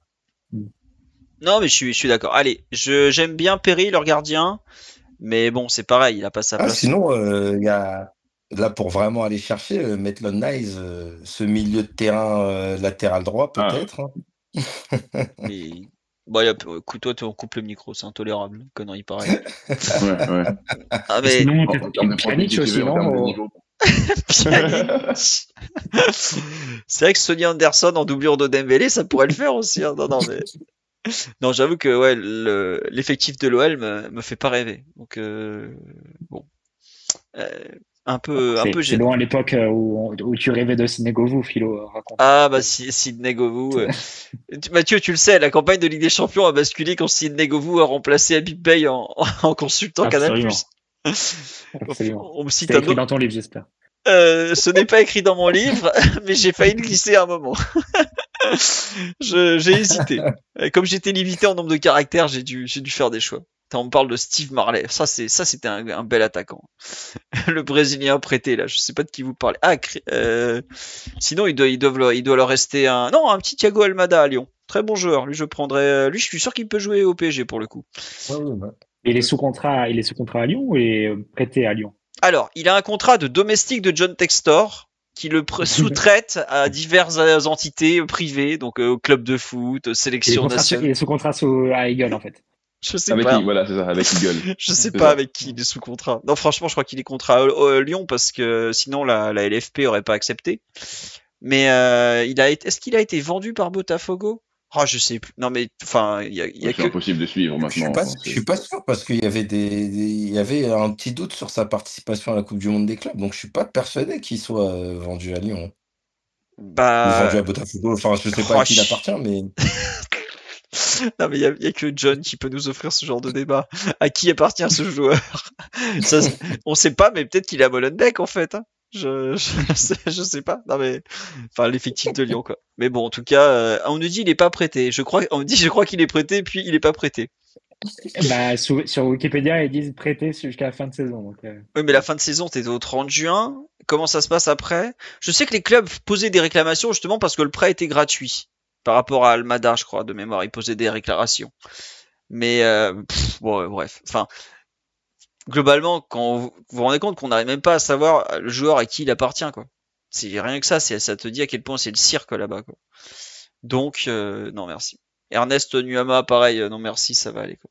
[SPEAKER 1] Non mais je suis d'accord. Allez, j'aime bien Perry, leur gardien. Mais bon, c'est pareil, il a pas sa place.
[SPEAKER 4] Sinon, il y a là pour vraiment aller chercher Maitland Niles, ce milieu de terrain latéral droit peut-être.
[SPEAKER 1] Mais bon, écoute, toi, on coupe le micro, c'est intolérable, connerie pareil.
[SPEAKER 3] Ouais.
[SPEAKER 1] Ah mais
[SPEAKER 2] Sinon,
[SPEAKER 3] En termes de
[SPEAKER 2] Pjanic
[SPEAKER 3] profil,
[SPEAKER 2] aussi,
[SPEAKER 3] en termes de
[SPEAKER 2] non
[SPEAKER 3] niveau.
[SPEAKER 1] Pjanic. C'est vrai que Sonny Anderson en doublure de Dembélé, ça pourrait le faire aussi. Non, mais non, j'avoue que ouais, l'effectif de l'OL me fait pas rêver. Donc bon, un peu
[SPEAKER 2] C'est
[SPEAKER 1] gênant.
[SPEAKER 2] loin à l'époque où tu rêvais de Sénégovou, Philo, raconte.
[SPEAKER 1] Ah bah Sidney Govou. Mathieu, tu le sais, la campagne de Ligue des Champions a basculé quand Sidney Govou a remplacé Habib Beye en consultant Canal+.
[SPEAKER 2] Absolument.
[SPEAKER 1] On me cite
[SPEAKER 2] C'est écrit dans ton livre, j'espère.
[SPEAKER 1] Ce n'est pas écrit dans mon livre, mais j'ai failli le glisser à un moment. J'ai hésité. Comme j'étais limité en nombre de caractères, j'ai dû faire des choix. On me parle de Steve Marley. Ça c'était un bel attaquant. Le Brésilien prêté là, je sais pas de qui vous parlez. Sinon il doit leur rester un petit Thiago Almada à Lyon. Très bon joueur. Lui je prendrais. Lui je suis sûr qu'il peut jouer au PSG pour le coup.
[SPEAKER 2] Il est sous contrat à Lyon ou il est prêté à Lyon?
[SPEAKER 1] Alors, il a un contrat de domestique de John Textor qui le sous-traite à diverses entités privées, donc au club de foot, sélection nationale.
[SPEAKER 2] Il est sous contrat à Eagle en fait.
[SPEAKER 1] Je sais
[SPEAKER 3] avec
[SPEAKER 1] pas.
[SPEAKER 3] Voilà, c'est ça, avec Eagle.
[SPEAKER 1] Je sais pas avec qui il est sous contrat. Non, franchement, je crois qu'il est contrat à Lyon parce que sinon la LFP aurait pas accepté. Mais est-ce qu'il a été vendu par Botafogo? Oh, je sais plus. Non, mais enfin, il y a
[SPEAKER 3] C'est impossible de suivre maintenant.
[SPEAKER 4] Je suis pas sûr parce qu'il y avait il y avait un petit doute sur sa participation à la Coupe du Monde des clubs, donc je suis pas persuadé qu'il soit vendu à Lyon. Ou vendu à Botafogo. Enfin, je sais pas à qui il appartient, mais.
[SPEAKER 1] Non, mais il y a que John qui peut nous offrir ce genre de débat. À qui appartient ce joueur? Ça, on sait pas, mais peut-être qu'il est à Molenbeek en fait. Je sais pas. Non mais, enfin l'effectif de Lyon quoi. Mais bon, en tout cas, on nous dit il est pas prêté. Je crois qu'il est prêté, puis il est pas prêté.
[SPEAKER 2] Bah, sur Wikipédia, ils disent prêté jusqu'à la fin de saison. Donc,
[SPEAKER 1] Oui, mais la fin de saison, t'es au 30 juin. Comment ça se passe après? Je sais que les clubs posaient des réclamations justement parce que le prêt était gratuit. Par rapport à Almada, je crois, de mémoire, ils posaient des réclamations. Mais bon, bref. Enfin, globalement, quand vous vous rendez compte qu'on n'arrive même pas à savoir le joueur à qui il appartient, quoi. C'est rien que ça, ça te dit à quel point c'est le cirque là-bas, quoi. Donc, non merci. Ernest Nuama, pareil, non merci, ça va aller, quoi.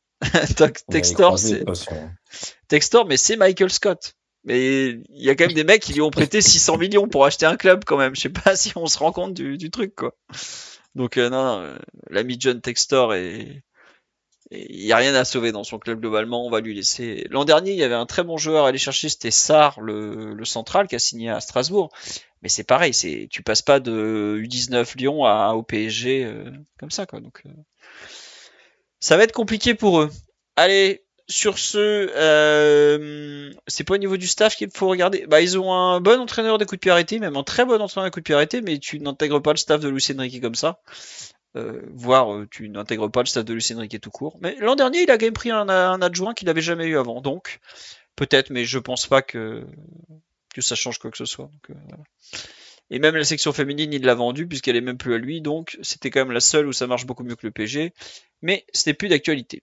[SPEAKER 1] Textor, mais c'est Michael Scott. Mais il y a quand même des mecs qui lui ont prêté 600 millions pour acheter un club, quand même. Je sais pas si on se rend compte du truc, quoi. Donc, non, l'ami John Textor et il n'y a rien à sauver dans son club globalement, on va lui laisser. L'an dernier, il y avait un très bon joueur à aller chercher, c'était Sarr, le central, qui a signé à Strasbourg. Mais c'est pareil, tu passes pas de U19 Lyon au PSG comme ça, quoi. Donc, ça va être compliqué pour eux. Allez, sur ce, c'est pas au niveau du staff qu'il faut regarder. Bah, ils ont un bon entraîneur des coups de pied arrêtés, même un très bon entraîneur des coups de pied arrêtés, mais tu n'intègres pas le staff de Luis Enrique comme ça. Voire tu n'intègres pas le staff de Luis Enrique tout court. Mais l'an dernier, il a quand même pris un adjoint qu'il n'avait jamais eu avant. Donc, peut-être, mais je pense pas que ça change quoi que ce soit. Donc, voilà. Et même la section féminine, il l'a vendue puisqu'elle est même plus à lui. Donc, c'était quand même la seule où ça marche beaucoup mieux que le PG. Mais ce n'est plus d'actualité.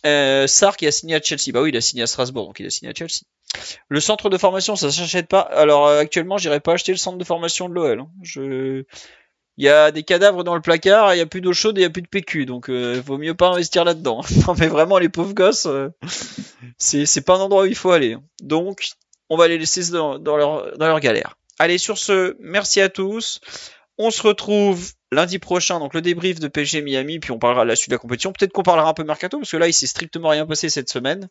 [SPEAKER 1] Sarr qui a signé à Chelsea. Bah oui, il a signé à Strasbourg, donc il a signé à Chelsea. Le centre de formation, ça s'achète pas. Alors actuellement, j'irai pas acheter le centre de formation de l'OL. Hein. Il y a des cadavres dans le placard, il y a plus d'eau chaude et il y a plus de PQ, donc vaut mieux pas investir là-dedans. Non mais vraiment, les pauvres gosses, c'est pas un endroit où il faut aller. Donc, on va les laisser dans leur galère. Allez, sur ce, merci à tous. On se retrouve lundi prochain, donc le débrief de PSG Miami, puis on parlera de la suite de la compétition. Peut-être qu'on parlera un peu mercato, parce que là, il s'est strictement rien passé cette semaine.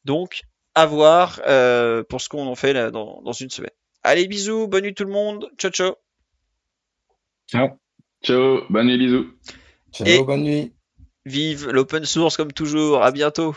[SPEAKER 1] Donc, à voir pour ce qu'on en fait là, dans une semaine. Allez, bisous, bonne nuit tout le monde. Ciao, ciao.
[SPEAKER 2] Ciao.
[SPEAKER 3] Ciao, bonne nuit, bisous.
[SPEAKER 4] Ciao,
[SPEAKER 1] Et
[SPEAKER 4] bonne nuit.
[SPEAKER 1] vive l'open source comme toujours. À bientôt.